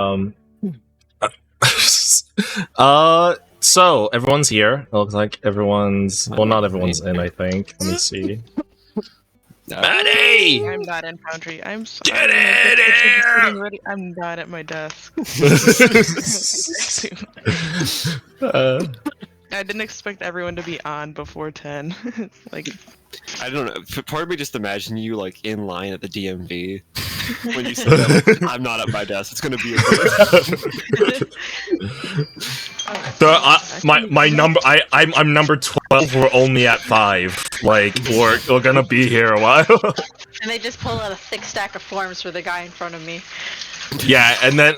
Um. So everyone's here. It looks like everyone's. Well, not everyone's in. I think. Let me see. Maddie! I'm not in Foundry. I'm sorry. Get in here! Ready. I'm not at my desk. I didn't expect everyone to be on before 10. Like, I don't know. Part of me just imagine you like in line at the DMV when you said that, like, I'm not at my desk. It's gonna be my number. I'm number 12. We're only at 5. Like we're gonna be here a while. And they just pull out a thick stack of forms for the guy in front of me. Yeah, and then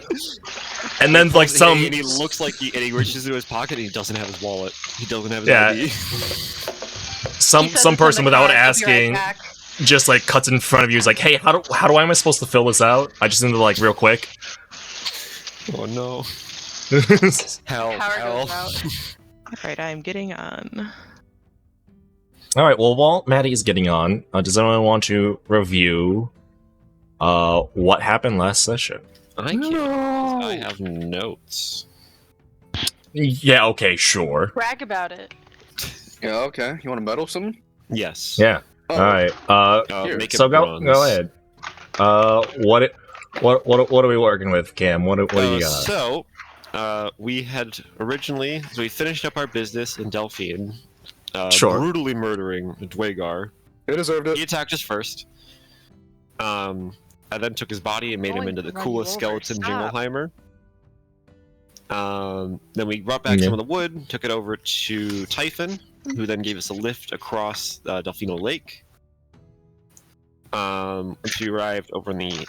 like some. And he looks like and he reaches into his pocket and he doesn't have his wallet. He doesn't have his ID. Some person without asking just like cuts in front of you. Is like, hey, how do I am I supposed to fill this out? I just need to like real quick. Oh no. Hell. Alright, I'm getting on. Alright, well, while Maddie's getting on, does anyone want to review what happened last session? I can't. I have notes. Yeah, okay, sure. Brag about it. Yeah, okay. You want to medal something? Yes. Yeah. Oh. Alright, make it so bronze. go ahead. What are we working with, Cam? What do you got? So, we had originally, we finished up our business in Delphine, Sure. brutally murdering Dwagar. They deserved He it. attacked us first. I then took his body and made him into the Run coolest you over, skeleton stop. Jingleheimer. Then we brought back some of the wood, took it over to Typhon, who then gave us a lift across Delfino Lake. Once we arrived over in the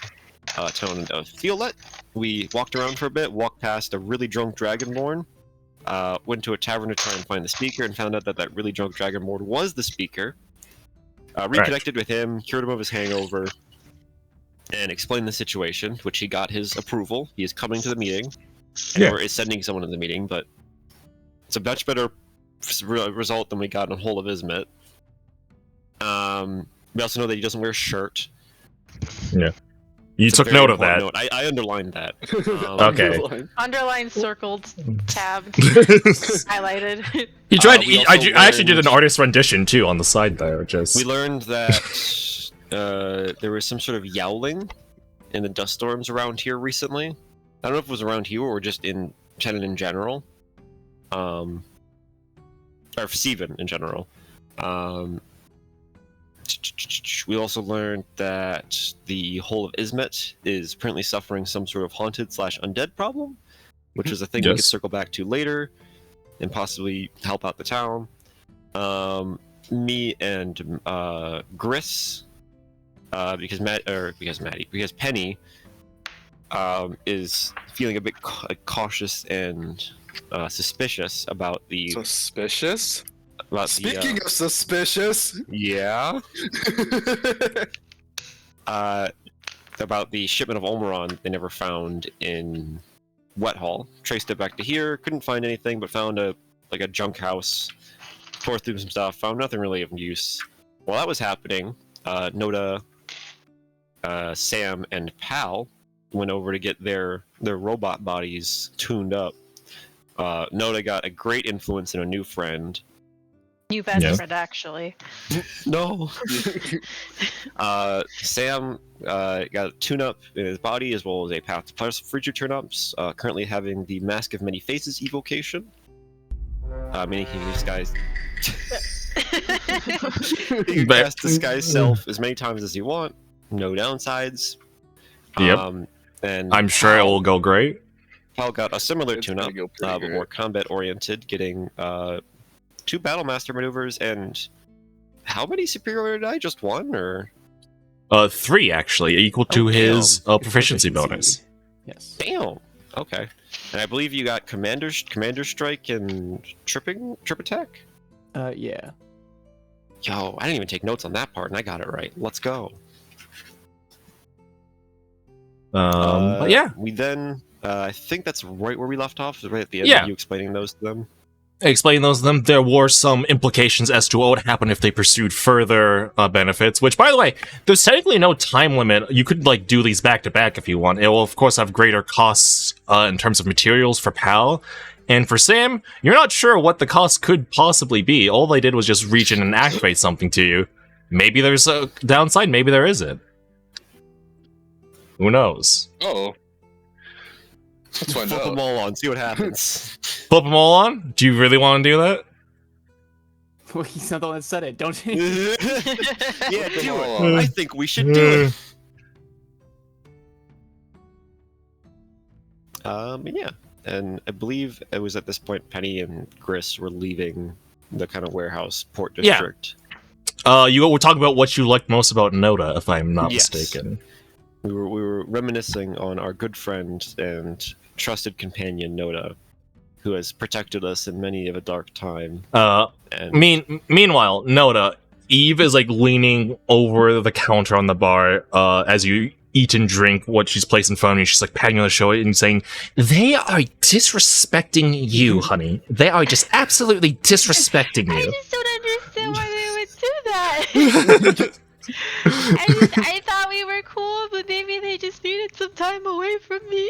town of Thiolet, we walked around for a bit, walked past a really drunk Dragonborn, went to a tavern to try and find the speaker, and found out that that really drunk Dragonborn was the speaker. Reconnected with him, cured him of his hangover, and explained the situation, which he got his approval. He is coming to the meeting, or is sending someone to the meeting, but it's a much better result than we got on Hole of Ismet. We also know that he doesn't wear a shirt. Yeah. You took note of that. Note. I underlined that. Okay. Underlined, circled, tabbed, He highlighted. tried. We I also actually did learned- an artist rendition too on the side there. Just We learned that there was some sort of yowling in the dust storms around here recently. I don't know if it was around here or just in Tenon in general. Or Steven in general. We also learned that the Hole of Ismet is apparently suffering some sort of haunted/undead problem, which is a thing we could circle back to later and possibly help out the town. Me and Gris, because Penny is feeling a bit cautious and suspicious about the. Suspicious? About Speaking of suspicious! Yeah. About the shipment of Omeron they never found in Wet Hall. Traced it back to here, couldn't find anything, but found a junk house. Tore through some stuff, found nothing really of use. While that was happening, Noda, Sam, and Pal went over to get their robot bodies tuned up. Noda got a great influence and a new friend. New best friend, actually. No. Sam got a tune-up in his body as well as a path to plus future turn-ups. Currently having the Mask of Many Faces evocation. Meaning he can disguise. He can cast disguise self as many times as you want. No downsides. Yep. And I'm sure it will go great. Paul got a similar tune-up, but good. more combat-oriented, getting 2 Battle Master maneuvers and how many superior did I? Just 1 or 3 actually, equal to his proficiency bonus. Yes. damn. Okay, and I believe you got Commander Strike and Trip Attack. Yeah. Yo, I didn't even take notes on that part, and I got it right. Let's go. But yeah, we then I think that's right where we left off. Right at the end Yeah. of you explaining those to them. explain those to them. There were some implications as to what would happen if they pursued further benefits, which, by the way, there's technically no time limit. You could, like, do these back-to-back if you want. It will, of course, have greater costs in terms of materials for PAL. And for Sam, you're not sure what the cost could possibly be. All they did was just reach in and activate something to you. Maybe there's a downside, maybe there isn't. Who knows? Oh. Let's find Flip them out. all on, see what happens. Flip them all on? Do you really want to do that? Well, he's not the one that said it, don't you? Yeah, Flip them do all it. on. I think we should do it. Yeah. And I believe it was at this point Penny and Gris were leaving the kind of warehouse port Yeah. district. You were talking about what you liked most about Noda, if I'm not Yes. mistaken. We were reminiscing on our good friend and trusted companion Noda, who has protected us in many of a dark time. And Meanwhile, Noda, Eve is like leaning over the counter on the bar as you eat and drink what she's placed in front of you. She's like patting you on the shoulder and saying, "They are disrespecting you, honey. They are just absolutely disrespecting I you." just don't understand why they would do that. I thought we were cool, but maybe they just needed some time away from me.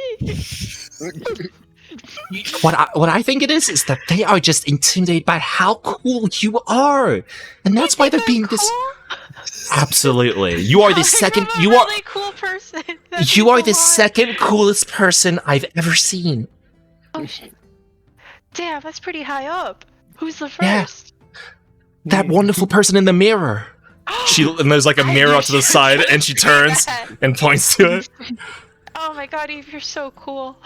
What I think it is that they are just intimidated by how cool you are, and that's why they're being this. Absolutely, you are the second. I'm a You really are. cool person. You are the second coolest person I've ever seen. Oh shit! Damn, that's pretty high up. Who's the Yeah. first? That wonderful person in the mirror. And there's like a mirror to the side, and she turns and points to it. Oh my god, Eve, you're so cool.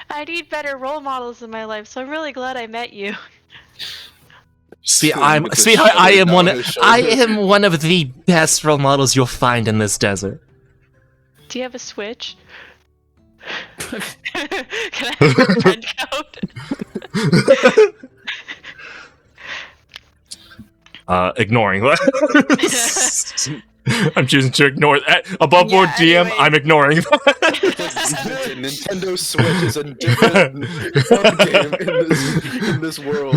I need better role models in my life, so I'm really glad I met you. Sweetheart, With the I am shoulder one. down his I shoulder. am one of the best role models you'll find in this desert. Do you have a Switch? Can I have a friend count? Ignoring that. I'm choosing to ignore that. Above board Yeah, GM, anyway. I'm ignoring that. Nintendo Switch is a different fun game in this world.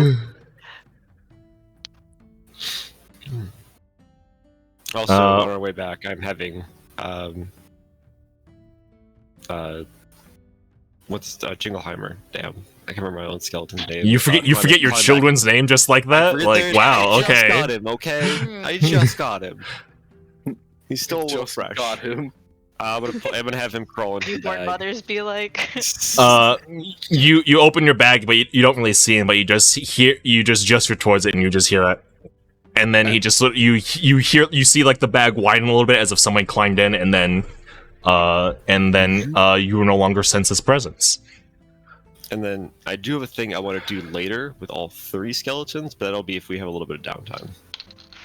also, Uh, on our way back, I'm having what's Jingleheimer? Damn, I can't remember my own skeleton name. You forget your My children's name just like that? back. Like, wow, I just okay. got him. Okay, I just got him. He's still a little Just fresh. got him. I'm gonna have him crawl into the Newborn bag. mothers be like. You open your bag, but you don't really see him, but you just gesture towards it, and you just hear that. And then he just you see like the bag widen a little bit as if someone climbed in, and then you no longer sense his presence. And then I do have a thing I want to do later with all 3 skeletons, but that'll be if we have a little bit of downtime.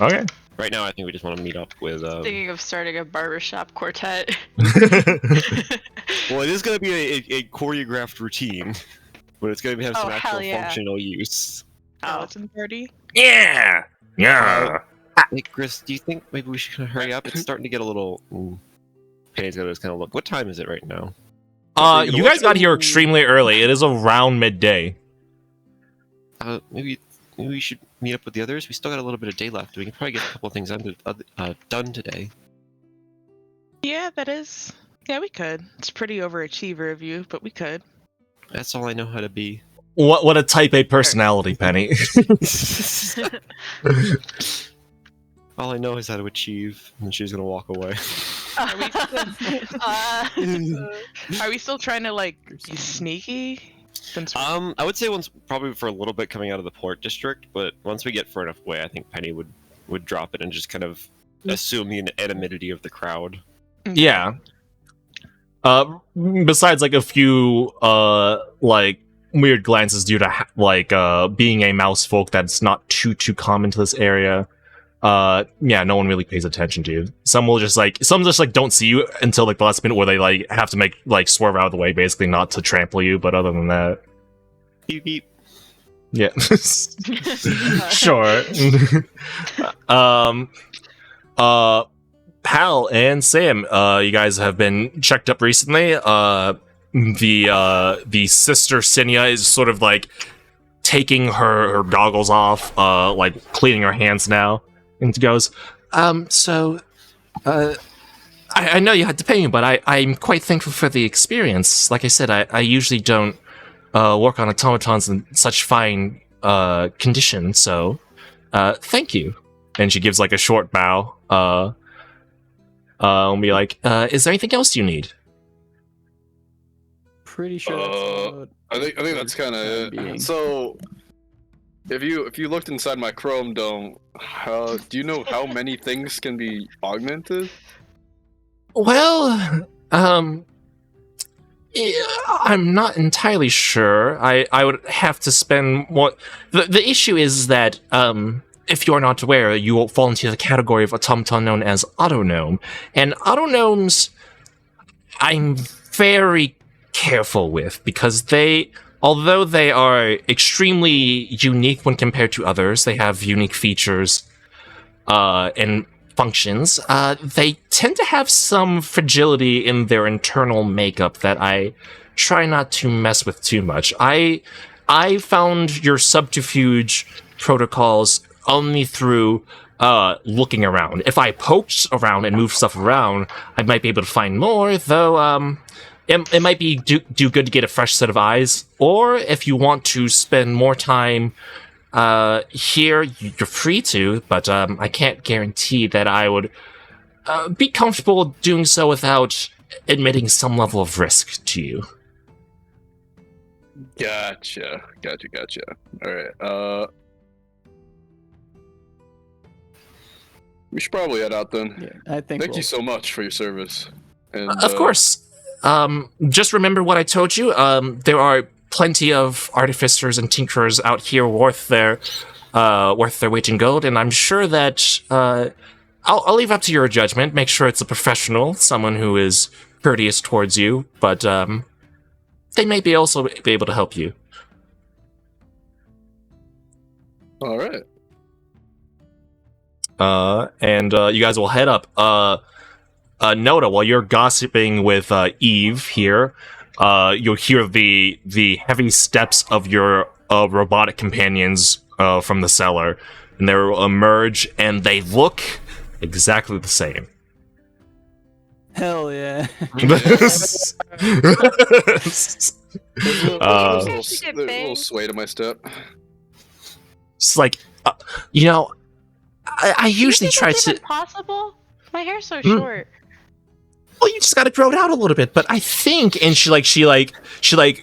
Okay. Right now, I think we just want to meet up with. Thinking of starting a barbershop quartet. Well, it is going to be a choreographed routine, but it's going to have some Oh, actual hell yeah. functional use. Skeleton party. Yeah. Yeah. Hey, Chris, do you think maybe we should kind of hurry up? It's starting to get a little. Penny's going to just kind of look. What time is it right now? You guys got here extremely early. It is around midday. Maybe we should meet up with the others. We still got a little bit of day left. We can probably get a couple of things done today. Yeah, that is. Yeah, we could. It's pretty overachiever of you, but we could. That's all I know how to be. What a type A personality, Penny. All I know is how to achieve, and she's gonna walk away. Are we still, Uh, are we still trying to like be sneaky? Since I would say once probably for a little bit coming out of the port district, but once we get far enough away, I think Penny would drop it and just kind of assume the anonymity of the crowd. Yeah. Besides like a few like weird glances due to being a mouse folk that's not too common to this area. Yeah, no one really pays attention to you. Some just don't see you until like the last minute where they like have to make like swerve out of the way, basically not to trample you, but other than that. Beep beep. Yeah. Sure. Hal and Sam, you guys have been checked up recently. The sister Sinya is sort of like taking her goggles off, like cleaning her hands now, and goes, I know you had to pay me, but I'm quite thankful for the experience. Like I said, I usually don't work on automatons in such fine condition, so thank you. And she gives like a short bow. And be like, is there anything else you need? Pretty sure that's I think that's kind of it. So, if you looked inside my Chrome Dome, do you know how many things can be augmented? Well, yeah, I'm not entirely sure. I would have to spend more. The issue is that if you're not aware, you will fall into the category of automaton known as autognome, and autognomes I'm very careful with because although they are extremely unique when compared to others, they have unique features and functions, they tend to have some fragility in their internal makeup that I try not to mess with too much. I found your subterfuge protocols only through looking around. If I poked around and moved stuff around, I might be able to find more, though it might be do good to get a fresh set of eyes, or if you want to spend more time here, you're free to, but I can't guarantee that I would be comfortable doing so without admitting some level of risk to you. Gotcha. All right. We should probably head out then. Yeah, I think. Thank you so much for your service. And, Of course. Just remember what I told you. There are plenty of artificers and tinkerers out here worth their weight in gold, and I'm sure that I'll leave up to your judgment. Make sure it's a professional, someone who is courteous towards you, but they may be also be able to help you. All right. And you guys will head up. Noda, while you're gossiping with Eve here, you'll hear the heavy steps of your robotic companions from the cellar, and they will emerge, and they look exactly the same. Hell yeah. There's a Get little banged. sway to my step. It's like, I usually try Is to. it possible? My hair's so short. Well, you just gotta grow it out a little bit. But I think, and she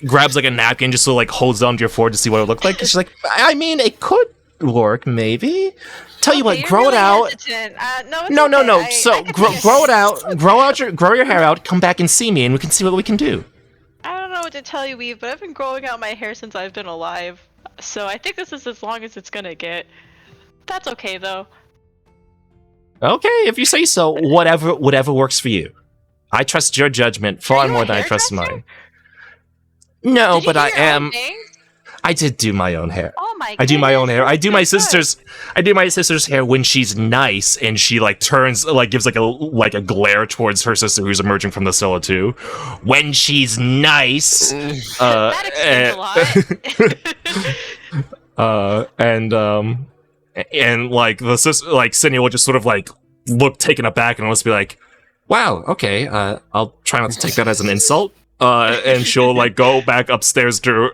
grabs like a napkin, just so like holds it onto your forehead to see what it would look like. And she's like, I mean, it could work, maybe. Tell you what, you're grow it really out. hesitant. No, it's No. okay. So grow it out, grow your hair out. Come back and see me, and we can see what we can do. I don't know what to tell you, Eve, but I've been growing out my hair since I've been alive. So I think this is as long as it's gonna get. That's okay though. Okay, if you say so. Whatever works for you. I trust your judgment far you more a than I trust hairdresser? mine. No, Did you but do I your own am. thing? I did do my own hair. Oh my! I do my own hair. goodness, I do my that's good. sister's. I do my sister's hair when she's nice, and she like turns, like gives like a glare towards her sister who's emerging from the cellar too. When she's nice, That explains a lot. and like the sister, like Cindy will just sort of like look taken aback and almost be like, "Wow, okay, I'll try not to take that as an insult." And she'll like go back upstairs to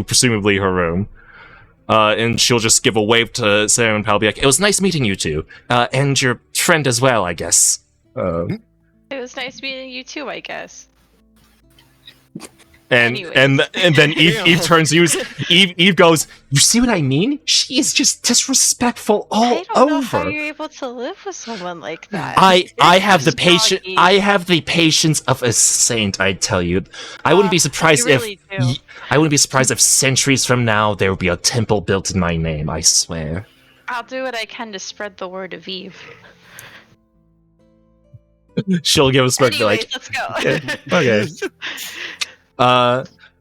presumably her room. And she'll just give a wave to Sarah and Pal, be like, "It was nice meeting you two, and your friend as well, I guess." It was nice meeting you too, I guess. And then Eve turns to you. Eve goes, "You see what I mean? She is just disrespectful all I don't know over." how you're able to live with someone like that. I have the patience. Doggy. I have the patience of a saint. I tell you, I wouldn't be surprised you really do. I wouldn't be surprised if centuries from now there would be a temple built in my name. I swear. I'll do what I can to spread the word of Eve. She'll give a smirk, and be Anyways, like, let's go. okay.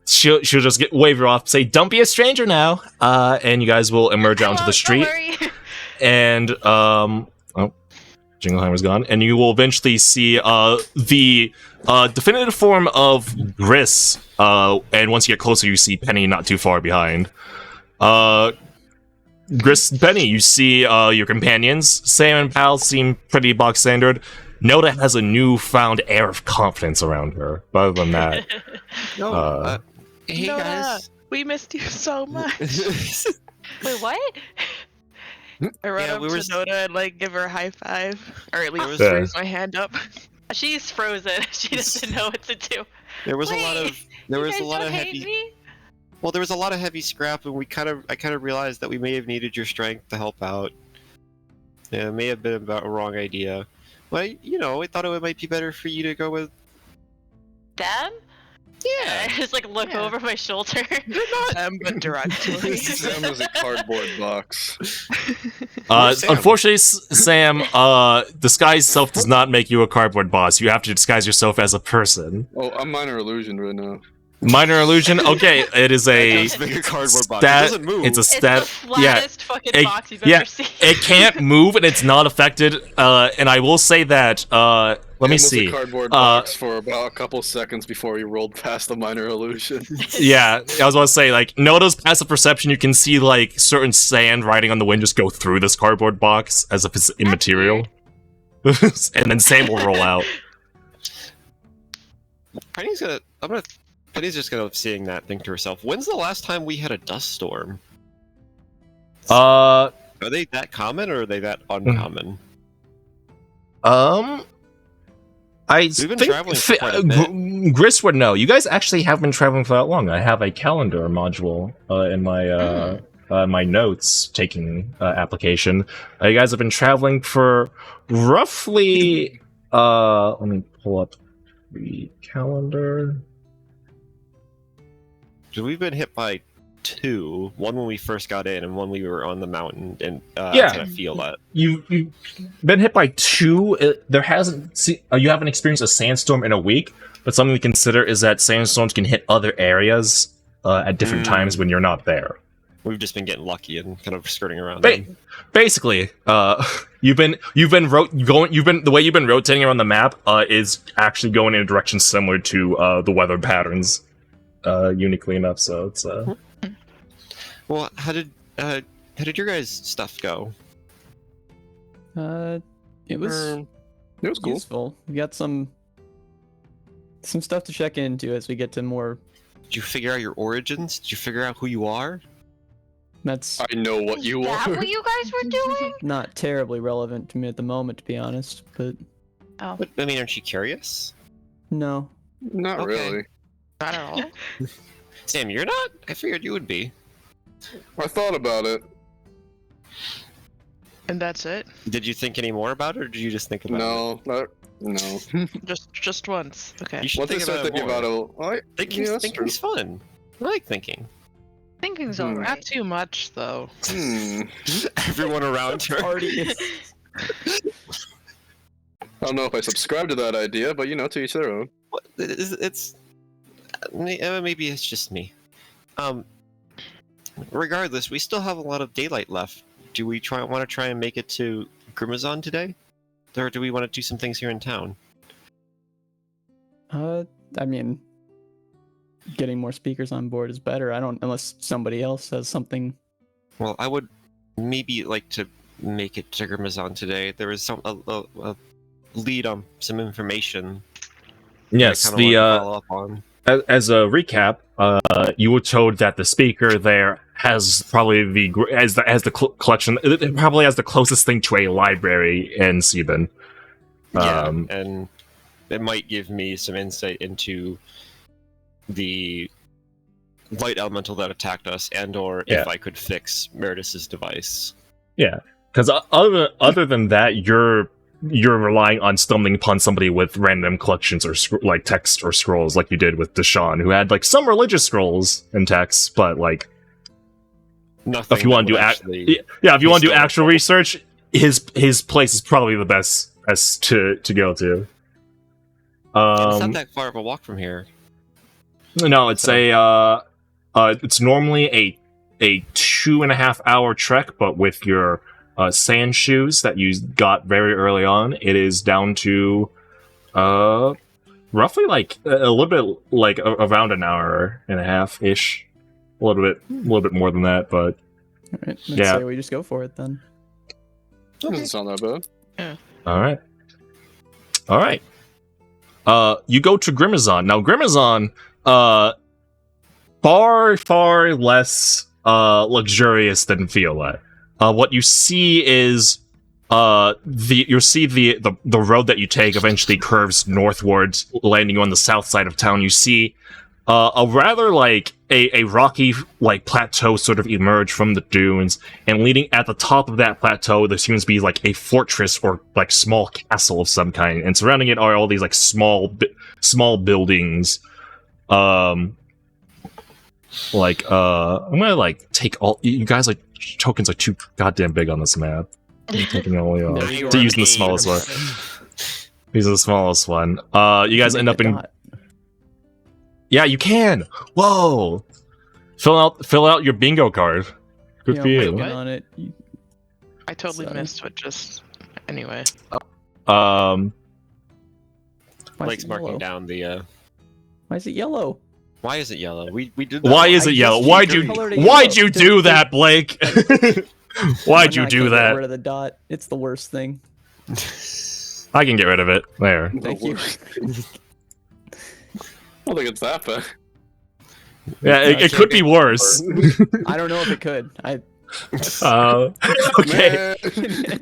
She'll just wave her off, say, "Don't be a stranger now," and you guys will emerge out into the street. And Jingleheimer's gone, and you will eventually see the definitive form of Gris. And once you get closer, you see Penny not too far behind. Benny, you see your companions. Sam and Pal seem pretty box standard. Noda has a newfound air of confidence around her. But other than that, Hey Noda, guys. we missed you so much. Wait, what? I run Yeah, up we to were- Noda and like give her a high five, or at least Yeah. raise my hand up. She's frozen. She doesn't know what to do. There was a lot of you was guys a lot don't of hate heavy. me? Well, there was a lot of heavy scrap, and I kind of realized that we may have needed your strength to help out. Yeah, it may have been about a wrong idea. But, you know, I thought it might be better for you to go with... Them? Yeah! I just like look Yeah. over my shoulder. But directly. Sam is a cardboard box. Where's Sam? Unfortunately, Sam, disguise self does not make you a cardboard boss. You have to disguise yourself as a person. Oh, I'm minor illusion right now. Minor illusion. Okay, it is a Just make a cardboard box. It stat. doesn't move. It's a It's stat. the flattest fucking it- box you've yeah, ever seen. It can't move and it's not affected. And I will say that. Let me Sam was see. a cardboard box for about a couple seconds before he rolled past the minor illusion. Yeah, I was about to say, like, Noda's passive perception, you can see, like, certain sand riding on the wind just go through this cardboard box as if it's immaterial. And then Sam will roll out. Penny's just gonna seeing that think to herself. When's the last time we had a dust storm? Uh, Are they that common or are they that uncommon? I We've been think traveling for quite a bit. Gris would know. You guys actually have been traveling for that long. I have a calendar module in my my notes taking application. You guys have been traveling for roughly. Let me pull up the calendar. So we've been hit by two. One when we first got in, and one we were on the mountain, and Yeah. kind of feel that. You've been hit by two. There hasn't you haven't experienced a sandstorm in a week, but something to consider is that sandstorms can hit other areas at different times when you're not there. We've just been getting lucky and kind of skirting around. Ba- them. Basically, the way you've been rotating around the map is actually going in a direction similar to the weather patterns, uniquely enough. So it's Well, how did your guys' stuff go? It was It was cool. useful. We got some stuff to check into as we get to more. Did you figure out your origins? Did you figure out who you are? That's I know what you Is that are. what you guys were doing? not terribly relevant to me at the moment, to be honest. But But, I mean, aren't you curious? no, Not Okay. really. Not at all. Sam, you're not? I figured you would be. I thought about it. And that's it. Did you think any more about it, or did you just think about it? No. Just once. Okay. You should Once I think start about it thinking more. about it, Thinking's fun. I like thinking. Thinking's Hmm. alright. Not too much though. Everyone around her. already is. I don't know if I subscribe to that idea, but to each their own. What- It's maybe it's just me. Regardless, we still have a lot of daylight left. Do we want to try and make it to Grimazon today, or do we want to do some things here in town? I mean, getting more speakers on board is better. Unless somebody else has something. Well, I would maybe like to make it to Grimazon today. There is a lead on some information. yes. I kinda wanted to follow up on. As a recap, you were told that the speaker there has probably collection. It probably has the closest thing to a library in Sebin. Yeah, and it might give me some insight into the light elemental that attacked us, and/or Yeah. if I could fix Meredith's device. Yeah, because other than that, you're relying on stumbling upon somebody with random collections or like text or scrolls, like you did with Deshaun, who had like some religious scrolls and texts, but like Nothing. if you want to do if you want to do actual research, his place is probably the best as to go to. It's not that far of a walk from here. No, it's it's normally a 2.5 hour trek, but with your sand shoes that you got very early on, it is down to roughly like a little bit like around an hour and a half ish. a little bit more than that, but All right, let's Yeah. say we just go for it then. Doesn't sound that bad. all right. You go to Grimazon. Now, Grimazon, far less luxurious than Violet. What you see is the road that you take eventually curves northward, landing you on the south side of town. You see a rather like a rocky like plateau sort of emerge from the dunes, and leading at the top of that plateau there seems to be like a fortress or like small castle of some kind, and surrounding it are all these like small buildings. I'm gonna like take all you guys, like tokens are too goddamn big on this map. I'm taking all to using the smallest one. Using the smallest one. You guys end up in. Dot. Yeah, you can. Whoa. Fill out your bingo card. Good Yeah, for I'm you. working on it. I totally Sorry. missed what just. Anyway. Why is Blake's it marking yellow? down the. Why is it yellow? Why is it yellow? We did. That Why one. is it I yellow? just Why'd you colored it Why'd yellow. you do that, Blake? Why'd you I do can't Get that? rid of the dot. It's the worst thing. I can get rid of it. There. Thank you. I don't think it's that bad. Yeah, it could be worse. I don't know if it could. Okay.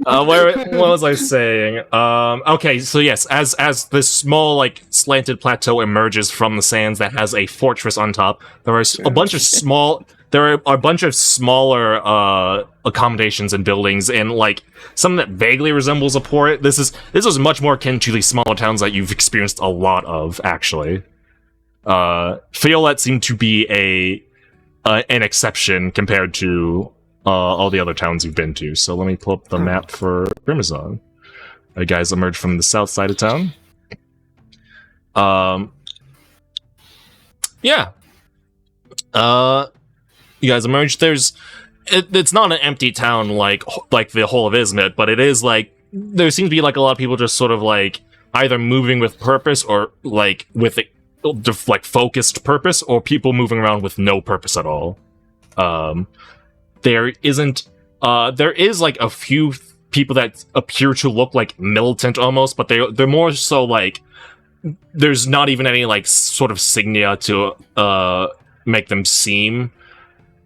What was I saying? Okay, so yes, as this small like slanted plateau emerges from the sands that has a fortress on top, there are a bunch of small. There are a bunch of smaller accommodations and buildings, and like some that vaguely resembles a port. This is much more akin to the smaller towns that you've experienced a lot of, actually. Violet seemed to be an exception compared to all the other towns you've been to. So let me pull up the map for Grimazon. You guys emerge from the south side of town. Yeah. You guys emerge. It's not an empty town like the whole of Izmit, but it is like there seems to be like a lot of people just sort of like either moving with purpose or like with like focused purpose, or people moving around with no purpose at all. There is like a few people that appear to look like militant almost, but they're more so like there's not even any like sort of signia to make them seem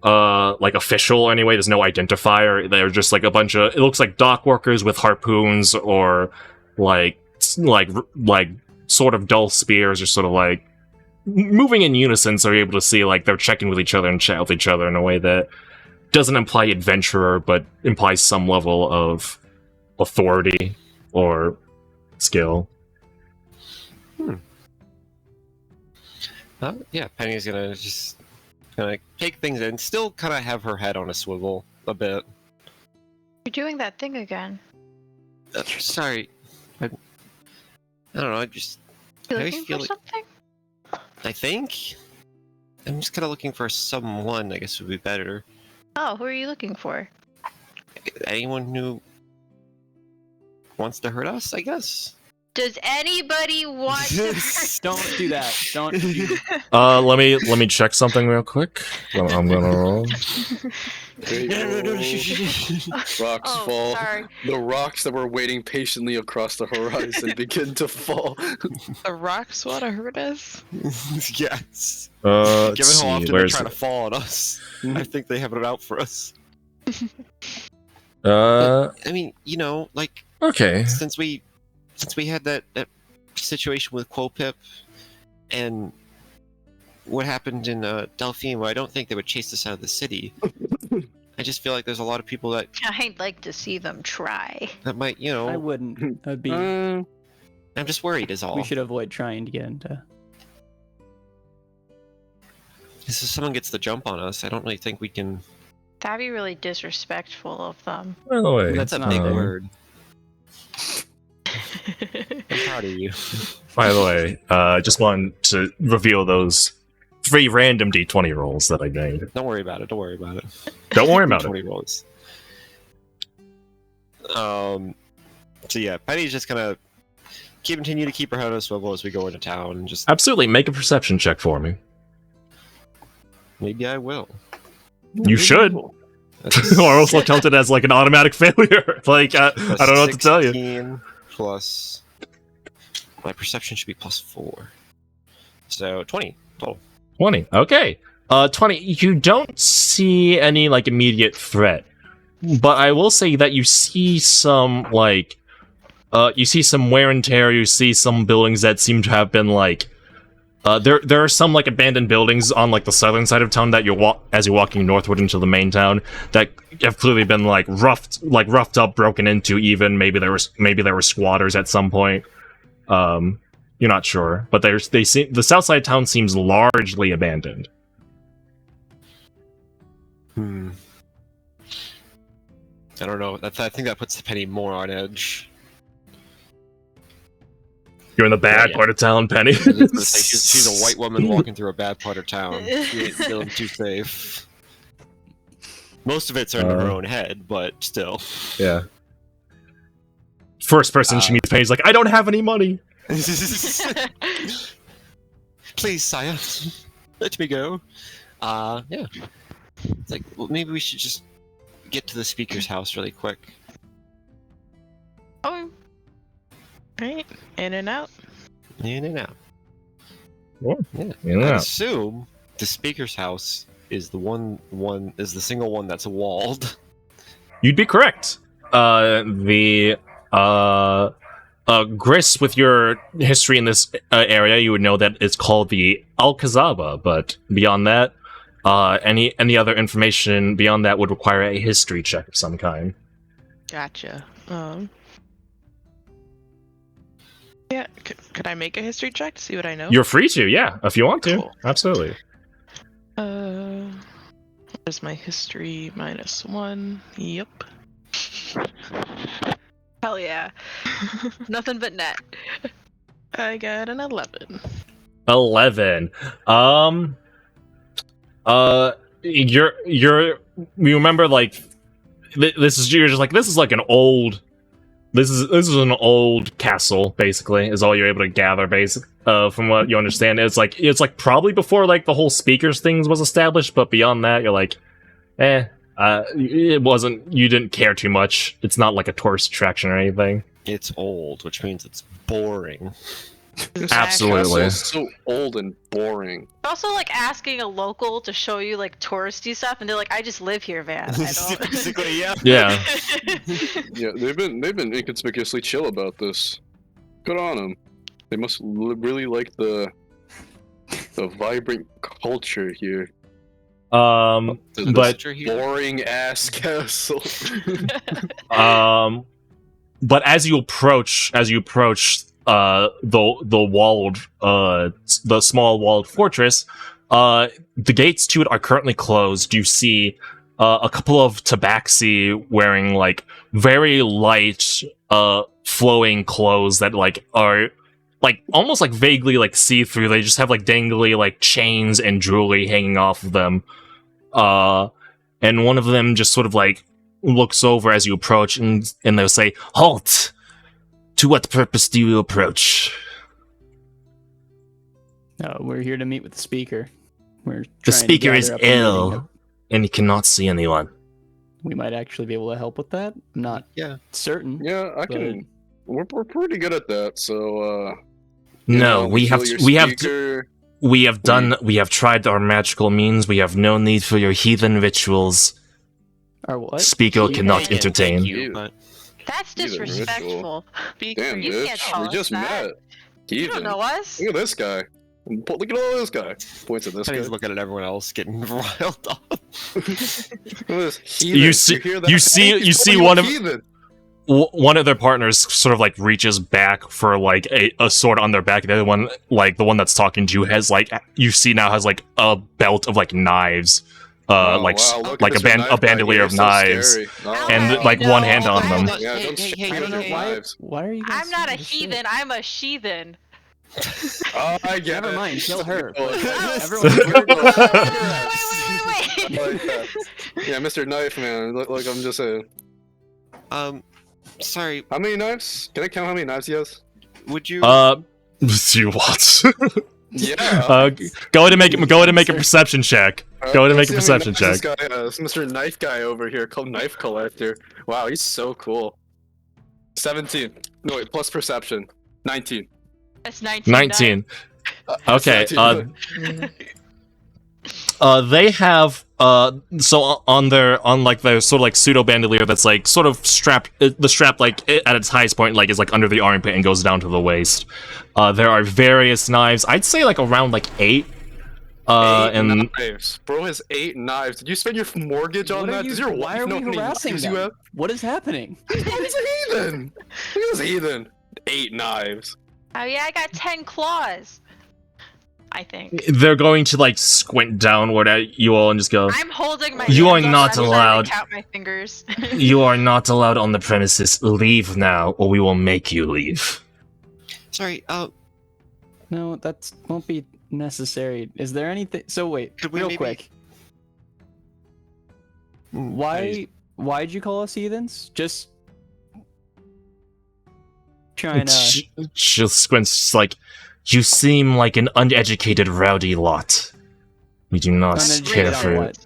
like official anyway. There's no identifier. They're just like a bunch of, it looks like dock workers with harpoons or like sort of dull spears, or sort of like moving in unison, so you're able to see like they're checking with each other and chat with each other in a way that doesn't imply adventurer, but implies some level of authority or skill. Yeah, Penny's gonna just kind of take things in, still kind of have her head on a swivel a bit. You're doing that thing again. Sorry, I don't know. I just You I always looking feel for like- something? I think I'm just kind of looking for someone. I guess would be better. Oh, who are you looking for? Anyone who wants to hurt us, I guess. Does anybody want to Don't do that. Don't. You, Let me check something real quick. I'm gonna roll. There you go. Rocks Oh, fall. sorry. The rocks that were waiting patiently across the horizon begin to fall. The rocks want to hurt us? Yes. Let's Given how often see, they're where's trying to fall on us, I think they have it out for us. I mean, you know, like okay. since we had that situation with Quopip and what happened in Delphine, where I don't think they would chase us out of the city. I just feel like there's a lot of people that I'd like to see them try. might, you know. I wouldn't. That'd be. I'm just worried, is all. We should avoid trying to get into. If someone gets the jump on us, I don't really think we can. That'd be really disrespectful of them. By the way, That's a not big fair. word. I'm proud of you. by the way, just wanted to reveal those 3 random D20 rolls that I made. Don't worry about it. Don't worry about it. Don't worry about it. 20 rolls. So yeah, Penny's just gonna continue to keep her head on a swivel as we go into town, and just Absolutely, make a perception check for me. Maybe I will. You should. That's Or also counted as like an automatic failure. Like, I don't know what to tell you. 16 plus... My perception should be +4. So 20 total. 20. Okay. 20. You don't see any like immediate threat, but I will say that you see some like, you see some wear and tear. You see some buildings that seem to have been like, there are some like abandoned buildings on like the southern side of town that as you're walking northward into the main town that have clearly been like roughed up, broken into. Even maybe there were squatters at some point. You're not sure, but the south side of town seems largely abandoned. I don't know. I think that puts the Penny more on edge. You're in the bad Yeah. part of town, Penny. She's a white woman walking through a bad part of town. She ain't feeling too safe. Most of it's in her own head, but still. Yeah. First person she meets, Penny's like, I don't have any money. Please, sire, let me go. Yeah. It's like, well, maybe we should just get to the speaker's house really quick. Oh. Right. In and out. In and out. Sure. Yeah. In and I out. assume the speaker's house is the is the single one that's walled. You'd be correct. Gris, with your history in this area, you would know that it's called the Alcazaba, but beyond that, any other information beyond that would require a history check of some kind. Gotcha. Yeah. Could I make a history check to see what I know? You're free to, yeah, if you want to. Cool. Absolutely. Where's my history? -1. Yep. Hell yeah. Nothing but net. I got an 11. 11. You remember like you're just like this is like an old. This is an old castle, basically, is all you're able to gather, from what you understand. It's like probably before like the whole speakers things was established, but beyond that, you're like, it wasn't. You didn't care too much. It's not like a tourist attraction or anything. It's old, which means it's boring. Absolutely. Castle's so old and boring. Also, like asking a local to show you like touristy stuff, and they're like, "I just live here, man. I don't." Basically, yeah. Yeah. Yeah, they've been inconspicuously chill about this. Good on them. They must really like the vibrant culture here. The But culture here? Boring ass castle. but as you approach the small walled fortress, the gates to it are currently closed. You see a couple of tabaxi wearing like very light flowing clothes that like are like almost like vaguely like see-through. They just have like dangly like chains and jewelry hanging off of them. And one of them just sort of like looks over as you approach and they'll say, "Halt! To what purpose do you approach?" We're here to meet with the speaker. The The speaker is ill, and he cannot see anyone. We might actually be able to help with that. I'm not certain. Yeah, I can. We're pretty good at that. So No, we have tried our magical means. We have no need for your heathen rituals. Or what? Speaker Heathen? cannot Thank entertain. you, but That's Either disrespectful. damn, You bitch, can't tell we us just that. met. You Heathen. don't know us. Look at this guy. Look at all this guy. Points at this guy. Penny's looking at everyone else getting riled up. Look at this heathen. You see- hear that? you see- He's you see calling one of- heathen. One of their partners sort of like reaches back for like a sword on their back. The other one, like the one that's talking to you, has like you see now has like a belt of like knives, Oh, like wow, look like at a this knife guy bandolier here, of so knives. scary. Oh. And, like, one hand on them. Yeah, don't Hey, I don't know hey, why. knives. Why are you? Guys I'm not a saying this shit? heathen. I'm a sheathen. Oh, I get Never it. mind. Kill her. Oh, Everyone. Wait. like that. Yeah, Mr. Knife Man. Like I'm just saying. Sorry, How many knives? Can I count how many knives he has? would you? You what? Yeah. Go ahead and make a perception check. Go ahead and make Let's a see how many perception knives check. This guy, this Mr. Knife Guy over here called Knife Collector. Wow, he's so cool. 17. No, wait, plus perception. 19. That's 19. 19. Okay. 19. They have so on their sort of like pseudo bandolier that's like sort of strapped. The strap like at its highest point like is like under the armpit and goes down to the waist. There are various knives. I'd say like around like 8. And Knives. Bro has 8 knives. Did you spend your mortgage on that? Does your Why wife are know we how many harassing knives them? you have? What is happening? He's a heathen. Look at this heathen. 8 knives. Oh yeah, I got 10 claws. I think. they're going to like squint downward at you all and just go, I'm holding my. You are hands up, not I'm trying to allowed. Count my fingers. "You are not allowed on the premises. Leave now, or we will make you leave." Sorry, No, that won't be necessary. Is there anything? So wait, Could we real maybe- quick. Why'd you call us heathens? Just trying to. She squints like, "You seem like an uneducated, rowdy lot. We do not Uneducated care on for what?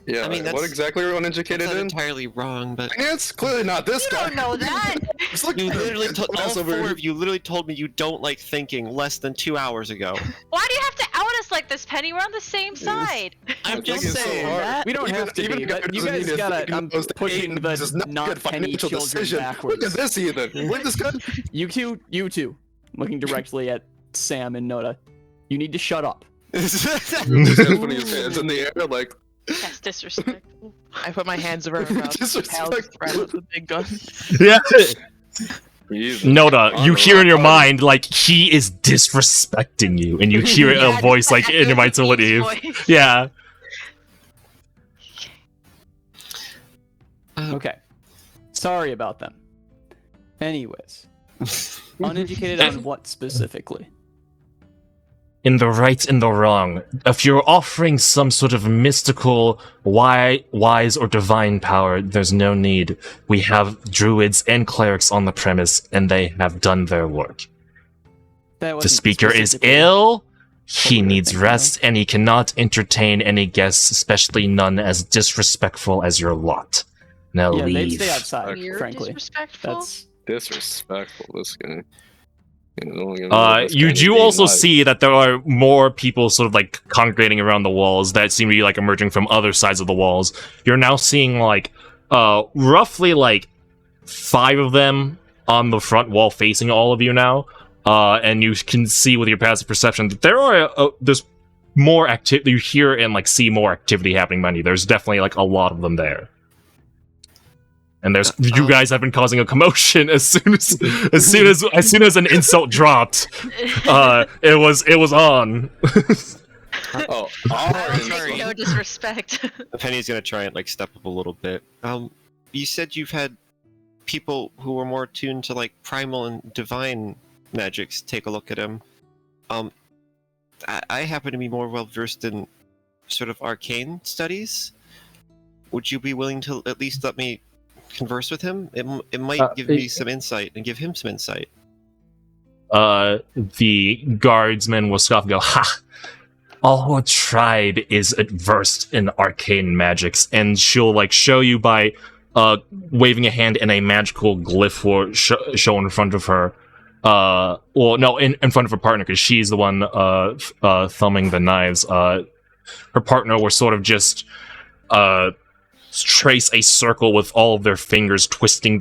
Yeah, I mean, what that's- exactly are you uneducated that's not in? entirely wrong, but It's clearly not this You guy. don't know that. Just look you at literally him. told all Mouse over 4 here. of you literally told me you don't like thinking less than 2 hours ago. Why do you have to out us like this, Penny? We're on the same side. I'm That just thing is so saying. hard. We don't Even- have to even be, a guy but you doesn't guys need to gotta. think I'm knows that pushing Aiden the is not not good penny financial children decision. Look backwards. at this heathen. Look at this guy. You two, looking directly at Sam and Noda. You need to shut up. This guy's putting his hands in the air like That's disrespectful. I put my hands around her mouth. Disrespectful. Right with the big gun. Yeah. heathen. Noda, you On the hear in your rock. mind like he is disrespecting you, and you hear Yeah, a voice just like the in your mind to echo of the leave. voice. Yeah. Okay. Sorry about them. Anyways, uneducated on what specifically? In the right and the wrong. If you're offering some sort of mystical, wise or divine power, there's no need. We have druids and clerics on the premise, and they have done their work. That The wasn't speaker is specifically- ill. we He were needs thinking rest, and he cannot entertain any guests, especially none as disrespectful as your lot. Now Yeah, they'd leave. stay outside. You're Frankly, disrespectful. that's Disrespectful, this guy. You know, this guy You needs do to be also nice. see that there are more people sort of like congregating around the walls that seem to be like emerging from other sides of the walls. You're now seeing like roughly like 5 of them on the front wall facing all of you now. And you can see with your passive perception that there's more activity. You hear and like see more activity happening behind you. There's definitely like a lot of them there. And you guys have been causing a commotion as soon as an insult dropped. It was on. Oh, sorry. No disrespect. Penny's gonna try and like step up a little bit. You said you've had people who were more attuned to like primal and divine magics take a look at him. I happen to be more well versed in sort of arcane studies. Would you be willing to at least let me converse with him? It might give me some insight and give him some insight. The guardsman will scoff and go, "Ha! Our tribe is versed in arcane magics," and she'll like show you by waving a hand and a magical glyph will show in front of her. Well, no, in front of her partner, because she's the one thumbing the knives. Her partner will sort of just trace a circle with all of their fingers, twisting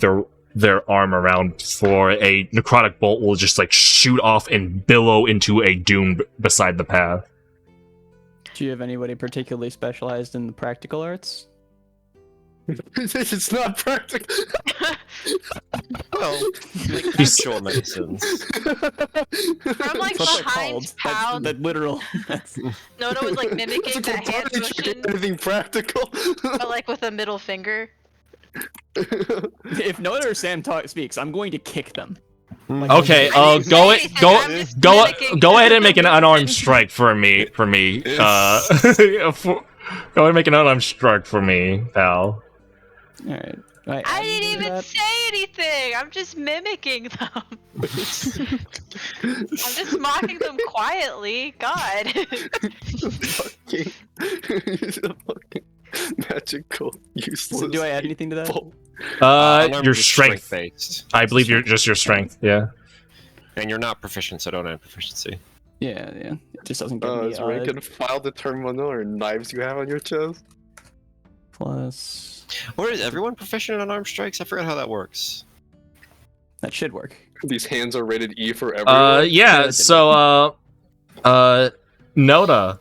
their arm around for a necrotic bolt will just like shoot off and billow into a doom beside the path. Do you have anybody particularly specialized in the practical arts? It's not practical. Well, like actual medicines. From like That's what they're behind called. town, That literal. Noda was like mimicking that hand motion, Anything practical? but like with a middle finger. If Noda or Sam speaks, I'm going to kick them. Like, Okay, I didn't say go anything, I'm just go mimicking. go ahead and make an unarmed strike for me. Go ahead and make an unarmed strike for me, pal. All right. Right, I add didn't anything to even that? say anything. I'm just mimicking them. I'm just mocking them quietly. God. Fucking, he's a fucking magical, useless. So do I add anything to that? people. Unarmed Your is strength. based, I believe you're just your strength. Yeah. and you're not proficient, so don't add proficiency. Yeah. It just doesn't give me Is rank and file determine what number knives you have on your chest? plus. Or is everyone proficient in unarmed strikes? I forgot how that works. That should work. These hands are rated E for everyone. Yeah. So, Noda,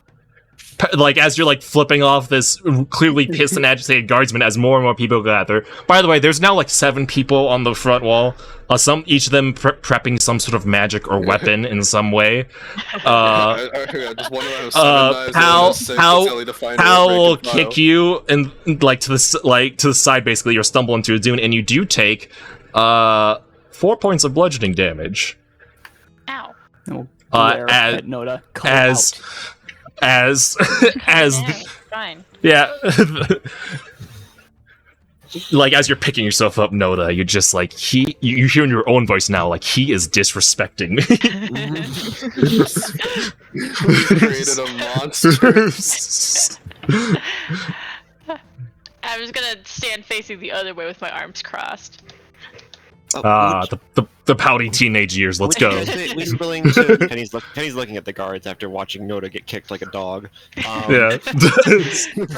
like as you're like flipping off this clearly pissed and agitated guardsman as more and more people gather. By the way, there's now like 7 people on the front wall. Each of them prepping some sort of magic or weapon in some way. I just wonder how 7 knives. Hal will kick you and like to the side. Basically, you're stumble into a dune, and you do take 4 points of bludgeoning damage. Ow. I'll glare at Noda. Call out. As Fine. yeah. Like as you're picking yourself up, Noda, you're just like you hear in your own voice now, like he is disrespecting me. Created a monster. I'm just gonna stand facing the other way with my arms crossed. The pouty teenage years. Let's go. We're willing to. Penny's looking at the guards after watching Noda get kicked like a dog. Yeah.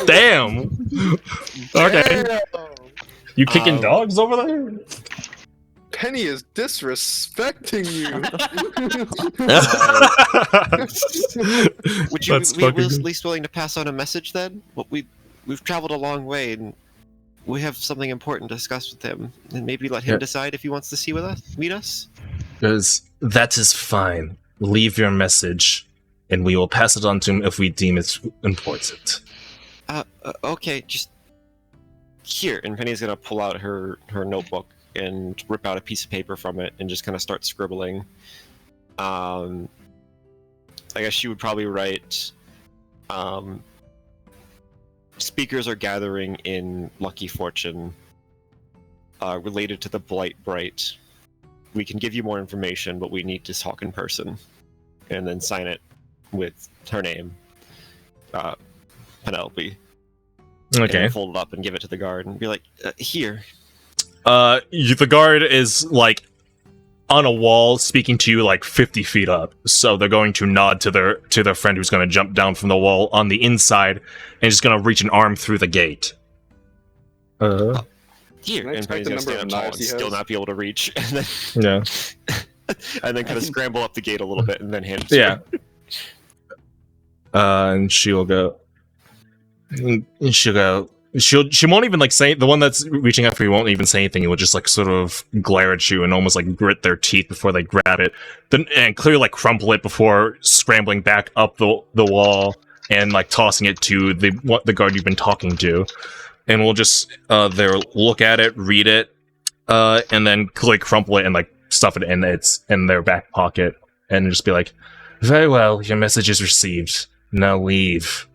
Damn. Okay. You kicking dogs over there? Penny is disrespecting you. Would you That's be fucking at least willing to pass on a message then? Well, we've traveled a long way and we have something important to discuss with him, and maybe let him decide if he wants to meet us. Because that is fine. Leave your message, and we will pass it on to him if we deem it important. Okay, just here. And Penny's gonna pull out her notebook and rip out a piece of paper from it and just kind of start scribbling. I guess she would probably write, speakers are gathering in Lucky Fortune related to the Blight. We can give you more information, but we need to talk in person. And then sign it with her name, Penelope. Okay. And fold it up and give it to the guard and be like, here. The guard is like on a wall speaking to you like 50 feet up. So they're going to nod to their friend who's going to jump down from the wall on the inside and just going to reach an arm through the gate. Here. Can I And expect Penny's the gonna stand number up of tall knives and he still has? not be able to reach. And then, Yeah. and then kind of scramble up the gate a little bit and then hand it to Yeah. her. And she'll go. She won't even like say, the one that's reaching out for you won't even say anything. It will just like sort of glare at you and almost like grit their teeth before they grab it, then and clearly like crumple it before scrambling back up the wall and like tossing it to the guard you've been talking to. And we'll just there look at it, read it, and then like crumple it and like stuff it in their back pocket and just be like, "Very well, your message is received. Now leave."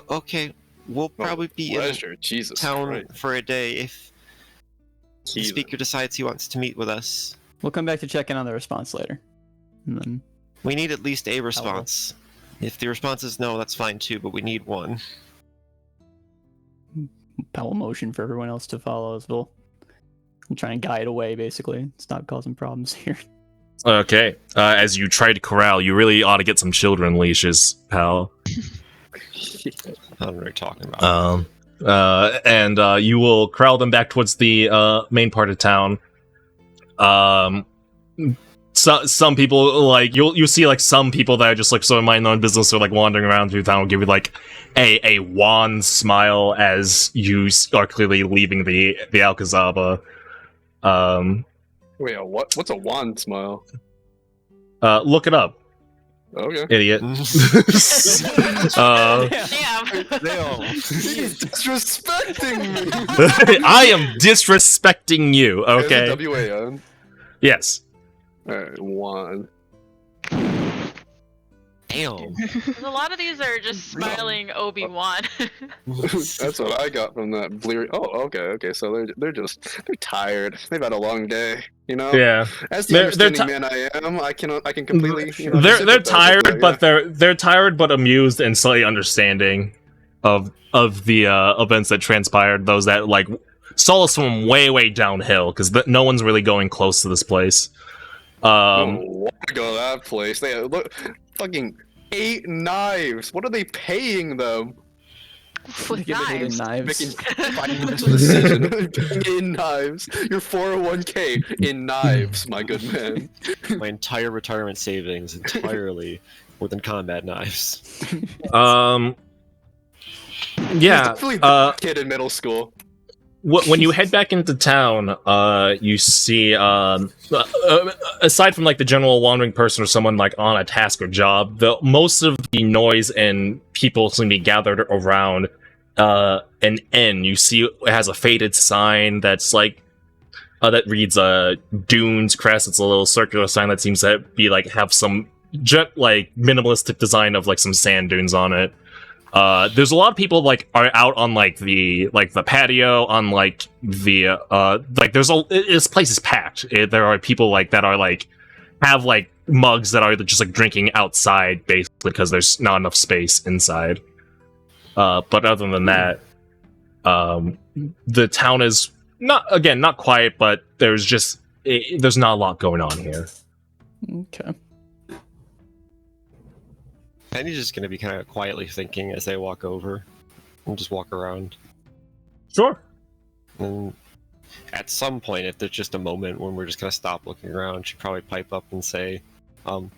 Okay, we'll probably be Pleasure, Jesus town Christ. for a day if the Heathen. speaker decides he wants to meet with us. We'll come back to check in on the response later. And then We need at least a response. If the response is no, that's fine too, but we need one. Powell motion for everyone else to follow as well. I'm trying to guide away, basically. Stop causing problems here. Okay. As you try to corral, you really ought to get some children leashes, pal. I don't know what you're talking about. And you will corral them back towards the main part of town. Some people like you'll see like some people that are just like sort of mind their own business or like wandering around through town will give you like a wan smile as you are clearly leaving the Alcazaba. Wait, what's a wand smile? Look it up, Okay. idiot. Damn. He's disrespecting me. I am disrespecting you. Okay. W-A-N. Yes. Alright, wand. Damn. 'Cause a lot of these are just smiling Obi-Wan. That's what I got from that bleary. Oh, okay. So they're tired. They've had a long day. You know. Yeah, As the They're understanding man I am, I can completely. You know, they're sympathize tired, with that, but they're tired but amused and slightly understanding of the events that transpired. Those that like saw us from way downhill because no one's really going close to this place. don't want to go to that place. They look fucking 8 knives. What are they paying them? With Get paid in knives. knives. Making financial decision in knives. Your 401k in knives, my good man. My entire retirement savings entirely within combat knives. Yeah. Definitely the kid in middle school. When you head back into town, you see, aside from like the general wandering person or someone like on a task or job, most of the noise and people seem to be gathered around an inn. You see it has a faded sign that's like that reads Dunes Crest. It's a little circular sign that seems to be like have some like minimalistic design of like some sand dunes on it. There's a lot of people like are out on like the patio on like the like this place is packed. There are people like that are like have like mugs that are just like drinking outside basically because there's not enough space inside. But other than that, the town is not quiet, but there's not a lot going on here. Okay. Penny's just gonna be kind of quietly thinking as they walk over and just walk around. Sure. And at some point, if there's just a moment when we're just gonna stop looking around, she'd probably pipe up and say, so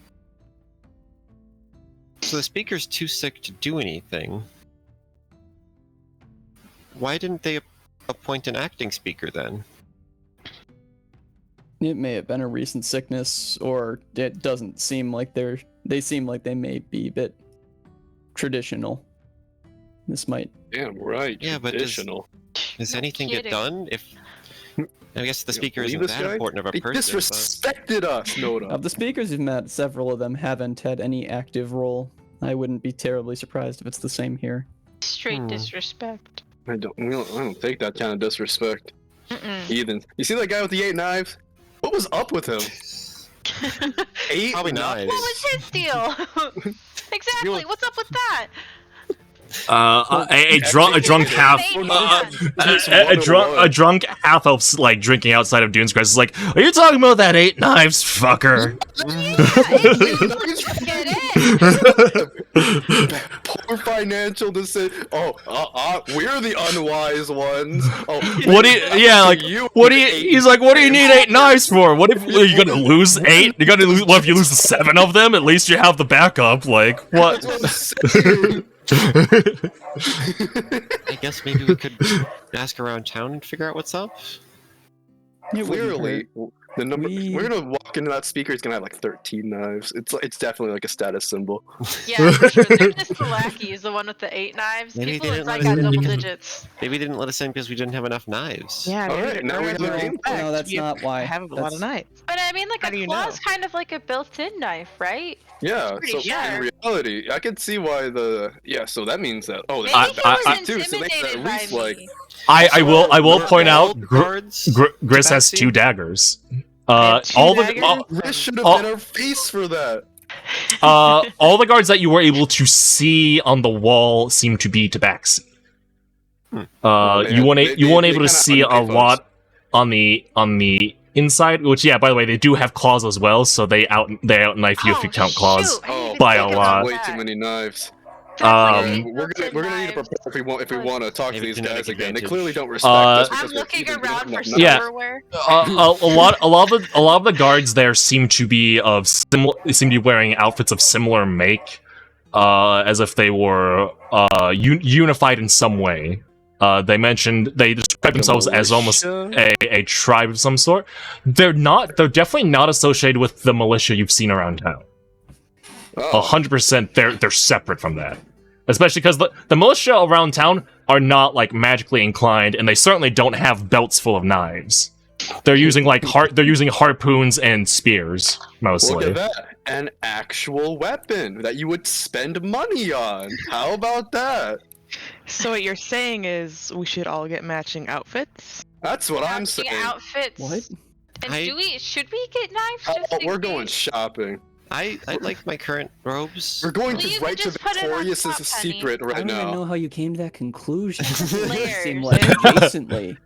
the speaker's too sick to do anything. Why didn't they appoint an acting speaker then? It may have been a recent sickness, or it doesn't seem like they seem like they may be a bit traditional. This might. Damn right. Yeah, but traditional. Does No anything kidding. get done? If I guess the speaker Believe isn't this that guy? important of a They person. but- disrespected us, Noda. Of the speakers you've met, several of them haven't had any active role. I wouldn't be terribly surprised if it's the same here. Straight disrespect. I don't take that kind of disrespect. Mm-mm. Ethan, you see that guy with the 8 knives? What was up with him? 8 Probably knives. What was his deal? Exactly. What's up with that? A drunk half a drunk half elf like drinking outside of Dune's Crest is like, are you talking about that 8 knives, fucker? Get it? Poor financial decision. We're the unwise ones. What do you? Yeah, like what do you? He's like, what do you need 8 knives for? What if you're gonna lose 8? You're gonna lose. What if you lose the 7 of them? At least you have the backup. Like what? I guess maybe we could ask around town and figure out what's up. It wouldn't Clearly, hurt. the number We- we're gonna walk into that speaker. It's gonna have like 13 knives. It's definitely like a status symbol. Yeah, for sure. There's just the lackey, is the one with the 8 knives. Maybe People they it's didn't like let got us in double because- digits. Maybe they didn't let us in because we didn't have enough knives. Yeah, All maybe right, they're now we have a very game. packed. No, that's You not why. have a lot That's- of knives. But I mean, like How do a you claw know? is kind of like a built-in knife, right? Yeah. Pretty So sure. in reality, I could see why So that means that. Oh, Maybe there's he I- was backseat too. So they intimidated at by least like. me. I will Were point all out. the guards Gris has backseat? 2 daggers. Had 2 All the daggers? Chris should have Oh. been our face for that. all the guards that you were able to see on the wall seem to be tabaxi. Oh, You man. weren't They able kinda to see a unpick us. lot on the inside. Which, yeah, by the way, they do have claws as well, so they outknife you if you count claws. Shoot, I didn't Oh, even by think a about lot. Way that. too many knives. Um, We're gonna need to prepare if we want to talk to Maybe these genetic guys again. They advantage. clearly don't respect Uh, us because I'm looking we don't around have for enough some Yeah. silverware. a lot of the guards there seem to be wearing outfits of similar make, as if they were unified in some way. They describe themselves as almost a tribe of some sort. They're definitely not associated with the militia you've seen around town. Oh, 100%, they're separate from that. Especially because the militia around town are not like magically inclined, and they certainly don't have belts full of knives. They're using like harpoons and spears look mostly. at that. an actual weapon that you would spend money on. How about that? So what you're saying is we should all get matching outfits? That's what I'm Matching saying. outfits. What? And I- should we get knives? Oh, Just in we're going case? shopping. I like my current robes. We're going Well, you to could write to just put it on Victorious as top, a honey. secret I right don't even now. know how you came to that conclusion. It Layers. seemed like adjacently.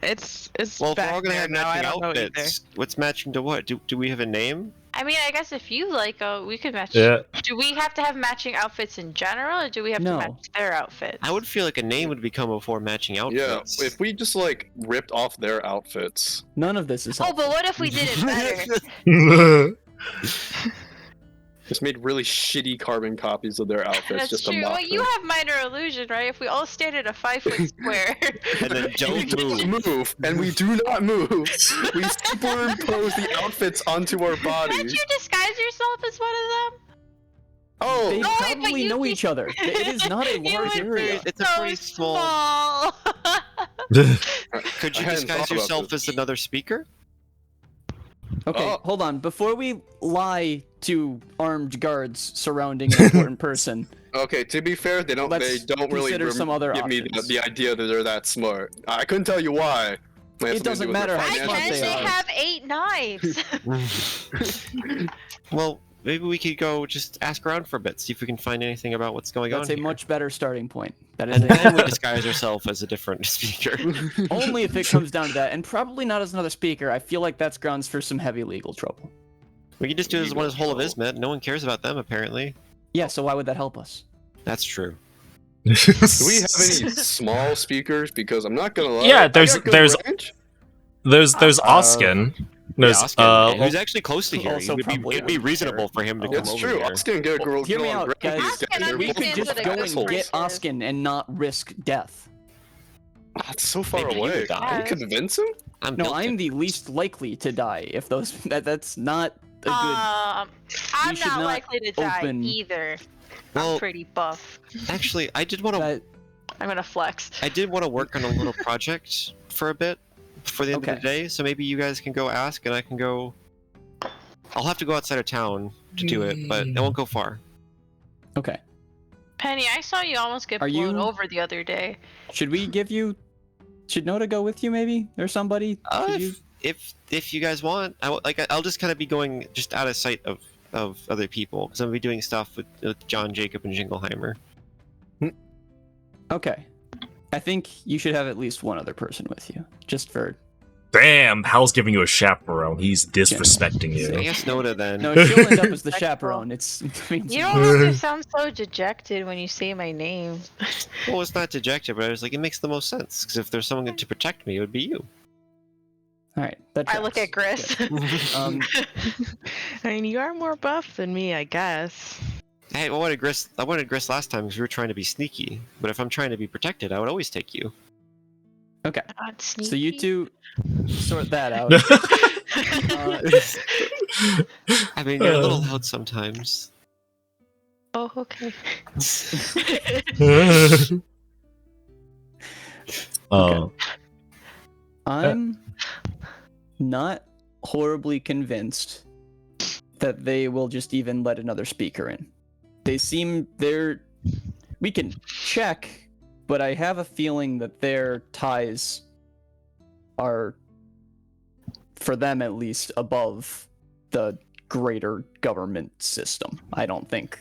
It's Well, if we're back all gonna there have now, I matching don't know either. outfits, what's matching to what? Do we have a name? I mean, I guess if you like, we could match. Yeah. Do we have to have matching outfits in general, or do we have No. to match their outfits? I would feel like a name would become before matching Yeah, outfits. if we just like ripped off their outfits. None of this is Oh, helpful. but what if we did it better? Just made really shitty carbon copies of their outfits That's just to true. mock Well, you them. have minor illusion, right? If we all stand in a 5-foot square. And then We don't move. don't move, and we do not move. We superimpose the outfits onto our Can't bodies. you disguise yourself as one of them? Oh, They No, wait, but probably you know could- each other. It is not a You large would area. be It's a so pretty small- small. Could you I hadn't disguise thought about yourself this. as another speaker? Okay, Oh. hold on. Before we lie to armed guards surrounding an important person, okay. To be fair, they don't Let's really consider some other give me options. the idea that they're that smart. I couldn't tell you why. It doesn't matter how I smart guess they they are. have 8 knives. Well, maybe we could go just ask around for a bit, see if we can find anything about what's going That's on a here. much better starting point. That is And then we a, disguise ourselves as a different speaker. only if it comes down to that, and probably not as another speaker. I feel like that's grounds for some heavy legal trouble. We can just do it as one as whole of Ismet. No one cares about them, apparently. Yeah, so why would that help us? That's true. Do we have any small speakers? Because I'm not gonna lie. Yeah, I there's- got good there's- range. There's Oskin. There's Oscar, who's actually close to here. also probably It'd be wouldn't reasonable care. for him to Oh, come It's over true. here. Oskin get a girl. Hear me go on out, Greg. guys. Oskin They're We could understands just what a go good and get person is. Oskin and not risk death. That's so far Maybe you away. would die. Can you convince him? I'm No, built I'm the least likely to die if those. That's not a good. I'm should not not likely to die open- either. Well, I'm pretty buff. actually, I did want to. that I'm gonna flex. I did want to work on a little project for a bit before the end of Okay. the day. So maybe you guys can go ask, and I can go. I'll have to go outside of town to do it, but I won't go far. okay. Penny, I saw you almost get Are blown you- over the other day. Should we give you? Should Noda go with you, maybe, or somebody? Should you? If you guys want, I'll just kind of be going just out of sight of other people because I'm gonna be doing stuff with John, Jacob, and Jingleheimer. Okay. I think you should have at least one other person with you, just for. Damn, Hal's giving you a chaperone. He's disrespecting I you. guess Noda then. No, she'll end up as the Respectful. chaperone. It's. I mean, You don't have to sound so dejected when you say my name. Well, it's not dejected, but I was like, it makes the most sense because if there's someone to protect me, it would be you. all right. That I look at tracks. Gris. Good. I mean, you are more buff than me, I guess. Hey, I wanted Gris last time because we were trying to be sneaky. But if I'm trying to be protected, I would always take you. Okay. Not So you sneaky. two sort that out. I mean, you're a little loud sometimes. Oh, okay. Oh. I'm not horribly convinced that they will just even let another speaker in. We can check, but I have a feeling that their ties are, for them at least, above the greater government system. I don't think.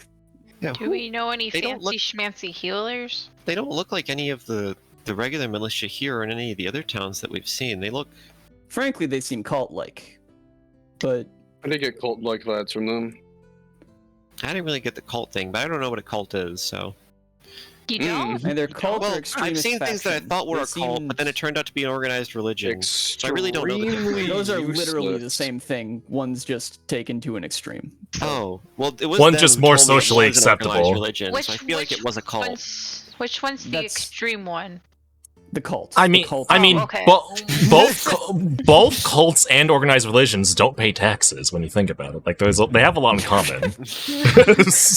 Yeah, Do we know any They don't fancy look- schmancy healers? They don't look like any of the regular militia here or in any of the other towns that we've seen. They look. Frankly, they seem cult-like. But I did get cult-like vibes from them. I didn't really get the cult thing, but I don't know what a cult is, so. You don't? and their cult Well, are I've extremist seen things that I faction. thought were They a cult, but then it turned out to be an organized religion. So I really don't know the Extremely Those are literally the useless. same thing. One's just taken to an extreme. Oh, well, it was One's them just who more told me it socially was an organized acceptable. religion, so I feel like it was a cult. Which one's the That's- extreme one? The cult. I The mean, cult. I mean, okay. both cults and organized religions don't pay taxes. When you think about it, like they have a lot in common.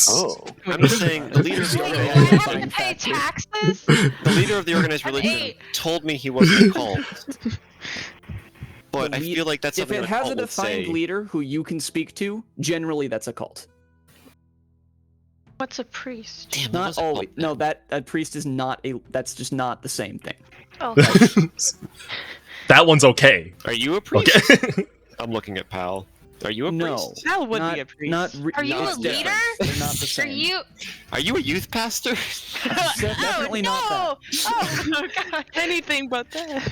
Oh. I'm just saying, the leader of the Wait, do I organized have religion, to pay taxes? the leader of the organized That's religion 8. told me he wasn't a cult. But The I lead- feel like that's If something it that has a cult would defined say. leader who you can speak to, generally that's a cult. What's a priest? Damn, that Not was a cult. always. No, that a priest is not a. That's just not the same thing. Oh, That one's okay. Are you a priest? Okay. I'm looking at Pal. Are you a No. priest? Sal would not, be a priest. Not are you it's a different. leader? They're not the Are same. you? Are you a youth pastor? Definitely no! not Oh, God. Anything but that.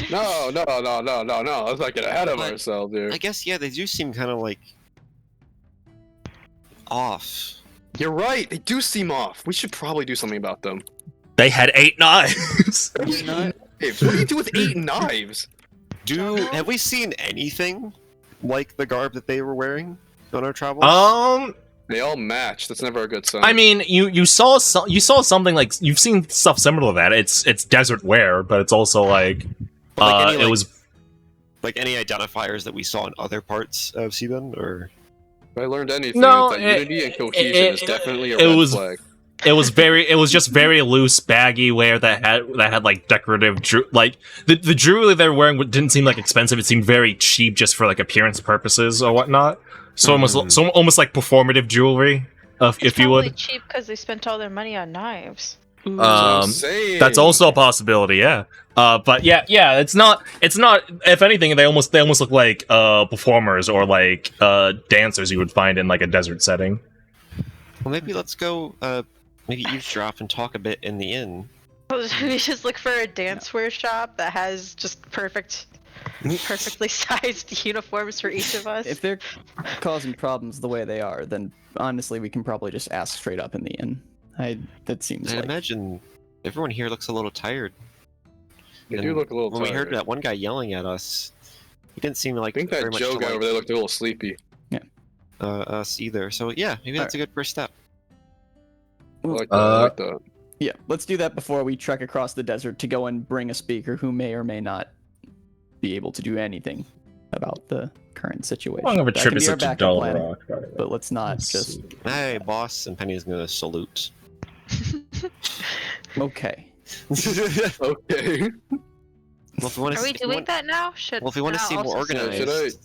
No, let's not get ahead of But ourselves here. I guess, yeah, they do seem kind of like off. You're right. They do seem off. We should probably do something about them. They had 8 knives. They're not. What do you do with 8 knives? Have we seen anything like the garb that they were wearing on our travels? They all match. That's never a good sign. I mean, you saw something like you've seen stuff similar to that. It's desert wear, but it's also like Like any, it like- was Like any identifiers that we saw in other parts of Seaben, or if I learned anything, No, it's that unity and cohesion is definitely a it red was- flag. it was just very loose, baggy wear that had like decorative like the jewelry they were wearing didn't seem like expensive. It seemed very cheap just for like appearance purposes or whatnot. So almost like performative jewelry, if you Probably would. cheap because they spent all their money on knives. That's what I'm Um, saying. That's also a possibility, yeah. But yeah, it's not. If anything, they almost look like performers or like dancers you would find in like a desert setting. well, maybe let's go. Maybe eavesdrop and talk a bit in the inn. We just look for a dancewear shop that has just perfectly sized uniforms for each of us. If they're causing problems the way they are, then honestly, we can probably just ask straight up in the inn. That seems I like. imagine everyone here looks a little tired. They And do look a little When we heard tired. that one guy yelling at us, he didn't seem I like think very that much Joe to guy like over there looked a little sleepy. us either. So yeah, maybe that's a good first step. I like that. I like that. Yeah, let's do that before we trek across the desert to go and bring a speaker who may or may not be able to do anything about the current situation. How long of a That trip can is be our it to backup Dull plan, Rock? by the way? but let's not Let's just. see. Hey, boss, and Penny's gonna salute. Okay. Okay. Well, if we want to Are we doing that now? Should Well, if we want to I seem more also say- organized,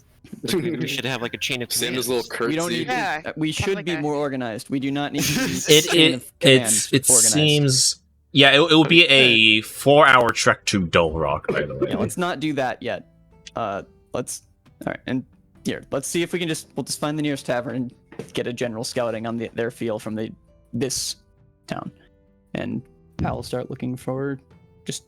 Should maybe we should have like a chain of command. Santa's little curtsy. We don't need. Yeah, We should like be a- more organized. We do not need to be chain It of command it organized. seems yeah. It will be a 4-hour trek to Dull Rock. By the way. Yeah, let's not do that yet. Let's. All right, and here, let's see if we can we'll just find the nearest tavern and get a general scouting on their feel from this town, and I'll start looking for just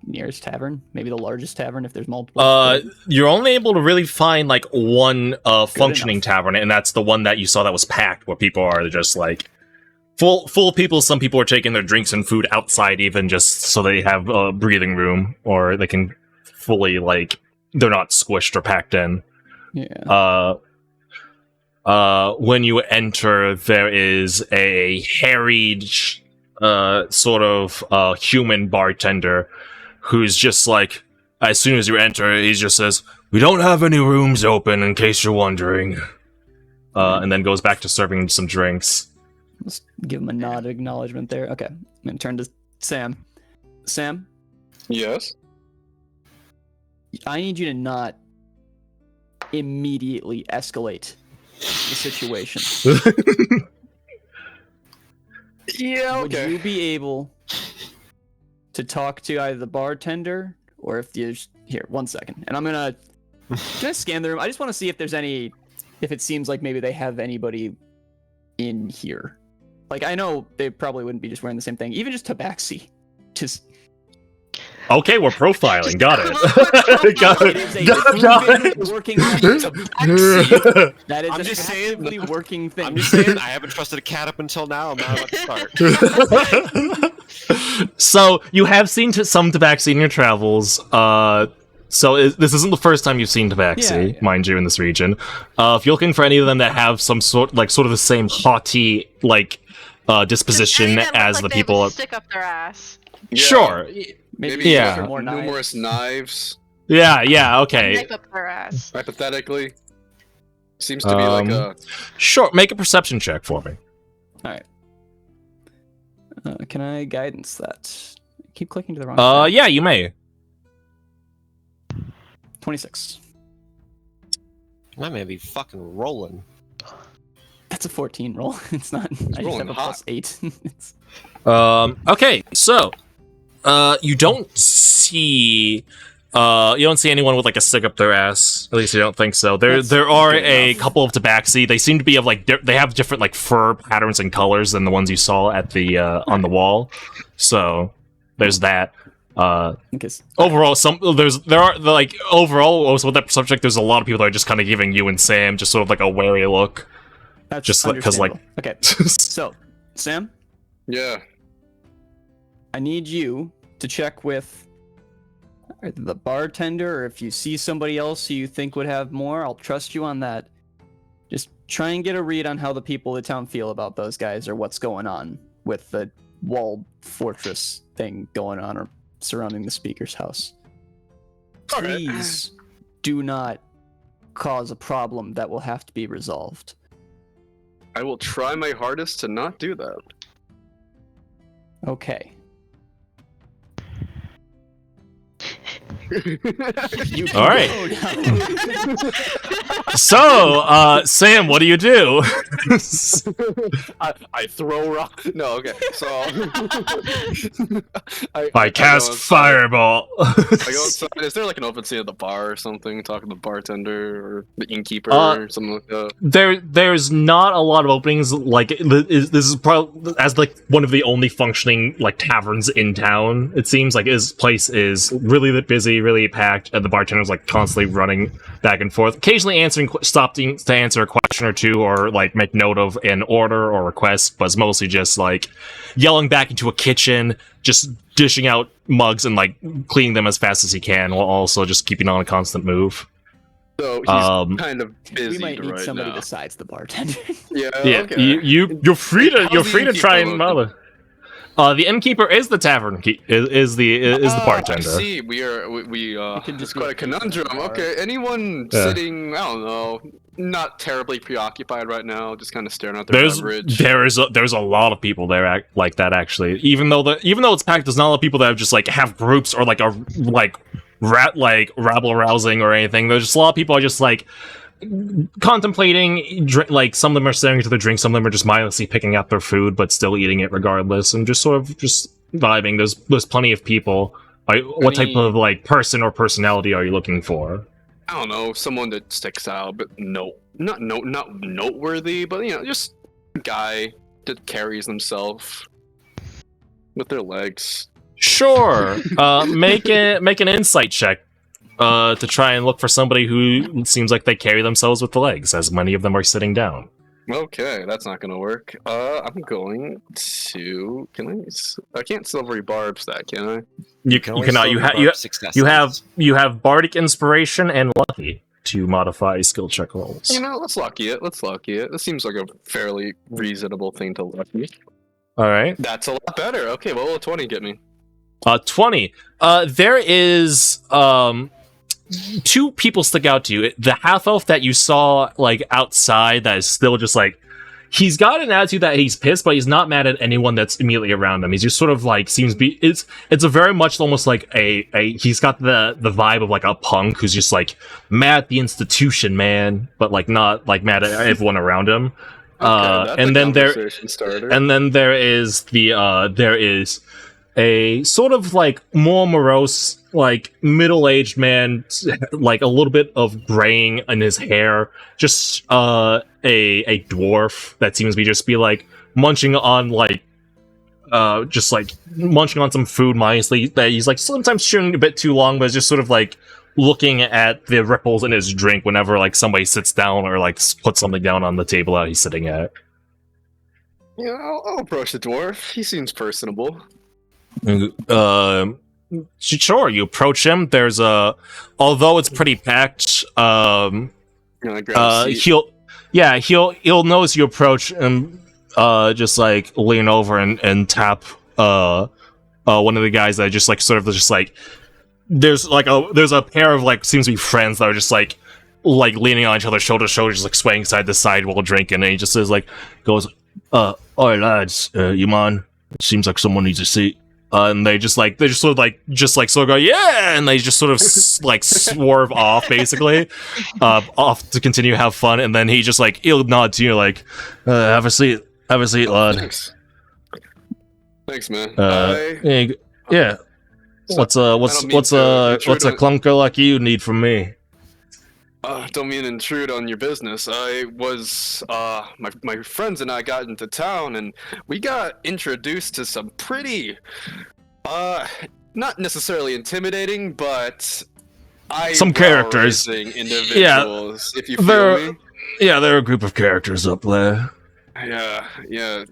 nearest tavern, maybe the largest tavern if there's multiple. You're only able to really find like one functioning enough. tavern, and that's the one that you saw that was packed, where people are just like full of people. Some people are taking their drinks and food outside, even just so they have breathing room, or they can fully like they're not squished or packed in. Yeah. When you enter, there is a harried, sort of human bartender who's just like, as soon as you enter, he just says, "We don't have any rooms open, in case you're wondering," and then goes back to serving some drinks. Let's give him a nod of acknowledgement there. Okay, I'm gonna turn to Sam. Sam, Yes. I need you to not immediately escalate the situation. Yeah. Would Okay. you be able to talk to either the bartender or if you here 1 second, and I'm gonna scan the room. I just want to see if there's any, if it seems like maybe they have anybody in here. Like I know they probably wouldn't be just wearing the same thing, even just tabaxi. Just Okay, we're profiling. Got it. it is a proven working thing. That is I'm an just saying- actively working thing. I'm just saying, I haven't trusted a cat up until now. I'm not about to start. So you have seen some tabaxi in your travels. This isn't the first time you've seen tabaxi, Yeah. mind you, in this region. If you're looking for any of them that have some sort of the same haughty disposition Just any that look as like the they have a people. stick up their ass. Yeah. Sure. Maybe Yeah. like More knives. numerous knives. Yeah. Okay. Knife up their ass. Hypothetically, seems to be like a. Sure. Make a perception check for me. Can I guidance that? I keep clicking to the wrong. tab. Yeah, you may. 26. That may be fucking rolling. That's a 14 roll. It's not. I just rolling have a hot. +8. It's, Okay, so you don't see anyone with like a stick up their ass. At least you don't think so. There That's are good a enough. couple of tabaxi. They seem to be of like they have different like fur patterns and colors than the ones you saw at the on the wall. So there's that. because Overall, overall also with that subject, there's a lot of people that are just kind of giving you and Sam just sort of like a wary look. that's Just like- 'cause, like- understandable. Okay, so Sam, Yeah. I need you to check with either the bartender, or if you see somebody else who you think would have more, I'll trust you on that. Just try and get a read on how the people of the town feel about those guys, or what's going on with the walled fortress thing going on or surrounding the speaker's house. Okay. Please do not cause a problem that will have to be resolved. I will try my hardest to not do that. Okay. All right. Go now. So, Sam, what do you do? I throw rock. No, okay. So I go cast outside. fireball. I go outside. Is there like an open seat at the bar or something? Talking to the bartender or the innkeeper or something like that. There's not a lot of openings. Like this is probably as like one of the only functioning like taverns in town. It seems like his place is really busy, really packed, and the bartender's like constantly running back and forth, occasionally stopping to answer a question or two, or like make note of an order or request, but it's mostly just like yelling back into a kitchen, just dishing out mugs and like cleaning them as fast as he can, while also just keeping on a constant move. So he's kind of busy We might need right somebody now. besides the bartender. Yeah. Yeah, Okay. you're free to How's the innkeeper try and looking? mother. The innkeeper is the tavern is the I bartender. see. We can it's just quite a go to the conundrum. bar. Okay. Anyone Yeah. sitting? I don't know. Not terribly preoccupied right now. Just kind of staring at their beverage. There's a lot of people there like that actually. Even though it's packed, there's not a lot of people that just like have groups or like a rabble rousing or anything. There's just a lot of people are just like contemplating, like some of them are staring to their drink, some of them are just mindlessly picking up their food but still eating it regardless, and just sort of just vibing. There's plenty of people. What type of like person or personality are you looking for? I don't know, someone that sticks out, but not noteworthy, but just a guy that carries himself with their legs. Sure. Make an insight check to try and look for somebody who seems like they carry themselves with the legs, as many of them are sitting down. Okay, that's not gonna work. I'm going to. I can't silvery barbs that, can I? You cannot. You have bardic inspiration and lucky to modify skill check rolls. Let's lucky it. This seems like a fairly reasonable thing to lucky. All right. That's a lot better. Okay, what will a 20 get me? 20. There is two people stick out to you. The half elf that you saw like outside, that is still just like, he's got an attitude that he's pissed, but he's not mad at anyone that's immediately around him. He's just sort of like it's a very much almost like he's got the vibe of like a punk who's just like mad at the institution, man, but like not like mad at everyone around him. That's and a then conversation starter. there is a sort of like more morose, like middle-aged man, like a little bit of graying in his hair, just a dwarf that seems to be like munching on some food mindlessly, that he's like sometimes chewing a bit too long, but it's just sort of like looking at the ripples in his drink whenever like somebody sits down or like puts something down on the table that he's sitting at. I'll approach the dwarf. He seems personable. Sure, you approach him. There's although it's pretty packed, Can I grab a seat? he'll notice you approach and just like lean over and tap one of the guys that just like sort of just like there's a pair of like seems to be friends that are just like leaning on each other shoulder to shoulder, just like swaying side to side while drinking, and he just says like goes, "Alright lads, you mind? Seems like someone needs a seat." And they just sort of go, yeah, and they just sort of like swerve off, basically, off to continue to have fun. And then he'll nod to you like, have a seat, lad. Thanks, man. Yeah. What's a clunker like you need from me? Don't mean to intrude on your business. I was, my friends and I got into town, and we got introduced to some pretty, not necessarily intimidating, but some characters. Individuals, if you feel me. Yeah, there are a group of characters up there. Yeah.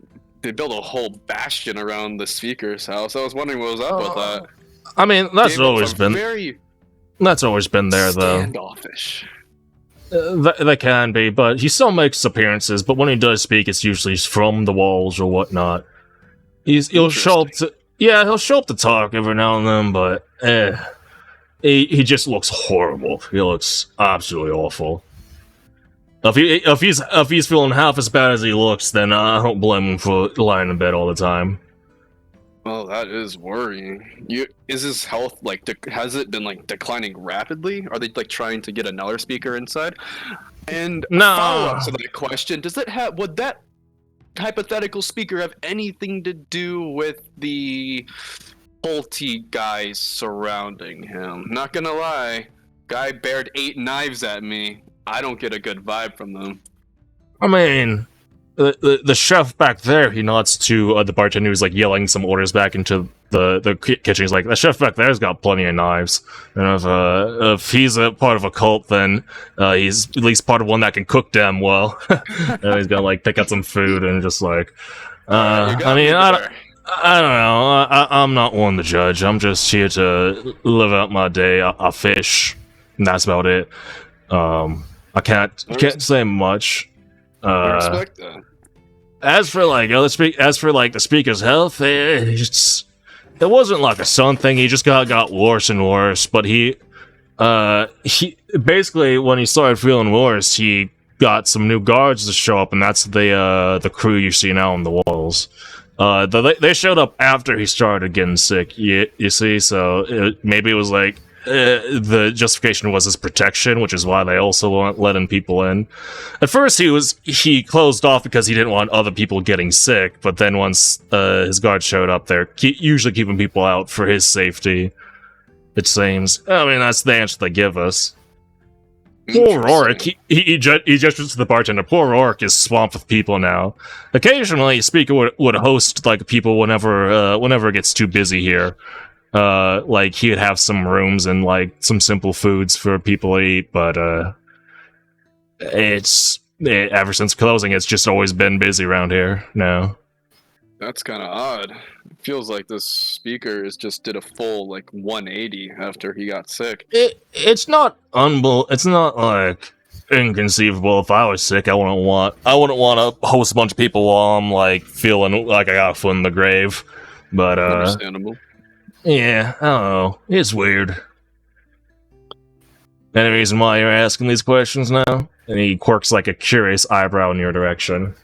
They built a whole bastion around the speaker's house. I was wondering what was up with that. I mean, that's always been very there, though. Standoffish. They can be, but he still makes appearances. But when he does speak, it's usually from the walls or whatnot. He'll show up to talk every now and then, but he just looks horrible. He looks absolutely awful. If he's feeling half as bad as he looks, then I don't blame him for lying in bed all the time. Well, that is worrying. Is his health has it been declining rapidly? Are they trying to get another speaker inside? And follow up to that question: would that hypothetical speaker have anything to do with the culty guys surrounding him? Not gonna lie, guy bared 8 knives at me. I don't get a good vibe from them. I mean, the chef back there, he nods to the bartender who's yelling some orders back into the kitchen. He's like, the chef back there's got plenty of knives, and if he's a part of a cult, then he's at least part of one that can cook damn well. And he's gonna pick out some food and just I don't know. I'm not one to judge. I'm just here to live out my day. I fish, and that's about it. I can't say much. I respect that. As for the speaker's health, it wasn't a sudden thing. He just got worse and worse. But he basically, when he started feeling worse, he got some new guards to show up, and that's the crew you see now on the walls. They showed up after he started getting sick. You see, so maybe it was the justification was his protection, which is why they also weren't letting people in. At first, he closed off because he didn't want other people getting sick, but then once his guards showed up, they're usually keeping people out for his safety, it seems. I mean, that's the answer they give us. Poor Rorik, he gestures to the bartender. Poor Rorik is swamped with people now. Occasionally, Speaker would host people whenever it gets too busy here. He would have some rooms and some simple foods for people to eat, but ever since closing, it's just always been busy around here now. That's kind of odd. It feels like this speaker just did a full 180 after he got sick. It's not inconceivable. If I was sick, I wouldn't want to host a bunch of people while I'm feeling like I got a foot in the grave. But understandable. Yeah, I don't know. It's weird. Any reason why you're asking these questions now? And he quirks a curious eyebrow in your direction.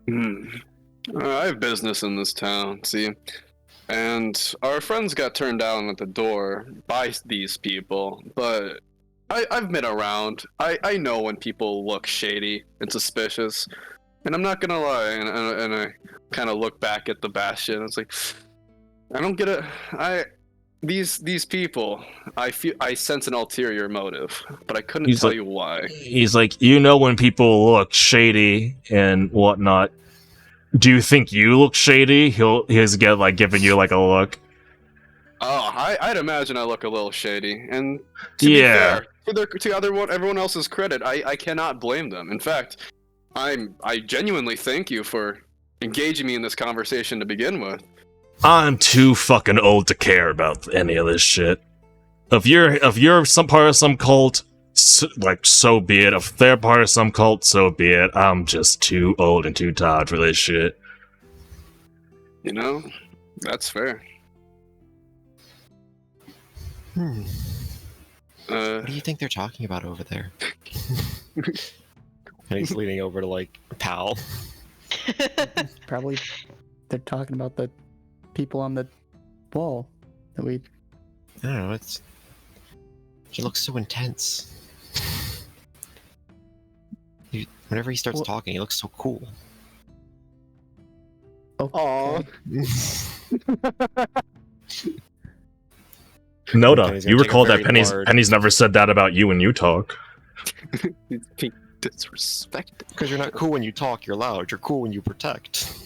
I have business in this town, see? And our friends got turned down at the door by these people, but I've been around. I know when people look shady and suspicious. And I'm not gonna lie, and I kind of look back at the bastion, it's I don't get it. These people, I sense an ulterior motive, but I couldn't tell you why. He's when people look shady and whatnot. Do you think you look shady? He's giving you a look. Oh, I'd imagine I look a little shady, and to be fair, everyone else's credit, I cannot blame them. In fact, I genuinely thank you for engaging me in this conversation to begin with. I'm too fucking old to care about any of this shit. If you're some part of some cult, so be it. If they're part of some cult, so be it. I'm just too old and too tired for this shit. That's fair. What do you think they're talking about over there? And he's leaning over to Pal. Probably they're talking about the people on the wall that we. I don't know. He looks so intense. Whenever he starts talking, he looks so cool. Okay. Noda, you take a recall that very hard- Penny's never said that about you when you talk. He's being disrespected. Because you're not cool when you talk, you're loud. You're cool when you protect.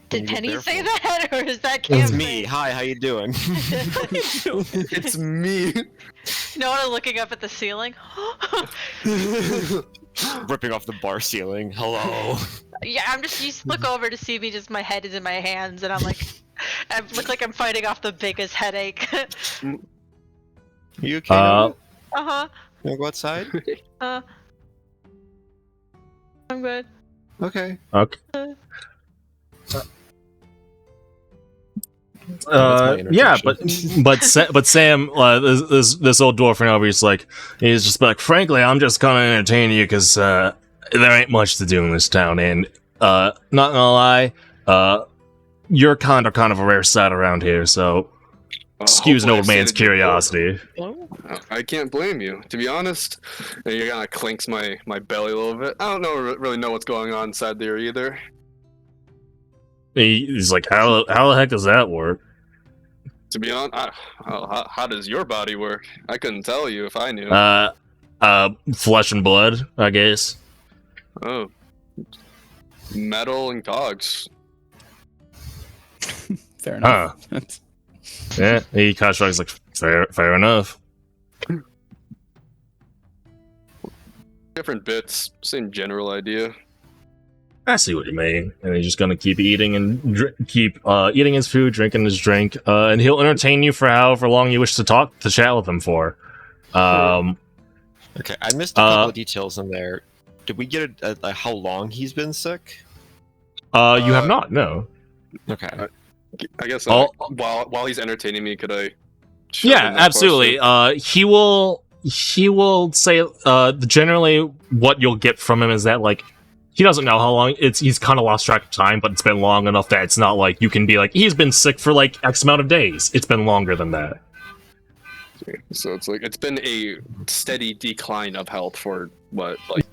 Did you get Penny say barefoot. that, or is that It's Cam? me. Hi, how you doing? It's me. No one looking up at the ceiling. Ripping off the bar ceiling. Hello. Yeah, I'm just. You just look over to see me. Just my head is in my hands, and I'm like, I look like I'm fighting off the biggest headache. You okay? Noah? Uh-huh. You wanna go outside? I'm good. Okay. Okay. That's my Yeah, interjection. but Sam, this old dwarf over, he's just like, frankly, I'm just gonna entertain you because there ain't much to do in this town, and not gonna lie, you're kind of a rare sight around here, so excuse an Hopefully old I've seen man's it before. curiosity. I can't blame you. To be honest, it kind of clinks my belly a little bit. I don't really know what's going on inside there either. He's like, how the heck does that work? To be honest, how does your body work? I couldn't tell you if I knew. Flesh and blood, I guess. Oh, metal and cogs. Fair enough. Yeah, he kind of shrugs like, fair enough. Different bits, same general idea. I see what you mean. And he's just gonna keep eating and keep eating his food, drinking his drink, and he'll entertain you for however long you wish to chat with him for. Okay, I missed a couple of details in there. Did we get a how long he's been sick? You have not, no. Okay. I guess Oh. while he's entertaining me, could I? shove Yeah, in that absolutely. question? He will say generally what you'll get from him is that like he doesn't know how long he's kind of lost track of time, but it's been long enough that it's not like you can be like he's been sick for like X amount of days. It's been longer than that. So it's like it's been a steady decline of health for what, like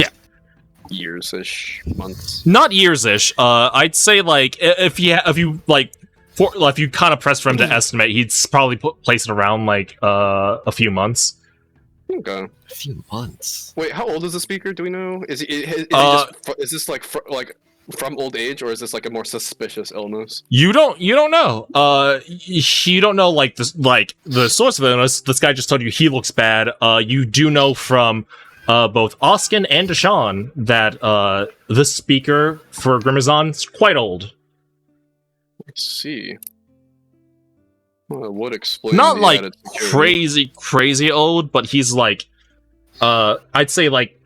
years-ish, months. Not years-ish. I'd say like if you kind of press for him to estimate, he'd probably place it around like a few months. Okay. A few months. Wait, how old is the speaker? Do we know? Is this like from old age, or is this like a more suspicious illness? You don't know. You don't know like the source of the illness. This guy just told you he looks bad. You do know from both Oskin and Deshawn that this speaker for Grimazon is quite old. Let's see. Well, it would explain. Not the like added security. crazy old, but he's like I'd say like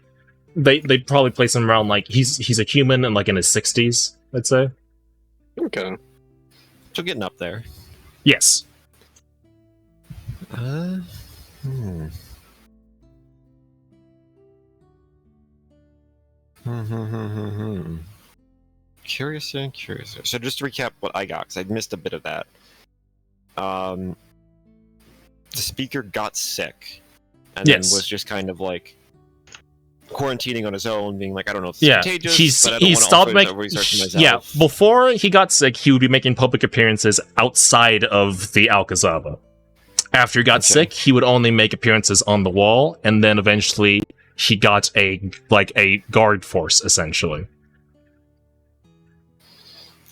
they'd probably place him around like he's a human and like in his 60s, I'd say. Okay. So getting up there. Yes. Curious. So just to recap what I got, because I missed a bit of that. The speaker got sick, and then was just kind of like quarantining on his own, being like, I don't know if it's contagious, but I don't he want to stopped also making research myself. yeah. Before he got sick, he would be making public appearances outside of the Alcazaba. After he got sick, he would only make appearances on the wall, and then eventually he got a guard force essentially.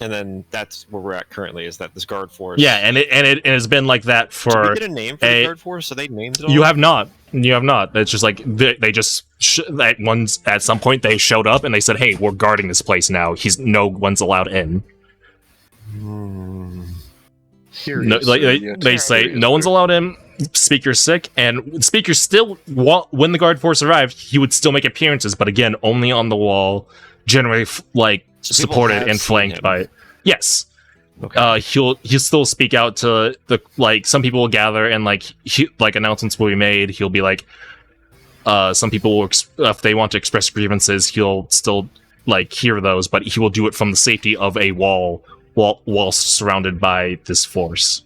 And then that's where we're at currently, is that this guard force. Yeah, and it has been like that for. Did we get a name for the guard force? So they named it all? You have not. It's just like they just at some point they showed up and they said, "Hey, we're guarding this place now. No one's allowed in." No, they say no one's allowed in. Speaker's sick, and Speaker still when the guard force arrived, he would still make appearances, but again only on the wall, generally So supported and flanked by. Yes. Okay. He'll still speak out to the some people will gather and announcements will be made. He'll be like some people will if they want to express grievances, he'll still hear those, but he will do it from the safety of a wall surrounded by this force.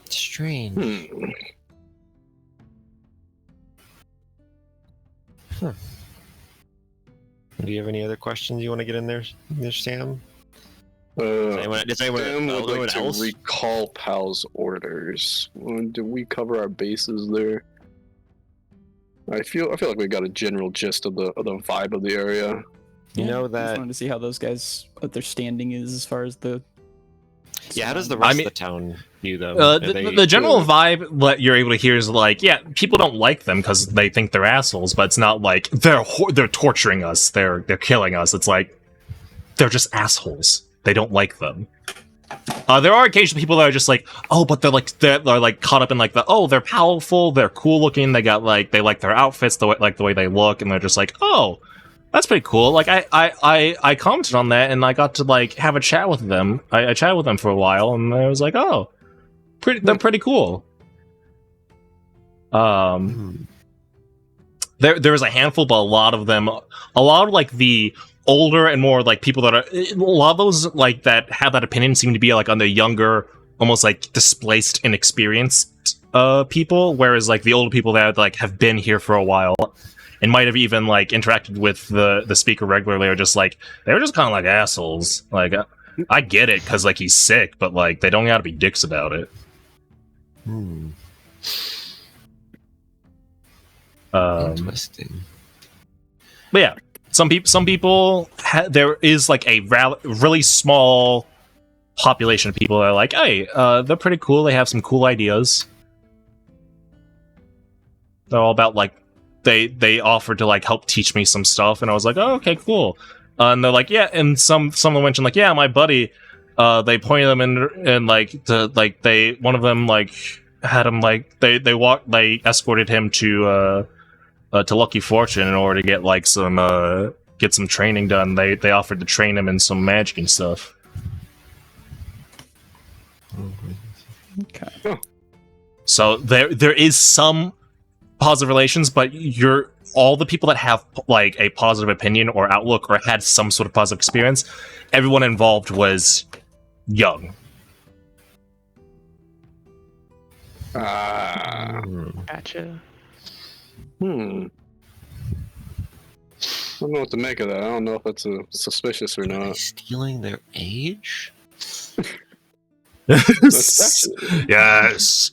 Strange. Do you have any other questions you want to get in there, Sam? Does anyone Sam would like to else? recall Pal's orders. Did we cover our bases there? I feel like we got a general gist of the vibe of the area. You know I just that. wanted to see how those guys, what their standing is as far as the. Yeah, how does the rest of the town view them? The general vibe what you're able to hear is like, yeah, people don't like them because they think they're assholes, but it's not like they're torturing us, they're killing us. It's like they're just assholes. They don't like them. There are occasionally people that are just like, oh, but they're like caught up in like they're powerful, they're cool looking, they like their outfits, the way they look, and they're just like, oh, that's pretty cool. Like I commented on that and I got to like have a chat with them. I chatted with them for a while and I was like, oh, they're pretty cool. There was a handful, but a lot of like the older and more like people that are a lot of those like that have that opinion seem to be like on the younger, almost like displaced, inexperienced people, whereas like the older people that like have been here for a while and might have even like interacted with the speaker regularly are just like they were just kind of like assholes. Like I get it because like he's sick, but like they don't gotta be dicks about it. Interesting. But yeah, some people there is like a really small population of people that are like, hey, they're pretty cool. They have some cool ideas. They're all about like they offered to like help teach me some stuff, and I was like, oh, okay, cool. And they're like, yeah, and some of them mentioned like, yeah, my buddy. They pointed them in like to like one of them like had him like they escorted him to Lucky Fortune in order to get like some training done. They offered to train him in some magic and stuff. Okay. So there is some positive relations, but all the people that have like a positive opinion or outlook or had some sort of positive experience, everyone involved was young. Gotcha. I don't know what to make of that. I don't know if that's suspicious or Are they not. stealing their age? Yes.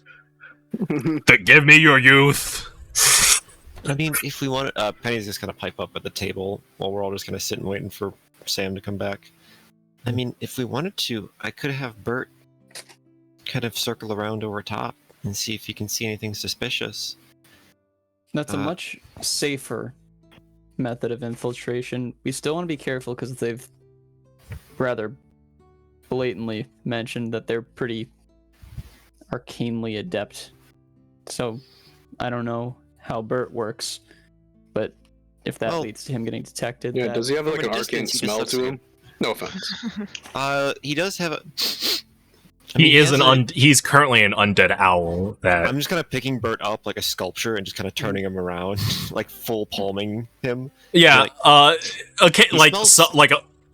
Give me your youth. I mean, if we want, Penny's just gonna pipe up at the table while we're all just gonna sit and waiting for Sam to come back. I mean, if we wanted to, I could have Bert kind of circle around over top and see if he can see anything suspicious. That's a much safer method of infiltration. We still want to be careful because they've rather blatantly mentioned that they're pretty arcanely adept. So I don't know how Bert works, but if that leads to him getting detected, Yeah, does he have like From an a arcane distance, you can smell still to see him? No offense. He does have a. He's currently an undead owl. That I'm just kind of picking Bert up like a sculpture and just kind of turning him around, like full palming him. yeah. Okay. Like smells- like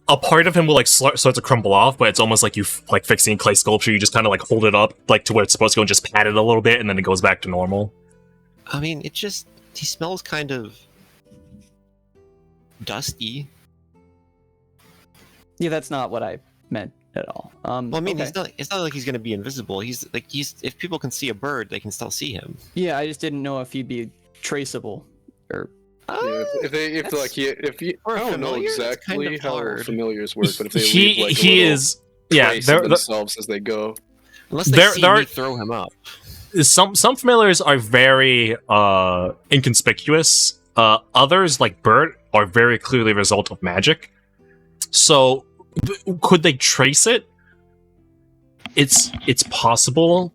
a part of him will like start to crumble off, but it's almost like you like fixing clay sculpture. You just kind of like hold it up like to where it's supposed to go and just pat it a little bit, and then it goes back to normal. I mean, he smells kind of dusty. Yeah, that's not what I meant at all. Well, I mean, okay. it's not like he's going to be invisible. He's if people can see a bird, they can still see him. Yeah, I just didn't know if he'd be traceable or. Yeah, if you, Or I don't know familiar? That's exactly kind of how hard. familiars work, but if they He leave like a he little is yeah. trace of There themselves as they go. Unless they There- see there me are- throw him up. some familiars are very inconspicuous. Others, like Bert, are very clearly a result of magic. So, could they trace it? It's possible,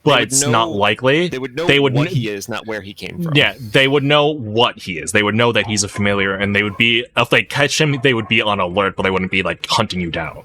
but would it's know- not likely. They would know They would what kn- he is, not where he came from. Yeah, they would know what he is. They would know that he's a familiar, and they would be if they catch him, they would be on alert, but they wouldn't be like hunting you down.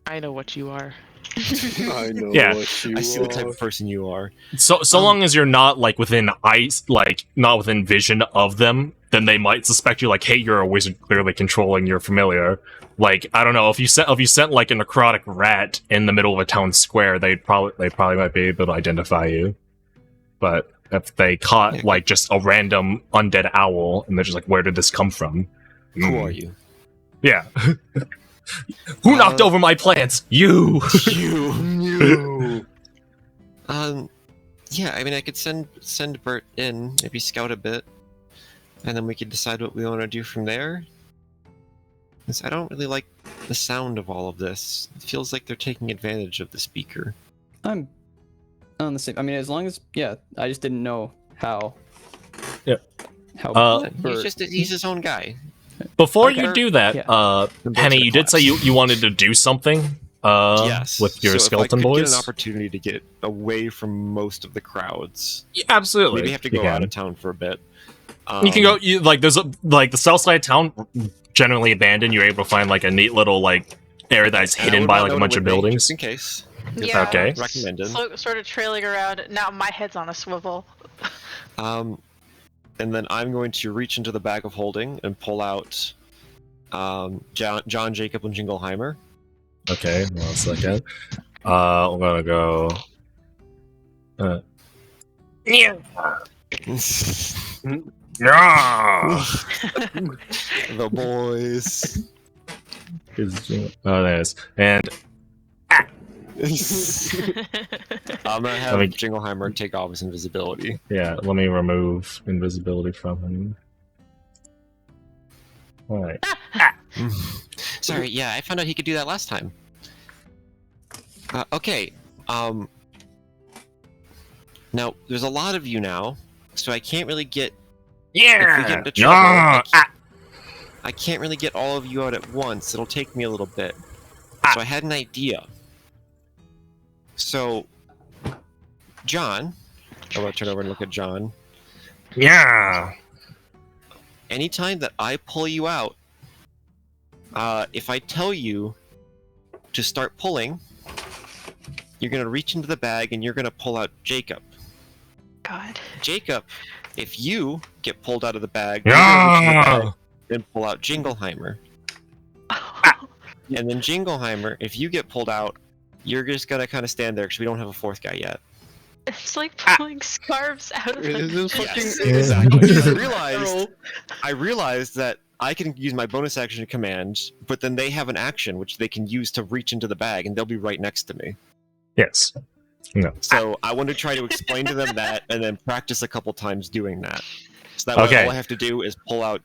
I know what you are. I know Yeah. what you I see the type are. of person you are. So long as you're not like within eyes, like not within vision of them, then they might suspect you like, hey, you're a wizard clearly controlling your familiar. Like, I don't know, if you sent like a necrotic rat in the middle of a town square, they probably might be able to identify you. But if they caught like just a random undead owl and they're just like, where did this come from? Who are you? Yeah. Who knocked over my plants? You. You. Yeah, I mean, I could send Bert in, maybe scout a bit, and then we could decide what we want to do from there. 'Cause I don't really like the sound of all of this. It feels like they're taking advantage of the speaker. I'm on the same. I mean, as long as I just didn't know how. Yeah. How. He's his own guy. Before Okay. you do that, Yeah. Penny, you did say you wanted to do something. Yes. With your so skeleton if I could boys. get an opportunity to get away from most of the crowds. Yeah, absolutely. Maybe have to You go out can. of town for a bit. You can go. There's the south side of town, generally abandoned. You're able to find like a neat little like area that's and I hidden would by want like a to know bunch to of wait, buildings. just in case. Yeah. Okay. Recommended. Sort of trailing around. Now my head's on a swivel. And then I'm going to reach into the bag of holding and pull out John, Jacob, and Jingleheimer. Okay, 1 second. I'm gonna go. Yeah. The boys. Oh, there it is. And I'm gonna have Let me- Jingleheimer take off his invisibility. yeah, let me remove invisibility from him. All right. Sorry, yeah, I found out he could do that last time. Okay, now, there's a lot of you now, so I can't really get... If we get into trouble, I can't really get all of you out at once. It'll take me a little bit. So I had an idea. So, John... I'm gonna turn over and look at John. Yeah. Anytime that I pull you out, if I tell you to start pulling, you're gonna reach into the bag and you're gonna pull out Jacob. God. Jacob, if you get pulled out of the bag, you're gonna reach in the bag and pull out Jingleheimer. And then Jingleheimer, if you get pulled out, you're just gonna kind of stand there because we don't have a fourth guy yet. It's like pulling scarves out of It the... is fucking Yes, exactly. I realized that I can use my bonus action to command, but then they have an action which they can use to reach into the bag, and they'll be right next to me. Yes. No. So I want to try to explain to them that, and then practice a couple times doing that. So that way, Okay. all I have to do is pull out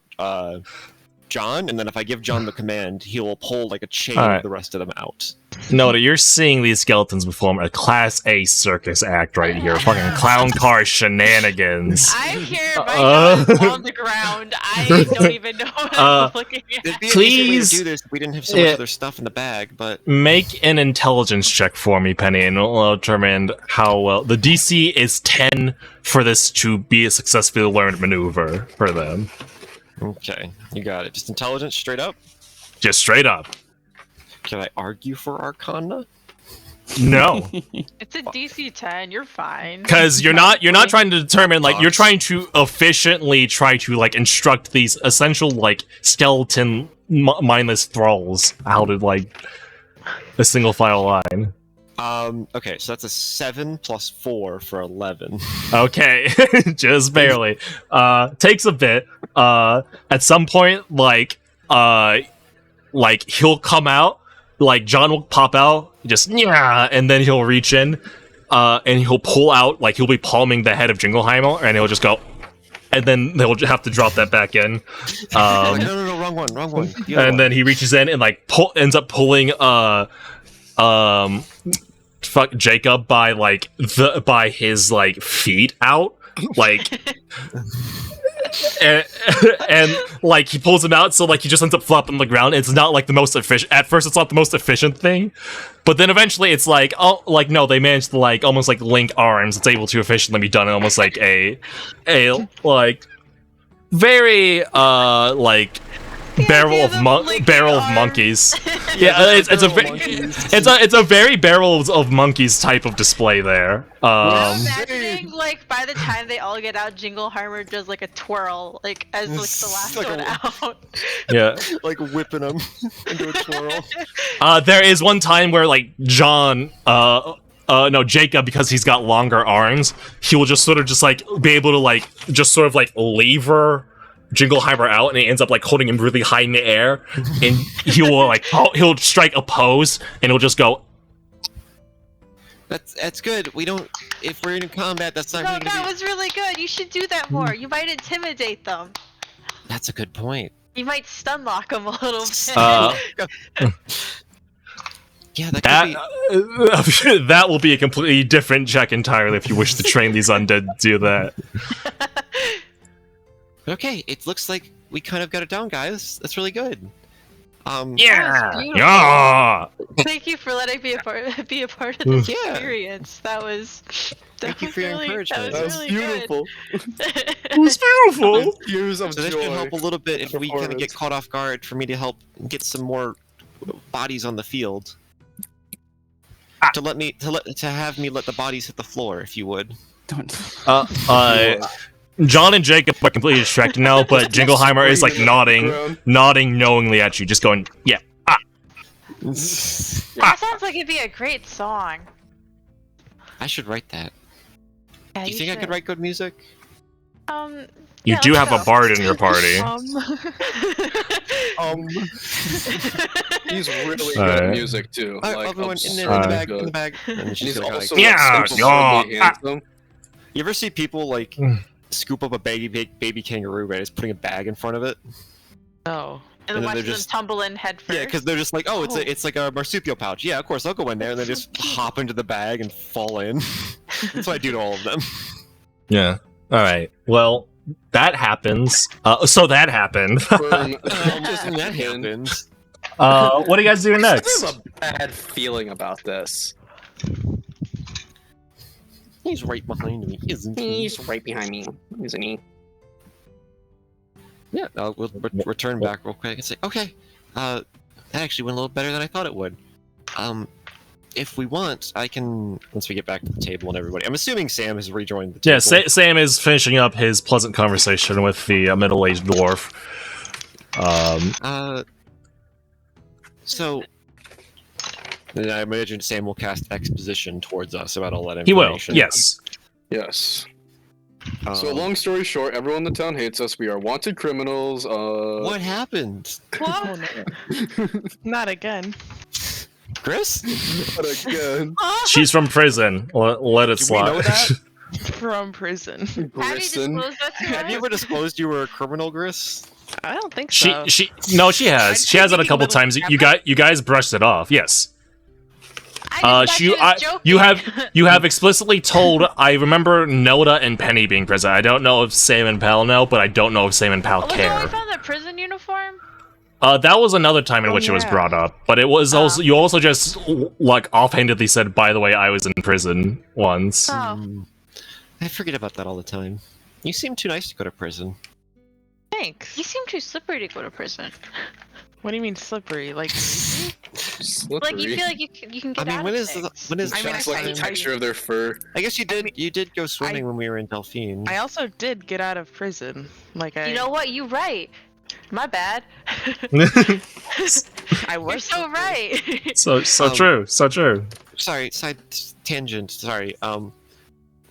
John, and then if I give John the command, he will pull like a chain All right. of the rest of them out. Note that you're seeing these skeletons perform a Class A circus act right here. Fucking clown car shenanigans. I'm here, my nose on the ground. I don't even know what I'm looking It'd at. be an easy way Please. to do this if we didn't have so much Yeah. other stuff in the bag, but Make an intelligence check for me, Penny, and it'll determine how well. The DC is 10 for this to be a successfully learned maneuver for them. okay, you got it. Just intelligence, straight up. Just straight up. Can I argue for Arcana? No. It's a DC 10. You're fine. Because you're not trying to determine, like, you're trying to efficiently try to, like, instruct these essential, like, skeleton mindless thralls how to, like, a single file line. Okay, so that's a 7 plus 4 for 11. Okay, just barely. Takes a bit. At some point, like he'll come out, like John will pop out, just yeah, and then he'll reach in, and he'll pull out, like he'll be palming the head of Jingleheimer, and he'll just go, and then they'll have to drop that back in. No, wrong one. The other And one. then he reaches in and like ends up pulling fuck Jacob by like by his like feet out, like and like he pulls him out, so like he just ends up flopping on the ground. It's not like the most efficient at first. It's not the most efficient thing, but then eventually it's like, oh, like no, they managed to like almost like link arms. It's able to efficiently be done in almost like a like very like barrel of monkeys. Yeah, it's a very barrels of monkeys type of display there. I'm imagining, like, by the time they all get out, Jingleheimer does like a twirl, like as like the last like one out. Yeah. Like whipping them into a twirl. There is one time where like Jacob, because he's got longer arms, he will just sort of just like be able to like just sort of like lever Jingleheimer out, and he ends up like holding him really high in the air, and he will like he'll strike a pose, and he'll just go. That's good. We don't. If we're in combat, that's not No, really that gonna be. was really good. You should do that more. You might intimidate them. That's a good point. You might stun lock them a little bit. Yeah, that could be. That will be a completely different check entirely if you wish to train these undead to do that. Okay, it looks like we kind of got it down, guys. That's really good. Yeah, beautiful. yeah. Thank you for letting me be a part of this Yeah. experience. That was. Thank you for your encouragement. That was really beautiful. Good. It was beautiful. Tears of So this joy. should help a little bit if we kind of get Performance. caught off guard for me to help get some more bodies on the field. To have me let the bodies hit the floor, if you would. Don't. John and Jacob are completely distracted now, but Jingleheimer is like nodding knowingly at you, just going, yeah. That sounds like it'd be a great song. I should write that. Yeah, Do you think I could write good music? You Yeah, do let's have a go. bard in your party. He's really good Alright. at music too. Like, Everyone in the absurdly bag, good. in the bag. And And she's he's like, also Yeah, like, super yeah, absurdly handsome. you ever see people like scoop up a baby kangaroo, right? Just putting a bag in front of it. Oh. And And then then watch they're them just- tumble in head first. Yeah, because they're just like, oh, it's like a marsupial pouch. Yeah, of course, I'll go in there, and they just hop into the bag and fall in. That's what I do to all of them. Yeah. All right. Well, that happens. So that happened. Just And that happened. happens. What are you guys doing I next? have a bad feeling about this. He's right behind me, isn't he? He's right behind me, isn't he? Yeah, we'll return back real quick and say, okay, that actually went a little better than I thought it would. If we want, I can, once we get back to the table and everybody, I'm assuming Sam has rejoined the table. Yeah, Sam is finishing up his pleasant conversation with the middle-aged dwarf. So, then I imagine Sam will cast exposition towards us about all that He will, information. yes. Yes. Um, So long story short, everyone in the town hates us. We are wanted criminals. What happened? Oh, no. Not again. Chris? But again, She's from prison. Let it Do we slide. know that? From prison. Have you Grissom. disclosed that to Have you us? ever disclosed you were a criminal, Gris? I don't think She so. she I has. She has it a think couple little times. You guys brushed it off. Yes. I just thought she was joking. You have explicitly told. I remember Noda and Penny being present. I don't know if Sam and Pal know, but I don't know if Sam and Pal Was it care. only found the prison uniform? That was another time in which it was yeah. brought up, but it was also you also just like offhandedly said, "By the way, I was in prison once." Oh, I forget about that all the time. You seem too nice to go to prison. Thanks. you seem too slippery to go to prison. What do you mean slippery? Like, slippery. Like you feel like you can get I mean, out when of is things. when is I mean, It's like the texture of their fur. I guess you did go swimming when we were in Delphine. I also did get out of prison. Like, You know what? You right. My bad. I You're was so right. so true, so true. Sorry, side tangent. Sorry.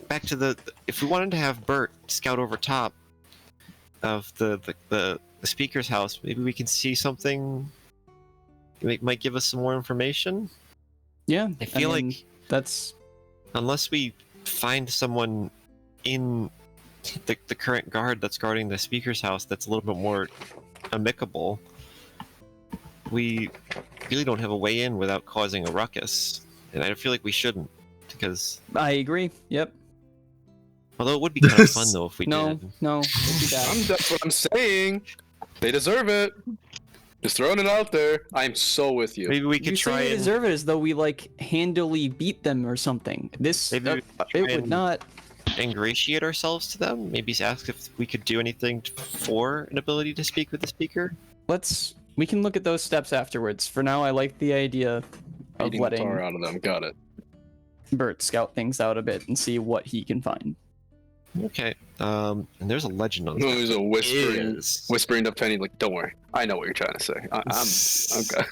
Back to the. If we wanted to have Bert scout over top of the speaker's house, maybe we can see something. It might give us some more information. Yeah. I feel mean, like that's unless we find someone in the current guard that's guarding the speaker's house that's a little bit more amicable, we really don't have a way in without causing a ruckus, and I feel like we shouldn't, because I agree. Yep. although it would be kind of fun though if we No, did. no. We'll do that. That's what I'm saying. They deserve it. Just throwing it out there. I'm so with you. Maybe we You could say try they and deserve it as though we like handily beat them or something. This Maybe we it try would and- not. ingratiate ourselves to them. Maybe ask if we could do anything for an ability to speak with the speaker. We can look at those steps afterwards. For now, I like the idea of Beating the tar letting out of them. Got it. Bert scout things out a bit and see what he can find. Okay. And there's a legend on There's a Is- whispering to Penny, like, "Don't worry, I know what you're trying to say. I'm okay."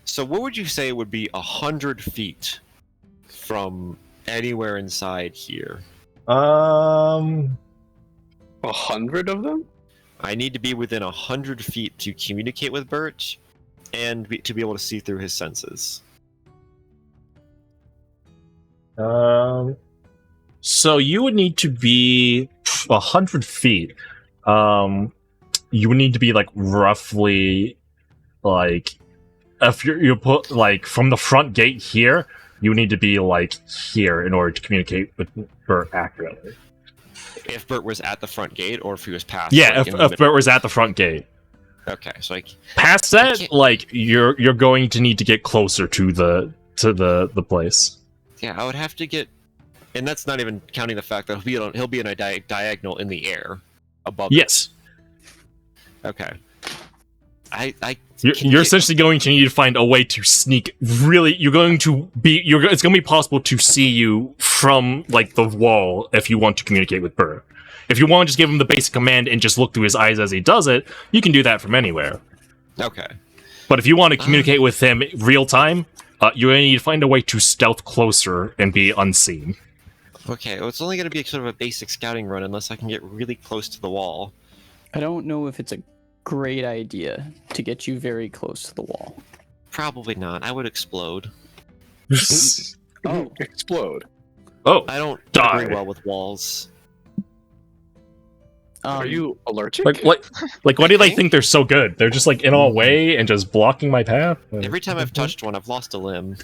So what would you say would be 100 feet from anywhere inside here? 100 of them? I need to be within 100 feet to communicate with Bert and to be able to see through his senses. So you would need to be 100 feet. You would need to be like roughly like if you put like from the front gate here, you need to be like here in order to communicate with Bert accurately. If Bert was at the front gate, or if he was past. Yeah, like, if Bert was at the front gate. Okay, so like Past that, like you're going to need to get closer to the place. yeah, I would have to get, and that's not even counting the fact that he'll be in a diagonal in the air above. Yes. Okay. You're Can you- essentially going to need to find a way to sneak. Really, it's going to be possible to see you from like the wall if you want to communicate with Bert. If you want to just give him the basic command and just look through his eyes as he does it, you can do that from anywhere. Okay. But if you want to communicate with him real time, you're going to need to find a way to stealth closer and be unseen. Okay, well, it's only going to be sort of a basic scouting run unless I can get really close to the wall. I don't know if it's a great idea to get you very close to the wall. Probably not. I would explode. Oh, explode. Oh, I don't do Die. very well with walls. Are you allergic? like why do they think they're so good? They're just like in our way and just blocking my path. Every time I've touched one, I've lost a limb.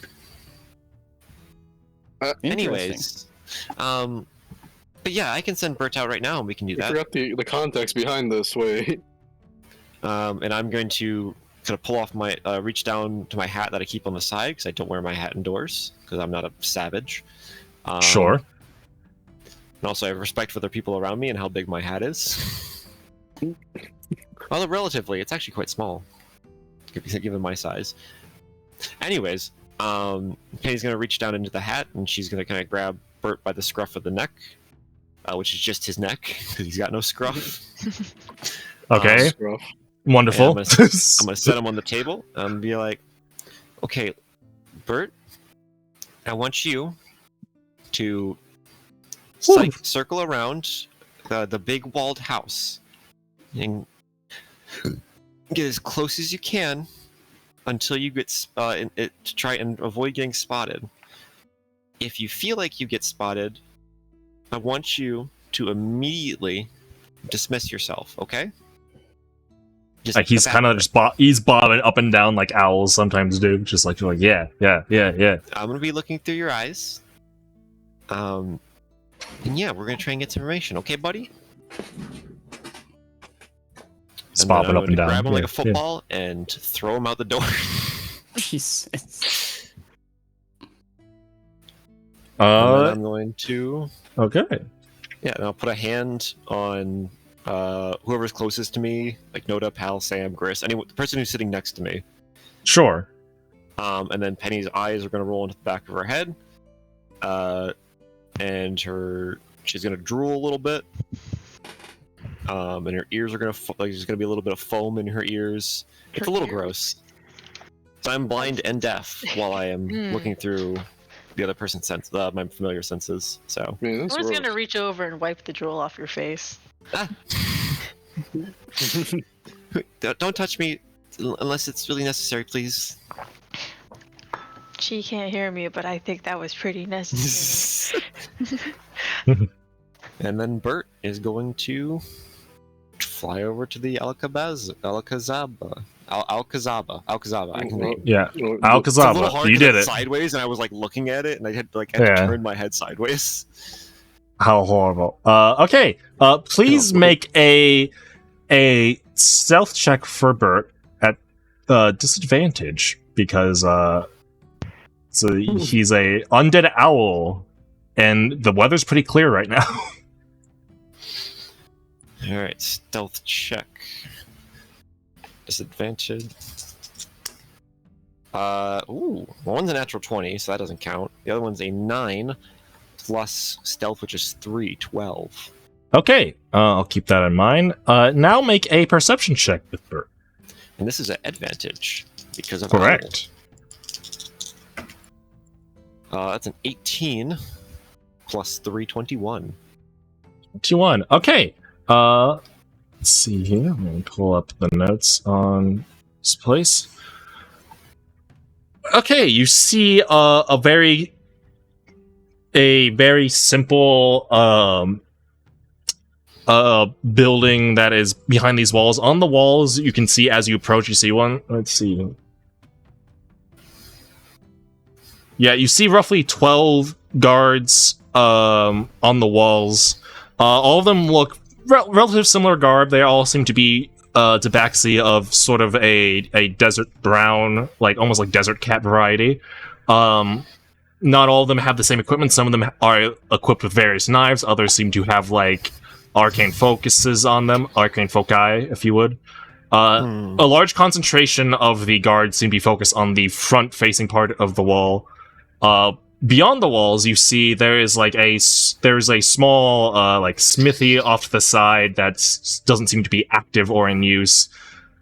Interesting. Anyways, but yeah, I can send Bert out right now, and we can do I that. forgot the context behind this. Wait. And I'm going to kind of pull off my, reach down to my hat that I keep on the side because I don't wear my hat indoors because I'm not a savage. Sure. And also, I have respect for the people around me and how big my hat is. Although relatively, it's actually quite small, given my size. Anyways, Penny's gonna reach down into the hat and she's gonna kind of grab Bert by the scruff of the neck, which is just his neck because he's got no scruff. Okay. Scruff. Wonderful. I'm gonna set him on the table and be like, "Okay, Bert, I want you to circle around the big walled house and get as close as you can until you get to try and avoid getting spotted. If you feel like you get spotted, I want you to immediately dismiss yourself. Okay?" Just Like he's kind of just he's bobbing up and down like owls sometimes do. Just like yeah. I'm gonna be looking through your eyes. And yeah, we're gonna try and get some information. Okay, buddy? Just And then bobbing I'm up and gonna down. grab him like Yeah, a football and throw him out the door. Jesus. And then yeah. I'm going to Okay. yeah, and I'll put a hand on whoever's closest to me, like Noda, Pal, Sam, Gris, the person who's sitting next to me. Sure. And then Penny's eyes are gonna roll into the back of her head. And she's gonna drool a little bit. And her ears are gonna there's gonna be a little bit of foam in her ears. It's a little gross. So I'm blind and deaf while I am looking through the other person's sense, my familiar senses. So Man, that's I was gross. gonna reach over and wipe the drool off your face. don't touch me unless it's really necessary, please. She can't hear me, but I think that was pretty necessary. And then Bert is going to fly over to the Alcazaba. I can read. Yeah. Oh, It's a little Alcazaba. hard You 'cause did it's it. sideways, and I was like looking at it, and I had to Yeah. turn my head sideways. How horrible. Okay. Please make a stealth check for Bert at disadvantage because so he's a undead owl and the weather's pretty clear right now. All right, stealth check. Disadvantage. One's a natural 20, so that doesn't count. The other one's a 9 plus stealth, which is 3, 12. Okay, I'll keep that in mind. Now make a perception check with Bert. And this is an advantage because of Correct. Owl. That's an 18 plus 3, 21. 21. Okay. Let's see here. I'm going to pull up the notes on this place. Okay, you see a very simple building that is behind these walls. On the walls, you can see as you approach, you see one. Let's see. Yeah, you see roughly 12 guards on the walls. All of them look relatively similar garb. They all seem to be tabaxi of sort of a desert brown, like almost like desert cat variety. Not all of them have the same equipment. Some of them are equipped with various knives. Others seem to have like arcane focuses on them, arcane foci, if you would. A large concentration of the guards seem to be focused on the front-facing part of the wall. Beyond the walls, you see there is a small like smithy off to the side that doesn't seem to be active or in use.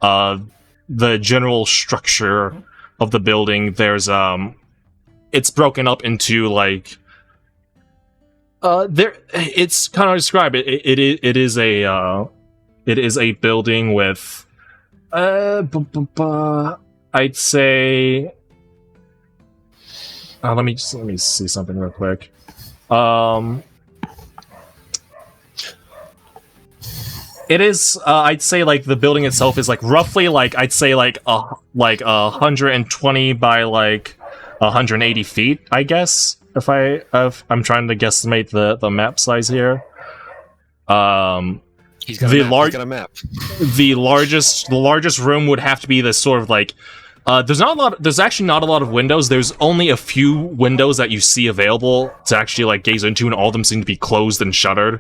The general structure of the building, there's it's broken up into like it's kind of described. It is a building with I'd say. Let me see something real quick. It is. I'd say like the building itself is like roughly like I'd say like 120 by like 180 feet. I guess if I'm trying to guesstimate the map size here. He's got a map. The largest room would have to be this sort of like. There's actually not a lot of windows. There's only a few windows that you see available to actually like gaze into, and all of them seem to be closed and shuttered.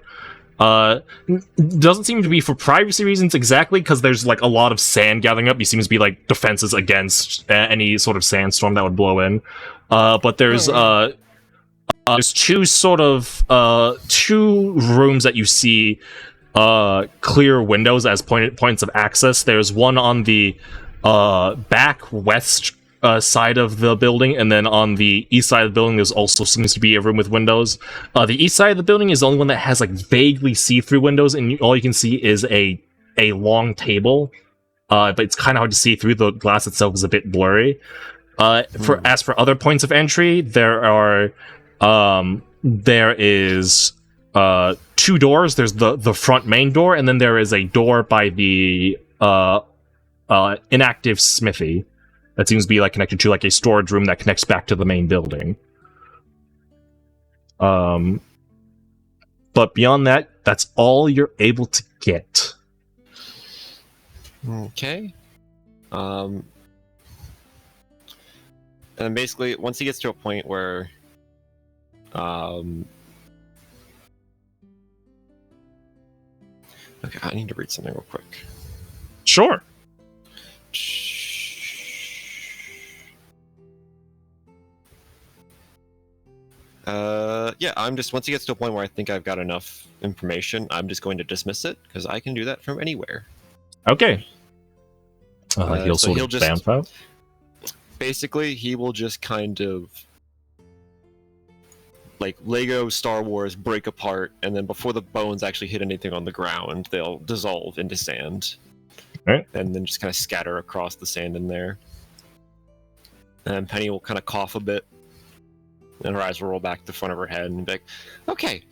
Doesn't seem to be for privacy reasons exactly, because there's like a lot of sand gathering up. It seems to be like defenses against any sort of sandstorm that would blow in. But there's two rooms that you see clear windows as points of access. There's one on the back west side of the building, and then on the east side of the building there's also seems to be a room with windows. The east side of the building is the only one that has like vaguely see-through windows, and all you can see is a long table, but it's kind of hard to see through. The glass itself is a bit blurry. As for other points of entry, there is 2 doors. There's the front main door, and then there is a door by the inactive smithy that seems to be like connected to like a storage room that connects back to the main building. But beyond that, that's all you're able to get. Okay. And basically, once he gets to a point where okay, I need to read something real quick. Sure. Yeah, I'm just, once he gets to a point where I think I've got enough information, I'm just going to dismiss it, because I can do that from anywhere. Okay. He'll so sort he'll of just vamp out. Basically, he will just kind of like Lego Star Wars break apart, and then before the bones actually hit anything on the ground, they'll dissolve into sand. Right. And then just kind of scatter across the sand in there. And then Penny will kind of cough a bit, and her eyes will roll back to the front of her head and be like, okay,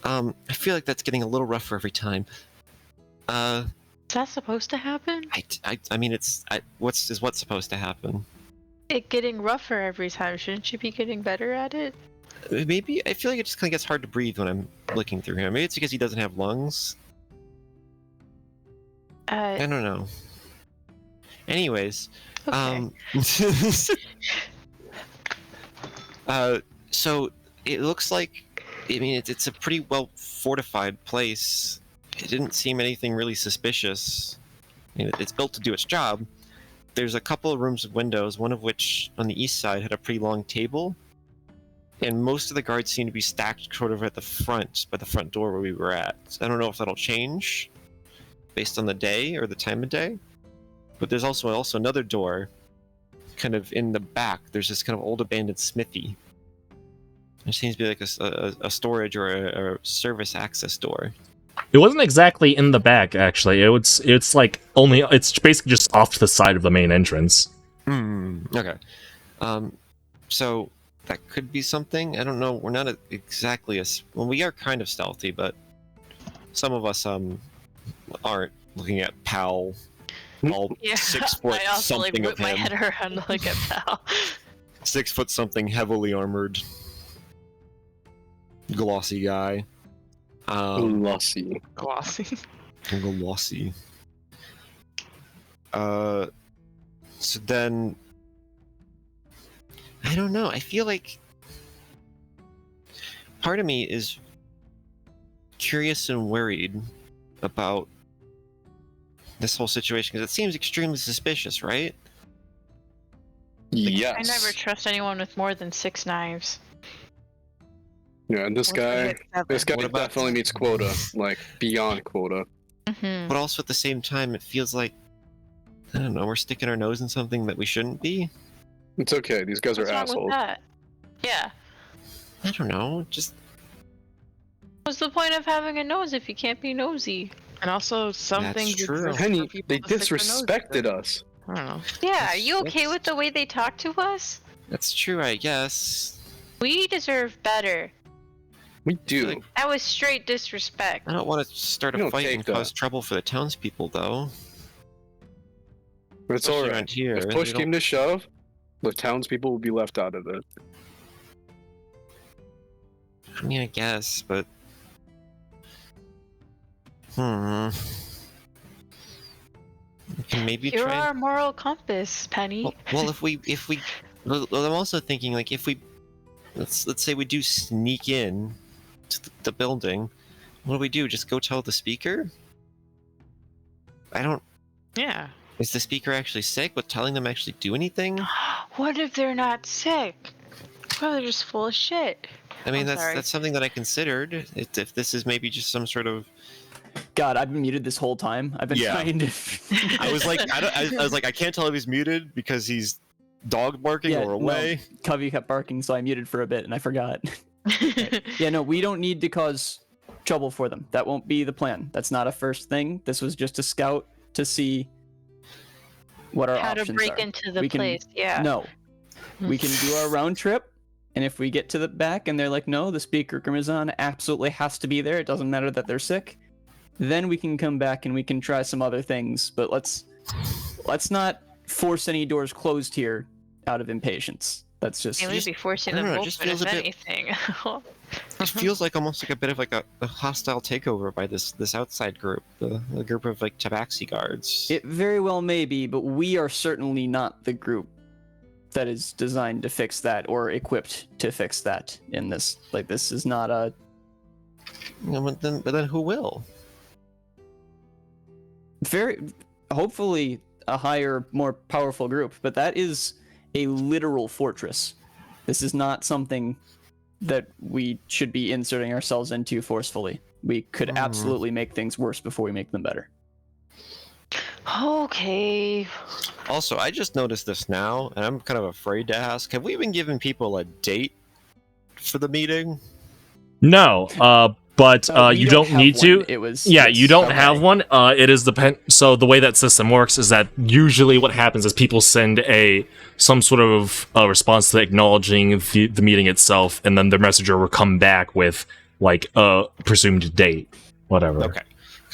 I feel like that's getting a little rougher every time. Is that supposed to happen? I mean, what's supposed to happen? It getting rougher every time. Shouldn't you be getting better at it? Maybe, I feel like it just kind of gets hard to breathe when I'm looking through him. Maybe it's because he doesn't have lungs. I don't know. Anyways, okay. So it looks like, I mean, it's a pretty well fortified place. it didn't seem anything really suspicious. I mean, it's built to do its job. There's a couple of rooms with windows, one of which on the east side had a pretty long table, and most of the guards seem to be stacked sort of at the front, by the front door where we were at. So I don't know if that'll change based on the day or the time of day. But there's also another door, kind of in the back. There's this kind of old abandoned smithy. There seems to be like a storage or a service access door. It wasn't exactly in the back, actually. It's like it's basically just off to the side of the main entrance. Okay. So that could be something. I don't know. We're not exactly well, we are kind of stealthy, but some of us aren't. Looking at Pal, all Yeah, 6 foot I also like something whip of my him. head around to look at Pal. 6 foot something, heavily armored, glossy guy. Glossy. Glossy. Glossy. So then, I don't know. I feel like part of me is curious and worried about this whole situation because it seems extremely suspicious, right? Yes. I never trust anyone with more than 6 knives. Yeah, and this guy What about- definitely meets quota, like beyond quota. Mm-hmm. But also at the same time, it feels like, I don't know, we're sticking our nose in something that we shouldn't be. It's okay. These guys What's are wrong with assholes. that? Yeah. I don't know, just What's the point of having a nose if you can't be nosy? And also, some That's things true. exist Penny, for people they to stick their nose disrespected through. us. I don't know. Yeah, are you okay That's- with the way they talk to us? that's true, I guess. We deserve better. We do. Like- That was straight disrespect. I don't want to start We a don't fight take and that. cause trouble for the townspeople, though. But it's Especially alright. around here. If they push don't- came to shove, the townspeople will be left out of it. I mean, I guess, but we can maybe You're try. our moral compass, Penny. Well, if we, well, I'm also thinking like if we, let's say we do sneak in to the building, what do we do? Just go tell the speaker? I don't. Yeah. Is the speaker actually sick? Would telling them actually do anything? What if they're not sick? Well, they're just full of shit. I mean, I'm sorry. that's something that I considered. If this is maybe just some sort of. God, I've been muted this whole time. I've been Yeah. trying to. I was like, I was like, I can't tell if he's muted because he's dog barking Yeah, or no. away. Covey kept barking, so I muted for a bit, and I forgot. Yeah, no, we don't need to cause trouble for them. That won't be the plan. That's not a first thing. This was just a scout to see what our How options to break are. into the We can- place, yeah. No, we can do our round trip, and if we get to the back and they're like, no, the speaker Grimazon absolutely has to be there. It doesn't matter that they're sick. Then we can come back and we can try some other things. But let's not force any doors closed here out of impatience. That's just And we'd be forcing I don't them know, it just open, feels if a bit- anything. It feels like almost like a bit of like a hostile takeover by this outside group, the group of like Tabaxi guards. It very well may be, but we are certainly not the group that is designed to fix that or equipped to fix that in this. Like, this is not a. Yeah, but then who will? Hopefully a higher, more powerful group, but that is a literal fortress. This is not something that we should be inserting ourselves into forcefully. We could absolutely make things worse before we make them better. Okay. Also, I just noticed this now, and I'm kind of afraid to ask. Have we been giving people a date for the meeting? No, but We you don't have need to. one. It was. Yeah, it's- you don't okay. have one. It is So the way that system works is that usually what happens is people send some sort of response to acknowledging the meeting itself, and then the messenger will come back with like a presumed date, whatever. Okay.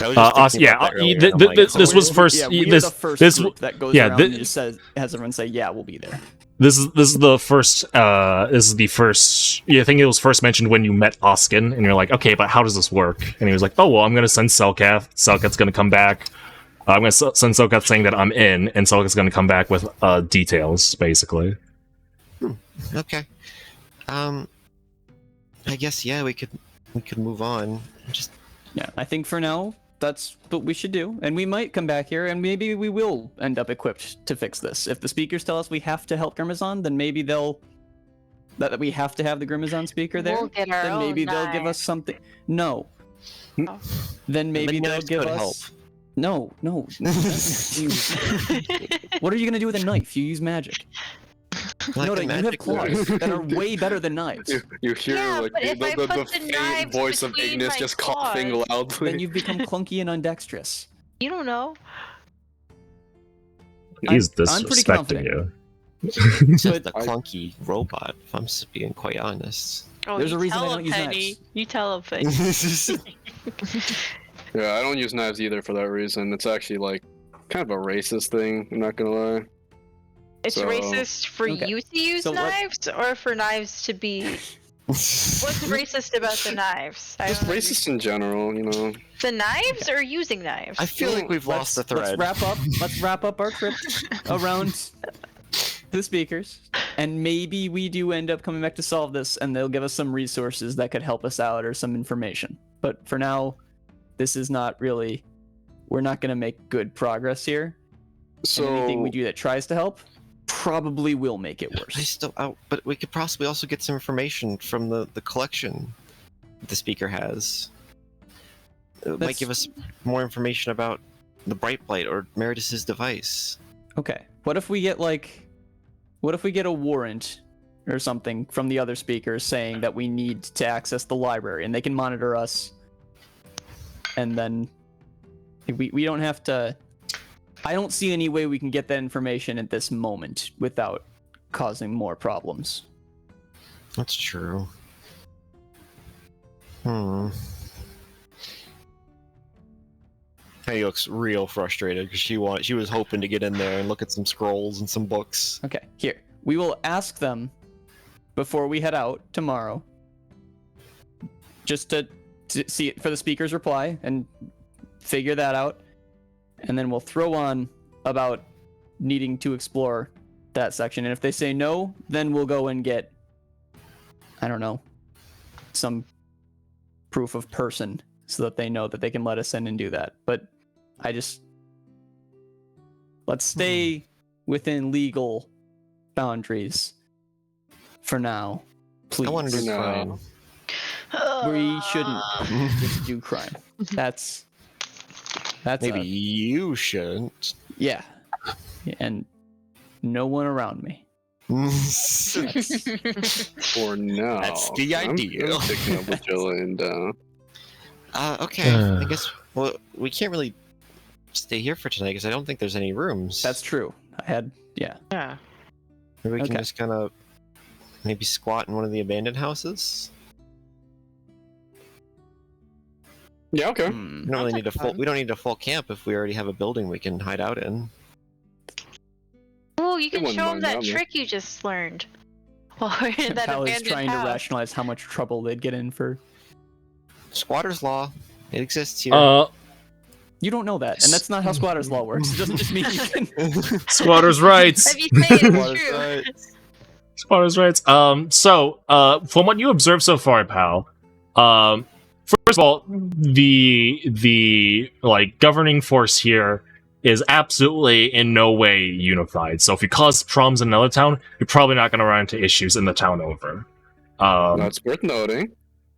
I was just thinking about that earlier, and I'm like, this was first. Yeah, we are this the first this group that goes yeah, around and just says, has everyone say, "Yeah, we'll be there." This is the first. This is the first. Yeah, I think it was first mentioned when you met Oskin, and you're like, okay, but how does this work? And he was like, oh well, I'm gonna send Selkath. Selkath's gonna come back. I'm gonna send Selkath saying that I'm in, and Selkath's gonna come back with details, basically. Okay. I guess yeah, we could move on. Just Yeah, I think for now that's what we should do. And we might come back here, and maybe we will end up equipped to fix this. If the speakers tell us we have to help Grimazon, then maybe that we have to have the Grimazon speaker there. We'll get our Then maybe own they'll give us knife. something. No. Oh. Then maybe they'll knives give could us. help. No. What are you gonna do with a knife? You use magic. Like No, the you have magic claws knife. that are way better than knives. You hear Yeah, like but if I the put the faint knives voice of between Ignis my just coughing claws- loudly. Then you've become clunky and undexterous. You don't know. He's I'm pretty disrespecting confident. you. Just But a clunky robot, if I'm just being quite honest. Oh, There's you a reason I tell don't him, use Penny. knives. You tell him, Penny. Yeah, I don't use knives either for that reason. It's actually like kind of a racist thing. I'm not gonna lie. It's So- racist for Okay. you to use So what- knives, or for knives to be. What's racist about the knives? I Just don't racist in general, you know. understand. The knives or using knives? I feel like we've lost the thread. Let's wrap up our trip around the speakers, and maybe we do end up coming back to solve this, and they'll give us some resources that could help us out or some information. But for now, this is not really. We're not going to make good progress here. So And anything we do that tries to help probably will make it I worse. still, but we could possibly also get some information from the collection the speaker has. It might That's- give us more information about the Blight or Meredith's device. Okay. What if we get a warrant or something from the other speakers saying that we need to access the library and they can monitor us, and then we don't have to. I don't see any way we can get that information at this moment without causing more problems. That's true. Hey, looks real frustrated because she was hoping to get in there and look at some scrolls and some books. Okay, here. We will ask them before we head out tomorrow, just to see for the speaker's reply and figure that out. And then we'll throw on about needing to explore that section. And if they say no, then we'll go and get, I don't know, some proof of person so that they know that they can let us in and do that. But let's stay within legal boundaries for now, please. I want to do No. crime. We shouldn't just do crime. That's Maybe you shouldn't. yeah, and no one around me. for now, That's the idea. I'm picking up with Jilla and Okay, I guess. Well, we can't really stay here for tonight because I don't think there's any rooms. That's true. Yeah. Yeah. Maybe we can okay. just kind of maybe squat in one of the abandoned houses. yeah, okay. Hmm. We don't really need a full. fun. We don't need a full camp if we already have a building we can hide out in. Oh, you can wouldn't show him mind that that, man. trick you just learned. While we're in that Pal is abandoned trying house. to rationalize how much trouble they'd get in for. Squatter's law. It exists here. You don't know that, and that's not how squatters' law works. It doesn't just mean you can. Squatters' rights. If you say it's Squatter's true. rights. Squatters' rights. From what you observed so far, pal, first of all, the like governing force here is absolutely in no way unified. So if you cause problems in another town, you're probably not going to run into issues in the town over. That's worth noting.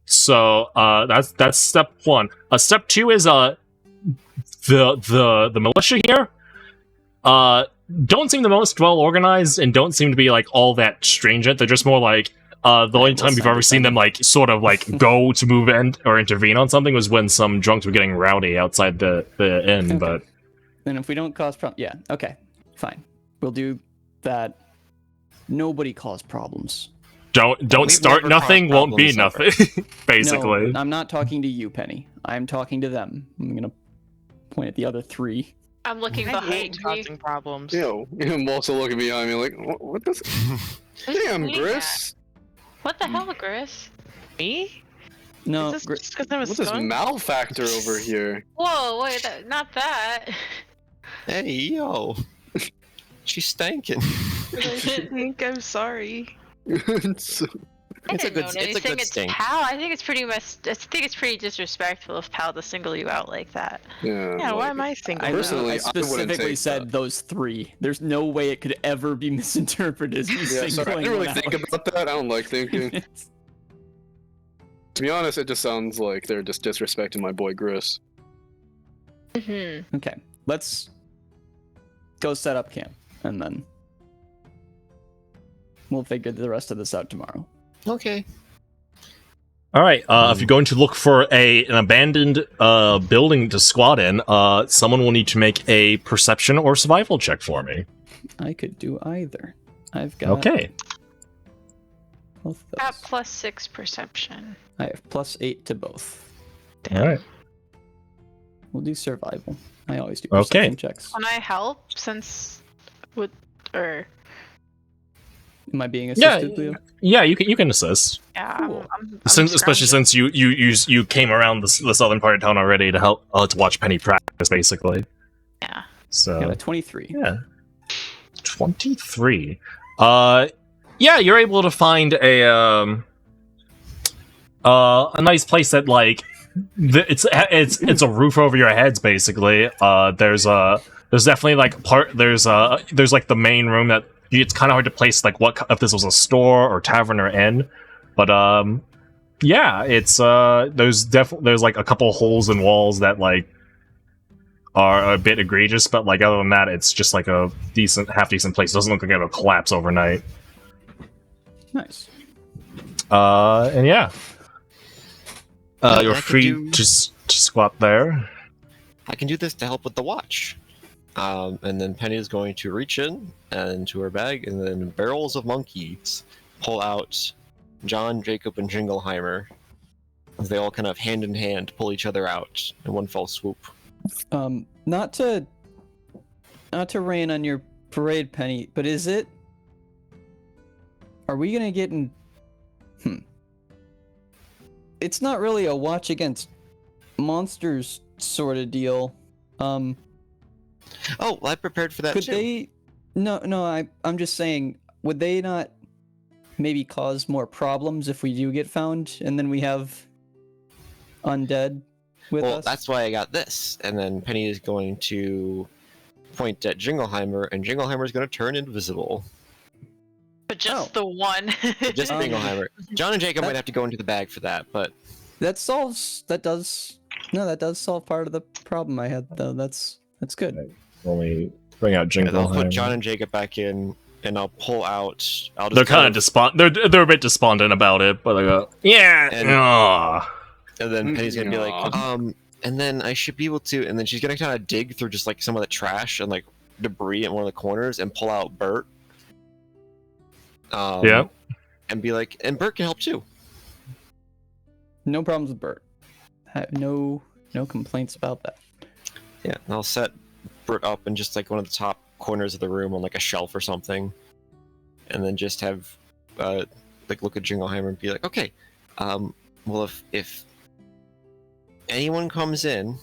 So that's step one. Step two is the militia here don't seem the most well organized and don't seem to be like all that stringent. They're just more like the only time we've ever seen them like sort of like go to move in or intervene on something was when some drunks were getting rowdy outside the inn. Okay. But Then if we don't cause problems, yeah, okay, fine, we'll do that. Nobody cause problems. don't We've start never nothing, caused won't be problems nothing. Basically. No, I'm not talking to you, Penny. I'm talking to them. I'm gonna point at the other three. I'm looking I hate behind me. causing problems. Yo, I'm also looking behind me like, what this? Damn, Yeah. Gris. What the hell, Gris? Me? No, Is this just because I'm a What's this skunk? malfactor over here? Whoa, wait, not that. Hey, yo. She's stankin'. I think I'm sorry. It's- I It's a didn't good- know it's a anything. good It's stink. Pal. I think it's pretty much. I think it's pretty disrespectful of Pal to single you out like that. Yeah. Yeah, why like, am I single? I, Personally, I I wouldn't specifically take said that. those 3. There's no way it could ever be misinterpreted as me Yeah, sorry, I singling didn't really one think out. about that. I don't like thinking. To be honest, it just sounds like they're just disrespecting my boy Gris. Mm-hmm. Okay, let's go set up camp, and then we'll figure the rest of this out tomorrow. Okay. All right. If you're going to look for an abandoned building to squat in, someone will need to make a perception or survival check for me. I could do either. I've got Okay. both of Got those. +6 perception. I have +8 to both. All right. We'll do survival. I always do Okay. perception checks. Can I help since or Am I being Yeah. assisted, Leo? Yeah, you can assist. yeah, Cool. I'm Especially scrounging. since you came around the southern part of town already to help to watch Penny practice, basically. Yeah. So Got a 23. yeah, 23. Yeah, you're able to find a nice place that like it's a roof over your heads basically. There's definitely like there's like the main room that it's kind of hard to place like what if this was a store or tavern or inn, but yeah, it's there's like a couple holes in walls that like are a bit egregious, but like other than that, it's just like a half decent place. It doesn't look like it'll collapse overnight. Nice. And yeah. You're I could free do- to squat there. I can do this to help with the watch. And then Penny is going to reach in and to her bag, and then barrels of monkeys pull out John, Jacob, and Jingleheimer. As they all kind of hand in hand pull each other out in one fell swoop. Not to rain on your parade, Penny, but is it? Are we gonna get in? It's not really a watch against monsters sort of deal. Oh, well, I prepared for that Could too. they? No. I'm just saying. Would they not maybe cause more problems if we do get found, and then we have undead with Well, us? that's why I got this. And then Penny is going to point at Jingleheimer, and Jingleheimer is going to turn invisible. But just Oh. the one. Just Jingleheimer. John and Jacob might have to go into the bag for that, but That does solve part of the problem I had though. That's good. Only bring out I'll Jingle. put John and Jacob back in, and I'll pull out. I'll just They're kind of they're a bit despondent about it, but they go, yeah. And- aw." And then Penny's gonna be like, Aw. and then I should be able to, and then she's gonna kind of dig through just like some of the trash and like debris in one of the corners and pull out Bert. Yeah. And be like, and Bert can help too. No problems with Bert. No complaints about that. Yeah, and I'll set Bert up in just like one of the top corners of the room on like a shelf or something, and then just have like look at Jingleheimer and be like, okay, well if anyone comes in,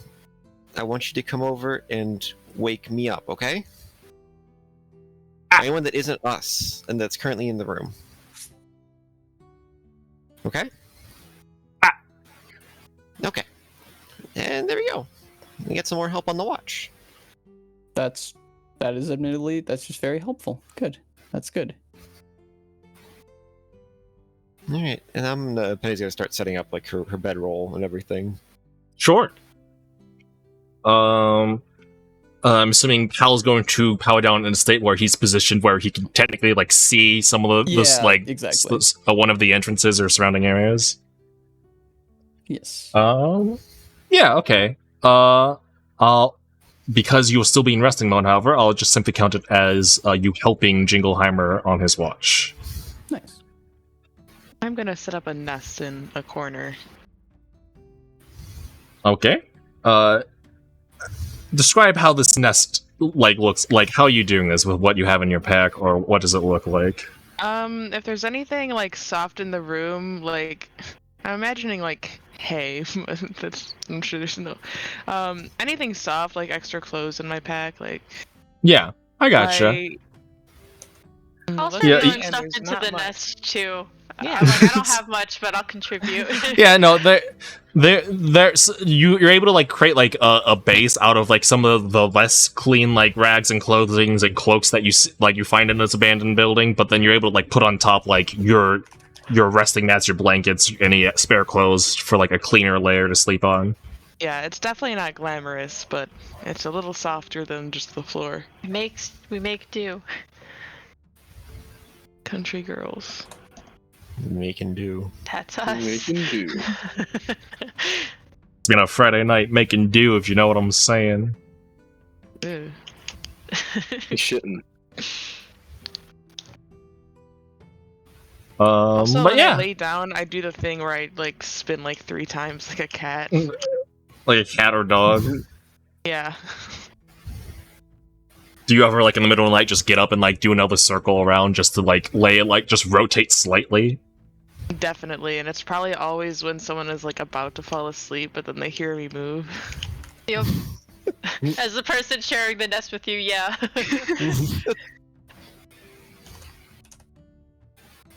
I want you to come over and wake me up, okay? Anyone that isn't us and that's currently in the room. Okay? Okay. And there we go. We get some more help on the watch. That is admittedly that's just very helpful. Good. That's good. Alright, and Penny's gonna start setting up like her bedroll and everything. Sure. I'm assuming Pal's going to power down in a state where he's positioned where he can technically like see some of this Yeah, like exactly. one of the entrances or surrounding areas. Yes. Yeah, okay. I'll because you'll still be in resting mode, however, I'll just simply count it as you helping Jingleheimer on his watch. Nice. I'm gonna set up a nest in a corner. Okay. Describe how this nest like looks like. How are you doing this with what you have in your pack, or what does it look like? If there's anything like soft in the room, like I'm imagining like hay. I'm sure there's no anything soft like extra clothes in my pack, like Yeah, I gotcha. I- Also, Yeah, throwing and stuff there's into not the much. nest too. Yeah, I'm like, I don't have much, but I'll contribute. Yeah, no, you're able to like create like a base out of like some of the less clean like rags and clothings and cloaks that you find in this abandoned building, but then you're able to like put on top like your resting mats, your blankets, any spare clothes for like a cleaner layer to sleep on. Yeah, it's definitely not glamorous, but it's a little softer than just the floor. We make do. Country girls. Making do. That's us. Making do. It's been a Friday night making do, if you know what I'm saying. Ew. He's shitting. Also, But when yeah, I lay down, I do the thing where I like spin like 3 times like a cat. like a cat or dog. Yeah. Do you ever like in the middle of the night just get up and like do another circle around just to like lay it like just rotate slightly? Definitely, and it's probably always when someone is like about to fall asleep, but then they hear me move. Yep. As the person sharing the nest with you, yeah.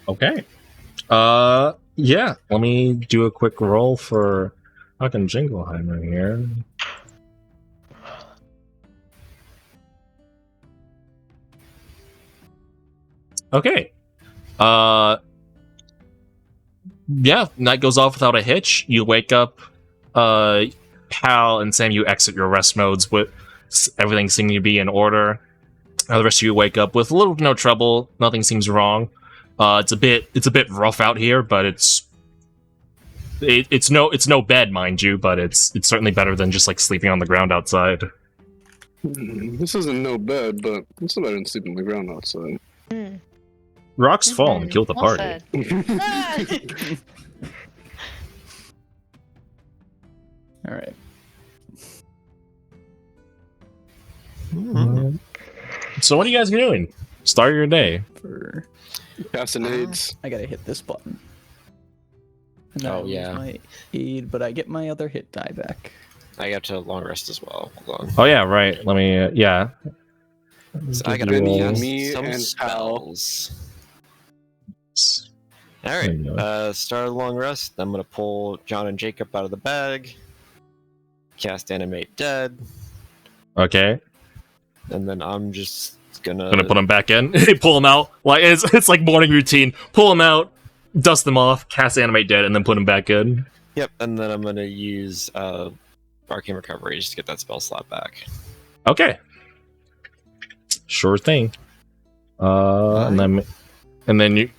Okay. Yeah. Let me do a quick roll for fucking Jingleheimer here. Okay. Yeah, night goes off without a hitch. You wake up, Pal and Sam, you exit your rest modes with everything seeming to be in order. The rest of you wake up with little to no trouble. Nothing seems wrong. It's a bit rough out here, but it's no bed, mind you, but it's certainly better than just like sleeping on the ground outside. This isn't no bed, but it's better than sleeping on the ground outside. Rocks fall and kill the Well party. said. All right. So what are you guys doing? Start your day. For Casting aids. I gotta hit this button. And then Oh, I lose yeah. my aid, but I get my other hit die back. I got to long rest as well. Hold on. Oh yeah, right. Let me. Yeah. So I got to Benny, cast me, some and Pal. spells. All There you right. Start a long rest. I'm gonna pull John and Jacob out of the bag. Cast animate dead, Okay. and then I'm just gonna Gonna put them back in. Pull them out. Like it's like morning routine. Pull them out, dust them off, cast animate dead, and then put them back in. Yep, and then I'm gonna use Arcane Recovery just to get that spell slot back. Okay. Sure thing. And then you,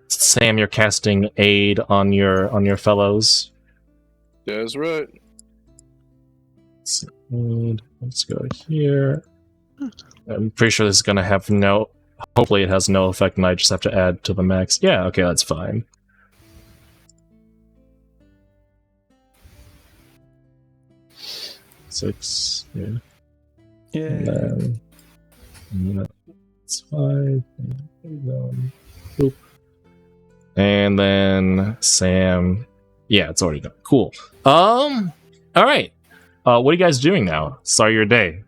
Sam, you're casting aid on your fellows. That's right. Let's go here. I'm pretty sure this is gonna have no. Hopefully, it has no effect, and I just have to add to the max. Yeah, okay, that's fine. Six. Yeah. Yeah. And then that's 5. Boop. And then Sam. Yeah, it's already done. Cool. All right. What are you guys doing now? Start your day.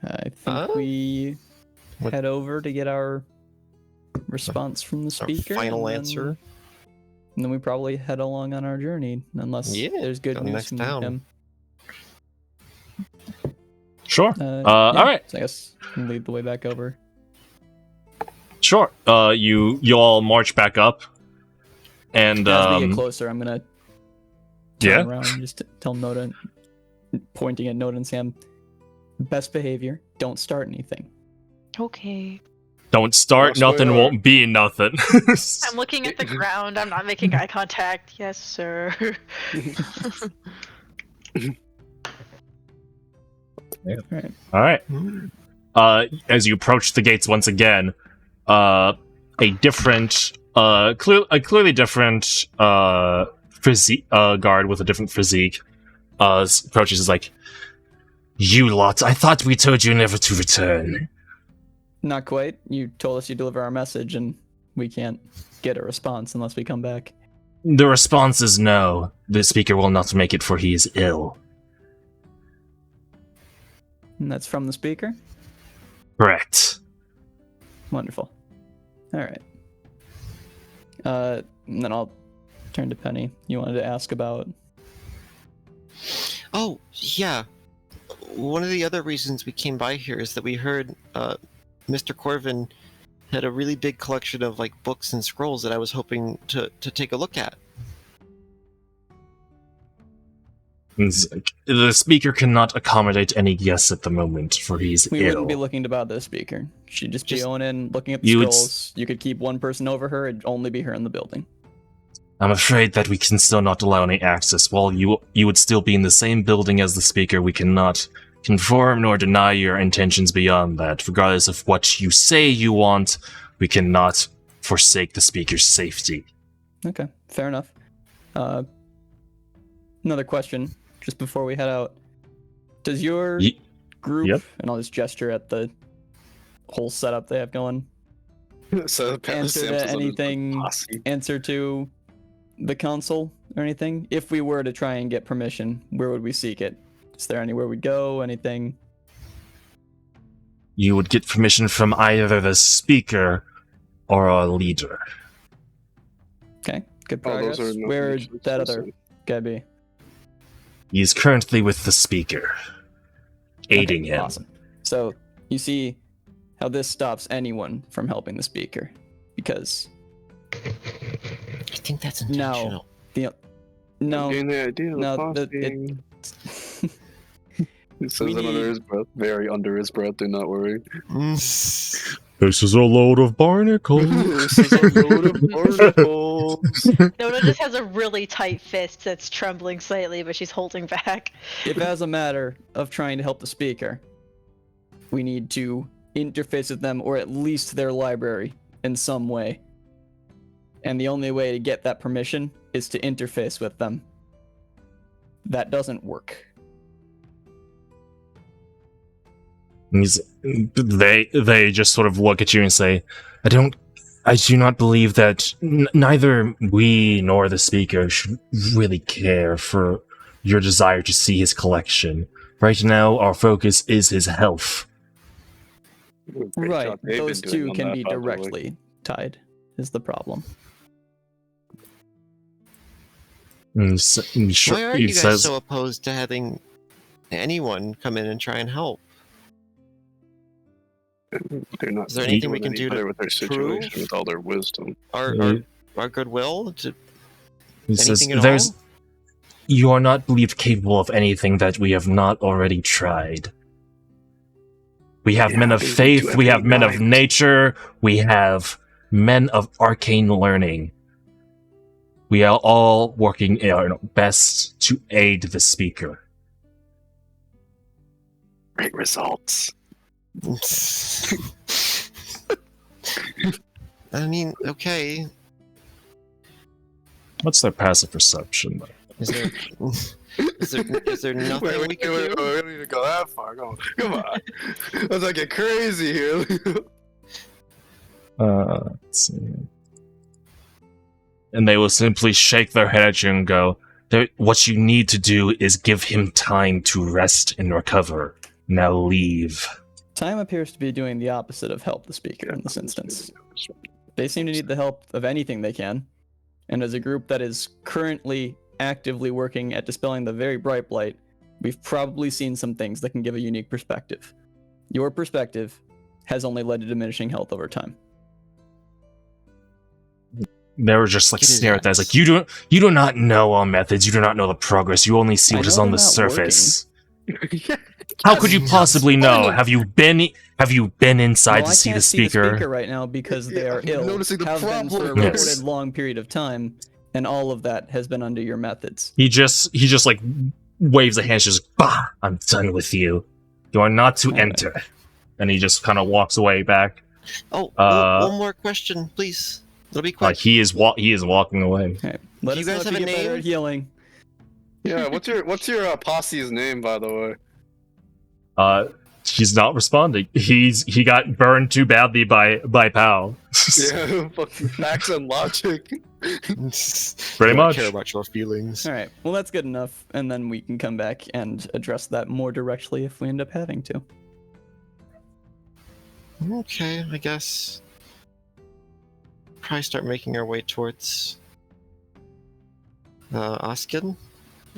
I think we What- head over to get our response from the Our speaker. final and then- answer. And then we probably head along on our journey, unless Yeah, there's good go to the news next from town. him. Sure. Yeah, all right. So I guess we'll lead the way back over. Sure. You all march back up, and As we get closer, I'm gonna turn yeah. around and just tell Noda, pointing at Noda and Sam, best behavior. Don't start anything. Okay. Don't start. Yes, Nothing we are. won't be nothing. I'm looking at the ground. I'm not making eye contact. Yes, sir. All right. As you approach the gates once again, a different, clearly different physique guard with a different physique approaches. Is like, "You lot! I thought we told you never to return." Not quite. You told us you deliver our message, and we can't get a response unless we come back. The response is no. The speaker will not make it, for he is ill. And that's from the speaker? Correct. Wonderful. Alright. And then I'll turn to Penny. You wanted to ask about... Oh, yeah. One of the other reasons we came by here is that we heard Mr. Corvin had a really big collection of like books and scrolls that I was hoping to take a look at. The speaker cannot accommodate any guests at the moment, for he's We ill. wouldn't be looking to bother the speaker. She'd just be Just- going in, looking at the You would scrolls. You could keep one person over her, it'd only be her in the building. I'm afraid that we can still not allow any access. While you would still be in the same building as the speaker, we cannot confirm nor deny your intentions beyond that. Regardless of what you say you want, we cannot forsake the speaker's safety. Okay, fair enough. Another question, just before we head out. Does your group, Yep. and I'll just gesture at the whole setup they have going, So apparently answer Sam's to on his anything, posse. answer to the council or anything? If we were to try and get permission, where would we seek it? Is there anywhere we'd go? Anything? You would get permission from either the speaker or our leader. Okay, good Oh, those progress. are no Where would permissions, that those other are- guy be? He is currently with the speaker, aiding Okay, him. Awesome. So you see how this stops anyone from helping the speaker, because I think that's No. intentional. no, Getting the idea of no, posse. He says We it under need- his breath, very under his breath. Do not worry. This is a load of barnacles. This is a load of articles. Nona just has a really tight fist that's trembling slightly, but she's holding back. if as a matter of trying to help the speaker, we need to interface with them or at least their library in some way. And the only way to get that permission is to interface with them. That doesn't work. They just sort of look at you and say, I do not believe that neither we nor the speaker should really care for your desire to see his collection. Right now, our focus is his health. Great Right, job they've been those doing two on can that, be by the way. directly tied, is the problem. And Why are he you guys says, so opposed to having anyone come in and try and help? They're not Is there anything we doing can do any to better with their situation prove? with all their wisdom. Our goodwill? he says, Anything at all? you are not believed capable of anything that we have not already tried. We have Yeah, men of they faith, do we have men of everything nature, we have men of arcane learning. We are all working our best to aid the speaker. Great results. I mean, okay. What's their passive perception? Is there is there nothing we can do? we don't need to go that far. Come on. Let's not get crazy here. Let's see. And they will simply shake their head at you and go, what you need to do is give him time to rest and recover. Now leave. Time appears to be doing the opposite of help the speaker in this instance. They seem to need the help of anything they can, and as a group that is currently actively working at dispelling the very bright blight, we've probably seen some things that can give a unique perspective. Your perspective has only led to diminishing health over time. They were just like Get his stare at that. It's ass. like you do not know our methods. You do not know the progress. You only see I what is know on they're the not surface. How could you possibly know? Have you been inside Well, to I see can't the speaker? right now because they Yeah, are I'm ill, noticing the have been for a problem. Yes. recorded long period of time, and all of that has been under your methods. He just like waves a hand, just bah! I'm done with you. You are not to Alright. enter. And he just kind of walks away back. Oh, one more question, please. It'll be quick. He is walking away. Okay. Let Do us you know guys if have you a get better name? at healing. Yeah, what's your posse's name, by the way? He's not responding. He got burned too badly by Pal. Yeah, fucking facts and logic. Pretty much. Care about your feelings. All right. Well, that's good enough, and then we can come back and address that more directly if we end up having to. Okay, I guess. probably start making our way towards Oskin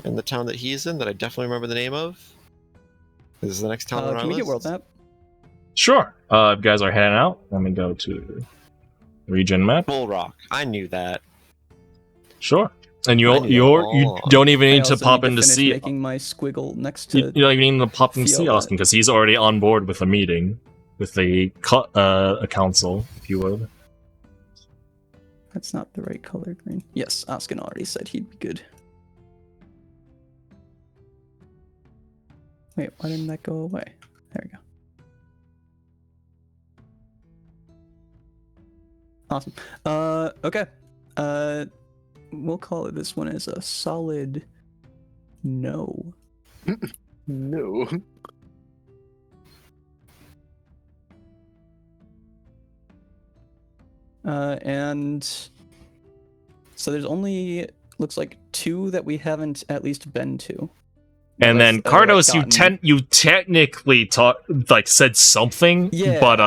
and the town that he's in that I definitely remember the name of. This is the next town on our Can we list. get world map? Sure. If you guys are heading out, let me go to region map. Bull Rock. I knew that. Sure. And I you knew you that. don't even I need to also pop need in to finish see. making my squiggle next to. You don't even need to pop in to see Feel Austin because he's already on board with the meeting with the a council, if you would. That's not the right color green. Yes, Oskin already said he'd be good. Wait, why didn't that go away? There we go. Awesome. Okay. We'll call it this one as a solid no. No. And so there's only looks like 2 that we haven't at least been to. And then Unless, Cardos, you technically said something, Yeah. but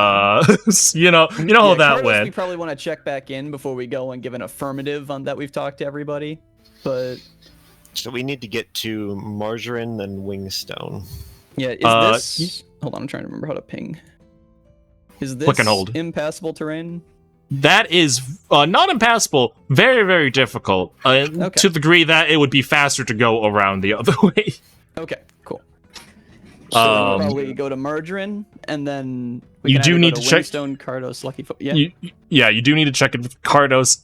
you know how that Cardos, we went. probably want to check back in before we go and give an affirmative on that we've talked to everybody. But So we need to get to Margarine and Wingstone. yeah, is this? Hold on, I'm trying to remember how to ping. Is this Click and hold. impassable terrain? That is not impassable, very, very difficult. To the degree that it would be faster to go around the other way. Okay, cool. So we'll Um, probably go to Margarine, and then we You can do either need go to check- Wingstone, Cardos, Lucky Foot. Yeah. you do need to check it with Cardos.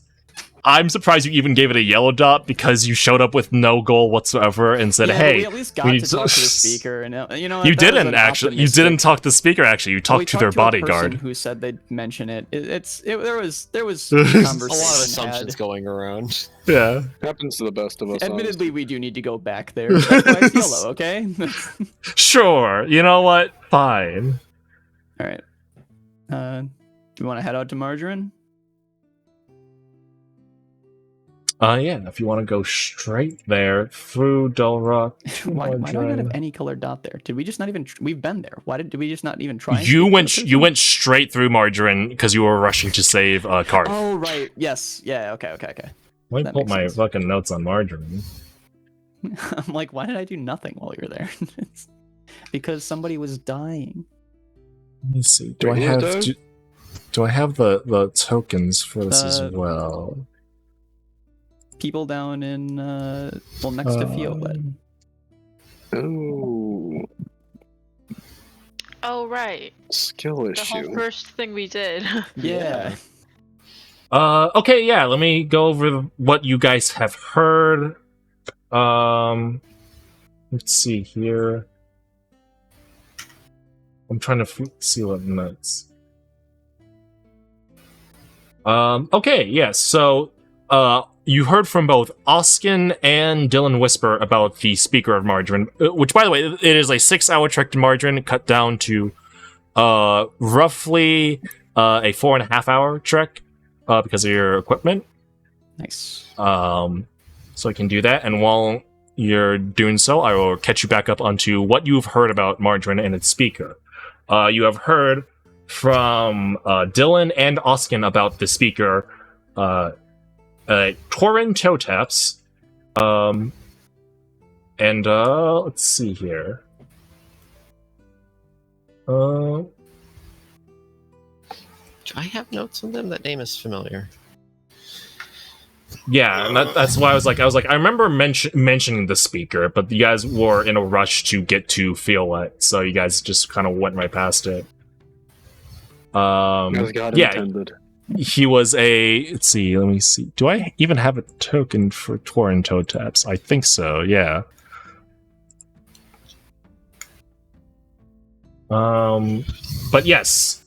I'm surprised you even gave it a yellow dot because you showed up with no goal whatsoever and said, Yeah, but "Hey, we at least got we to need talk to the speaker, and You that was didn't an actually. You optimistic- didn't talk to the speaker. Actually, you Well, we talked to their talked to a person bodyguard. who said they'd mention it. There was A conversation lot of assumptions had. going around. Yeah. Happens to the best of us. Admittedly, we do need to go back there. That's why it's yellow, okay? Sure. You know what? Fine. All right. Do you want to head out to Margarine? Yeah. If you want to go straight there through Dull Rock. Why do I not have Margarine. any color dot there? Did we just not even? We've been there. Why did we just not even try? and You speak to went. the You person? went straight through Margarine because you were rushing to save Card. Oh right. Yes. Yeah. Okay. Let me that pull makes my sense. fucking notes on Margarine. I'm like, why did I do nothing while you were there? It's because somebody was dying. Let me see. Do I Wait, have? Doug? Do I have the tokens for this as well? People down in next to Fiolet. Oh, Oh right, skill the whole issue. first thing we did. Yeah. Okay, yeah, let me go over what you guys have heard. Let's see here. I'm trying to see what notes. Okay, yes, so, you heard from both Oskin and Dylan Whisper about the Speaker of Margarine, which, by the way, it is a 6-hour trek to Margarine, cut down to, roughly, a 4.5-hour trek. Because of your equipment. Nice. So I can do that, and while you're doing so, I will catch you back up onto what you've heard about Margarine and its speaker. You have heard from Dylan and Oskin about the speaker, Torin Totaps, and let's see here. Do I have notes on them? That name is familiar. Yeah, and that's why I was like, I remember mentioning the speaker, but you guys were in a rush to get to Fiolet, so you guys just kind of went right past it. As God yeah, intended. he was a. Let's see, let me see. Do I even have a token for Torin Totaps? I think so. Yeah. But yes.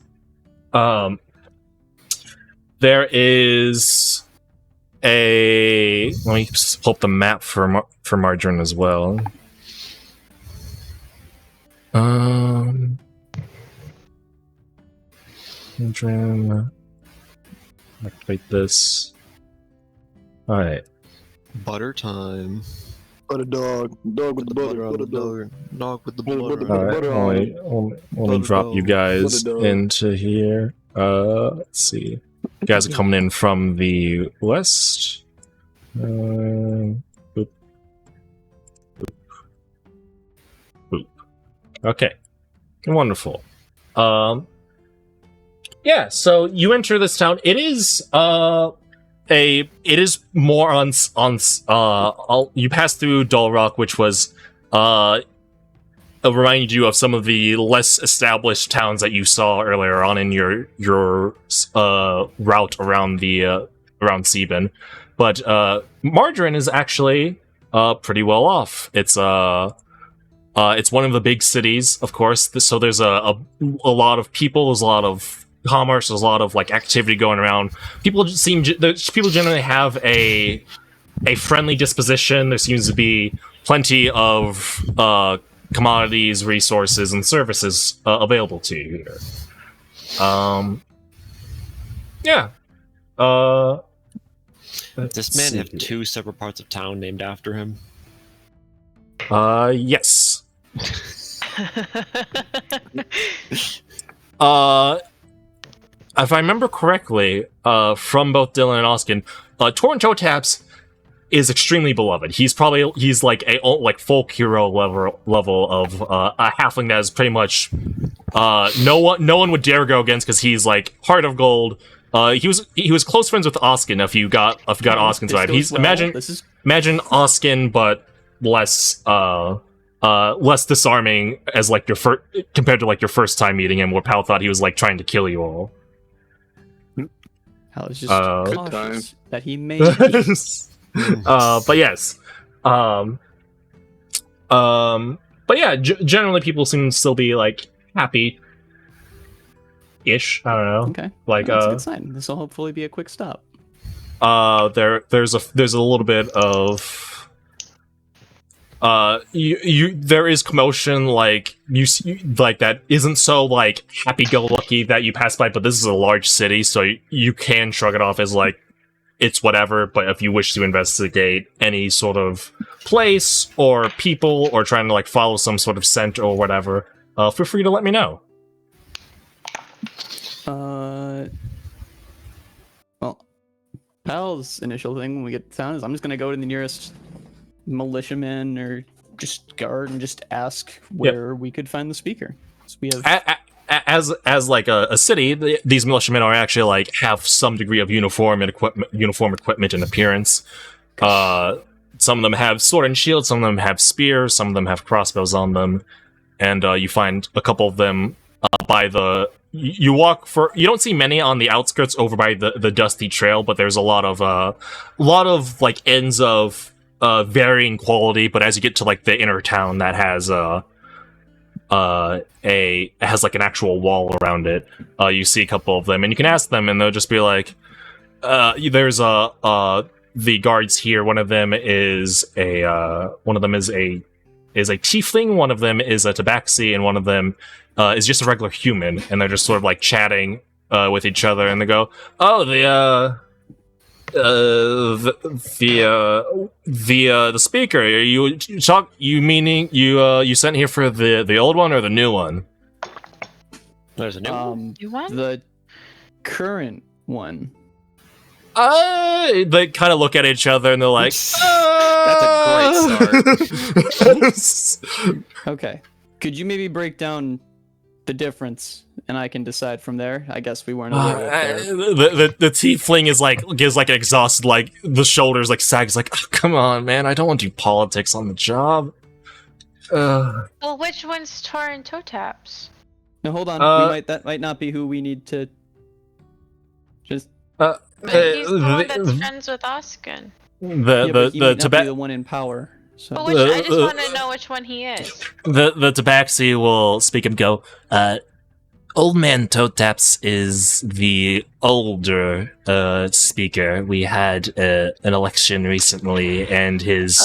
There is a. Let me just pull up the map for Margarine as well. Margarine. Activate this. All right. Butter time. Butter dog. Dog with the butter. Butter dog. Dog with the Butter, butter. butter, All right. butter Let me drop you guys Butter dog. into here. Let's see. You guys are coming in from the west. Boop. Boop. Boop. Okay. Wonderful. Yeah, so you enter this town. It is more on you pass through Dull Rock, which was reminded you of some of the less established towns that you saw earlier on in your route around the around Sebin. But Margarine is actually pretty well off. It's one of the big cities, of course. So there's a lot of people. There's a lot of commerce. There's a lot of like activity going around. People generally have a friendly disposition. There seems to be plenty of commodities, resources, and services available to you here. Yeah. Does this man have 2 separate parts of town named after him? Yes. If I remember correctly, from both Dylan and Oskin, Torn Toe Taps is extremely beloved. He's like a folk hero level of a halfling that is pretty much no one would dare go against because he's like heart of gold. He was close friends with Oskin. If you got Oskin's side, he's imagine Oskin but less disarming as like compared to like your first time meeting him, where Pal thought he was like trying to kill you all. I was just cautious that he may. But yes, but yeah, generally people seem to still be like happy ish. I don't know. Okay, like that's a good sign. This will hopefully be a quick stop. There's a little bit of there is commotion, like you like that isn't so like happy-go-lucky that you pass by, but this is a large city, so you can shrug it off as like it's whatever. But if you wish to investigate any sort of place or people, or trying to like follow some sort of scent or whatever, feel free to let me know. Well, Pal's initial thing when we get to town is I'm just gonna go to the nearest militiaman or just guard and just ask where we could find the speaker. So we have as like a city, these militiamen are actually like have some degree of uniform equipment and appearance. Some of them have sword and shield, some of them have spears, some of them have crossbows on them, and you find a couple of them by the. You don't see many on the outskirts over by the dusty trail, but there's a lot of like inns of varying quality. But as you get to like the inner town that has has like an actual wall around it, you see a couple of them, and you can ask them, and they'll just be like, "There's the guards here. One of them is a tiefling. One of them is a tabaxi, and one of them is just a regular human." And they're just sort of like chatting with each other, and they go, "Oh, the speaker. You sent here for the old one or the new one?" There's a new one. You want? the current one. They kind of look at each other and they're like, That's a great start. Okay. Could you maybe break down the difference, and I can decide from there? I guess we weren't aware of there. the tiefling is like gives like an exhausted like the shoulders like sags like, "Oh, come on, man, I don't want to do politics on the job." Well, which one's Torn Toe Taps? No, hold on. That might not be who we need to. Just But he's the one that's friends with Oskin. he might not be the the one in power. So But I just want to know which one he is. the tabaxi will speak and go, "Old Man Totaps is the older speaker. We had an election recently, and his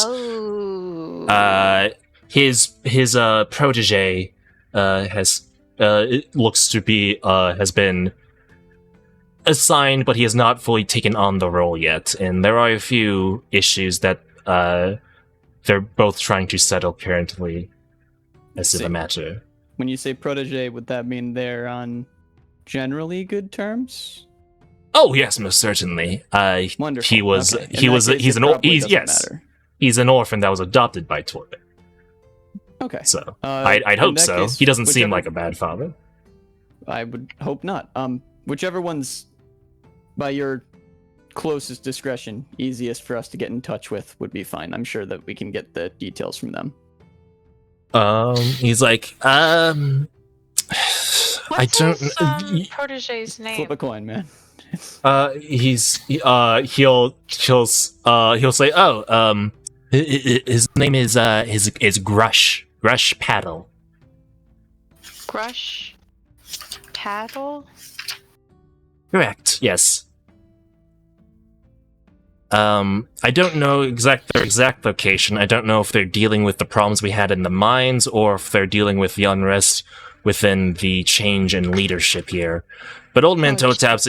protege has been assigned, but he has not fully taken on the role yet. And there are a few issues that they're both trying to settle currently as to the matter." when you say protege, would that mean they're on generally good terms? Oh yes, most certainly. Wonderful. He was Okay. In he that was case, he's it an probably he's doesn't yes matter. he's an orphan that was adopted by Torben. Okay. So I'd In hope that so. case, He doesn't seem whichever- like a bad father. I would hope not. Whichever one's by your closest discretion easiest for us to get in touch with would be fine. I'm sure that we can get the details from them. He's like, I What's don't. his protege's Flip name? a coin, man. He'll say, oh, his name is Grush Paddle. Grush Paddle? Correct. Yes. I don't know their exact location. I don't know if they're dealing with the problems we had in the mines, or if they're dealing with the unrest within the change in leadership here. But Old Man Oh, Toetaps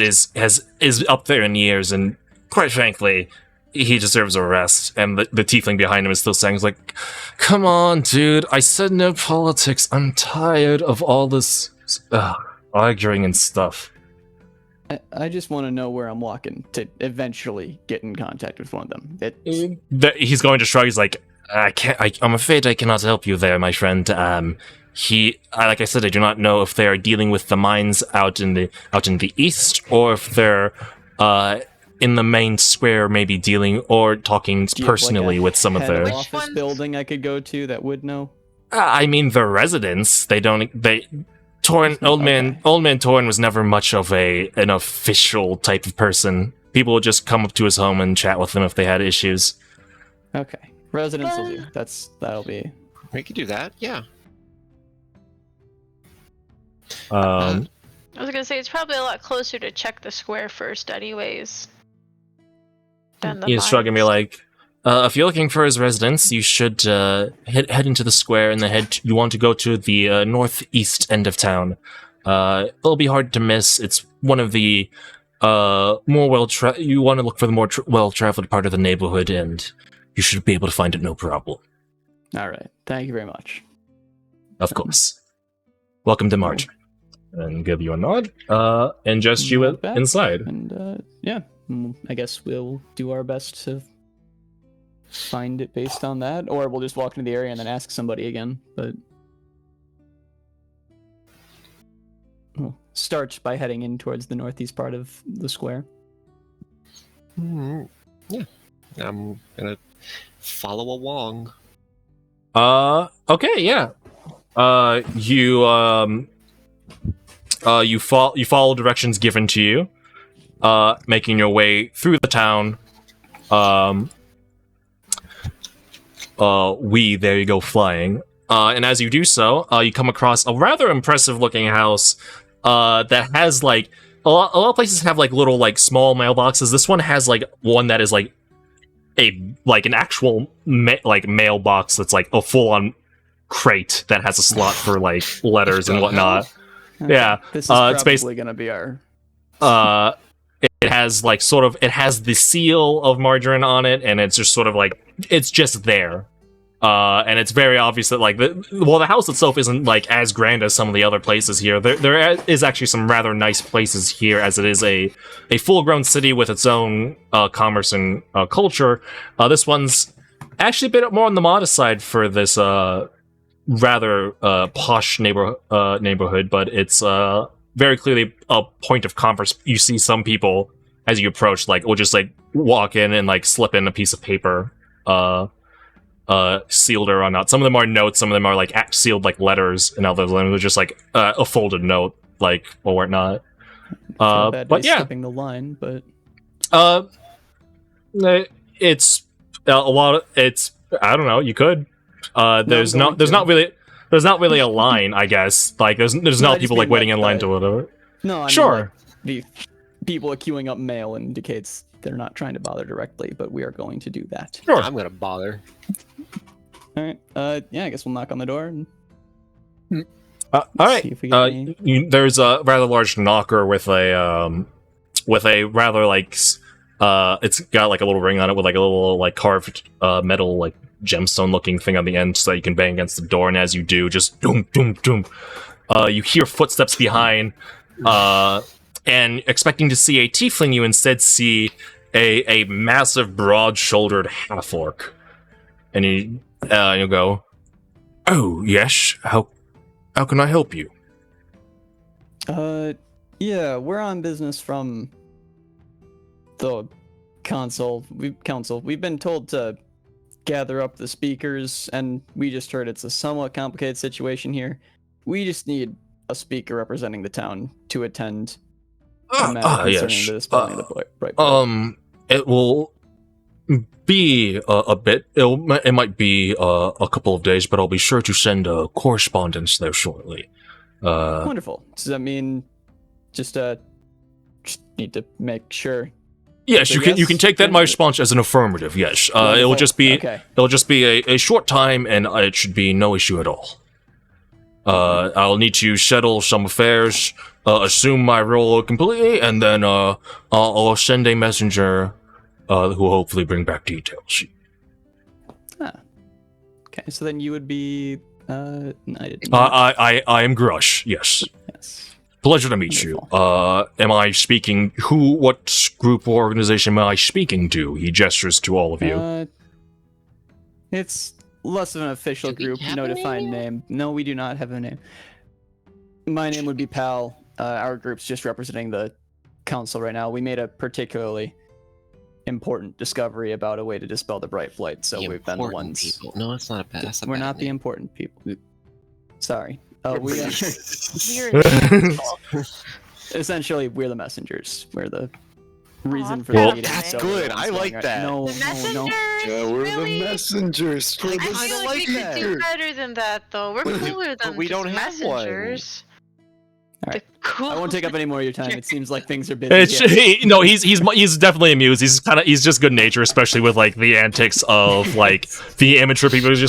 is up there in years, and quite frankly, he deserves a rest. And the tiefling behind him is still saying, like, "Come on, dude! I said no politics. I'm tired of all this arguing and stuff." I just want to know where I'm walking to eventually get in contact with one of them. He's going to shrug. He's like, I'm afraid I cannot help you there, my friend. Like I said, I do not know if they are dealing with the mines out in the east, or if they're in the main square, maybe dealing or talking Do you have, like, personally a with some of head their. office ones? building I could go to that would know. I mean, the residents. Old man Torn was never much of an official type of person. People would just come up to his home and chat with him if they had issues. Okay, residents will do. That'll be. We could do that. Yeah. Um, I was gonna say it's probably a lot closer to check the square first, anyways. Than the He's shrugging me mines. like, if you're looking for his residence, you should head into the square, and you want to go to the northeast end of town. It'll be hard to miss. It's one of the more you want to look for the more well-traveled part of the neighborhood, and you should be able to find it no problem. All right. Thank you very much. Of course. Welcome to March. And give you a nod, and just you Nod back. inside. And yeah, I guess we'll do our best to find it based on that, or we'll just walk into the area and then ask somebody again. But we'll start by heading in towards the northeast part of the square. Yeah. I'm gonna follow along. Okay, yeah. You follow directions given to you, making your way through the town. There you go, flying. And as you do so, you come across a rather impressive-looking house that has, like, a lot of places have, like, little, like, small mailboxes. This one has, like, one that is, like, an actual, mailbox that's, like, a full-on crate that has a slot for, like, letters and whatnot. Yeah, This is it's probably gonna be our. It has, like, it has the seal of Margarine on it, and it's just sort of, like, it's just there. And it's very obvious that, like, the house itself isn't, like, as grand as some of the other places here. There is actually some rather nice places here, as it is a full-grown city with its own commerce and culture. This one's actually a bit more on the modest side for this rather posh neighborhood, but it's very clearly a point of commerce. You see some people, as you approach, like, will just, like, walk in and, like, slip in a piece of paper, sealed or not. Some of them are notes, some of them are, like, sealed, like, letters, and others are just, like, a folded note, like, or whatnot. But yeah. Skipping the line, but It's a lot of, it's, I don't know, you could. There's I'm going not really a line, I guess. Like, there's No, not I just people, like, mean, waiting like, in line the- to whatever. no, I Sure. mean, like, the people queuing up mail indicates they're not trying to bother directly, but we are going to do that. Sure. I'm gonna bother. All right. Yeah, I guess we'll knock on the door and All right. see if we get any. There's a rather large knocker with a rather, like, it's got, like, a little ring on it with, like, a little, like, carved metal, like, gemstone looking thing on the end so that you can bang against the door, and as you do, just doom doom doom, you hear footsteps behind, and expecting to see a tiefling, you instead see a massive, broad-shouldered half-orc. And you'll go, "Oh, yes, how can I help you?" Yeah, we're on business from the council. We've been told to gather up the speakers, and we just heard it's a somewhat complicated situation here. We just need a speaker representing the town to attend a matter concerning yes. the dispelling of the bright blight. It will be a bit. It might be a couple of days, but I'll be sure to send a correspondence there shortly. Wonderful. Does that mean just need to make sure? Yes, So you can. You yes, can take that my then- response as an affirmative. Yes. It will Wonderful. just be. Okay. It'll just be a short time, and it should be no issue at all. I'll need to settle some affairs, assume my role completely, and then I'll send a messenger who will hopefully bring back details. Okay, so then you would be knighted. I am Grush. Yes. Yes. Pleasure to meet you. Am I speaking? What group or organization am I speaking to? He gestures to all of you. It's less of an official Do we group, have no a defined name. No, we do not have a name. My name would be Pal. Our group's just representing the council right now. We made a particularly important discovery about a way to dispel the bright blight, so we've been the Important ones. people. No, it's not a bad. That's a We're bad not the name. important people. Sorry. We are, You're essentially we're the messengers. We're the reason Aw, for the Well, meeting. that's so good. everyone's I going like right- that. No, the no, messengers. no. Yeah, we're really? the messengers for I the feel like we could do better than that, though. We're cooler than we just don't have one. messengers. Alright. The cool. I won't take up any more of your time. It seems like things are busy. It's, here. no, he's definitely amused. He's just good natured, especially with like the antics of like the amateur people. He's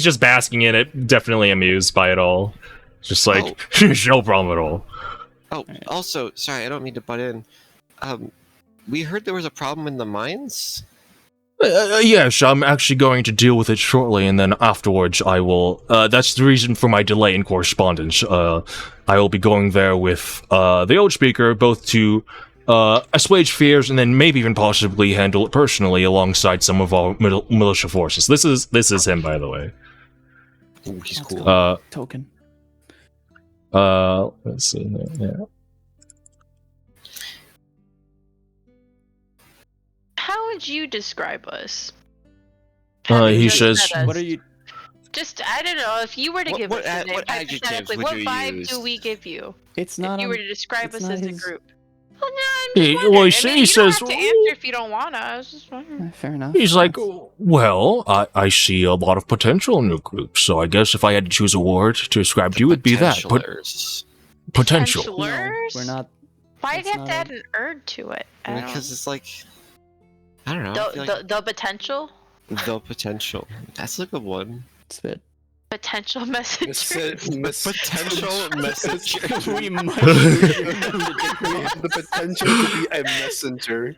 just basking in it. Definitely amused by it all. Just like no problem at all. Oh, also, sorry, I don't mean to butt in. We heard there was a problem in the mines. Yes, I'm actually going to deal with it shortly, and then afterwards I will. That's the reason for my delay in correspondence. I will be going there with the old speaker, both to assuage fears, and then maybe even possibly handle it personally alongside some of our militia forces. This is him, by the way. Ooh, he's That's cool. cool. Token. Let's see here. Yeah. How would you describe us? He Having just says- met us. What are you? Just, I don't know, if you were to What- give what us a ad- name, what adjectives hypothetically, would what you vibe use? do we give you? It's If not. you on- were to describe it's us not as a his- group. Well, no, I'm He- just well, wondering. he I mean, he you don't says- have to answer if you don't want to. I was just wondering. Fair enough. He's like, well, I see a lot of potential in your group, so I guess if I had to choose a word to describe you, it'd be that. Potentialers. Potential. No, Potentialers? we're not. Why'd that's you have to not add an erd to it? I don't Because it's like, I don't know. I feel like the potential? the potential. That's a good one. It's a bit. Potential messenger? Potential message. We might. the potential to be a messenger.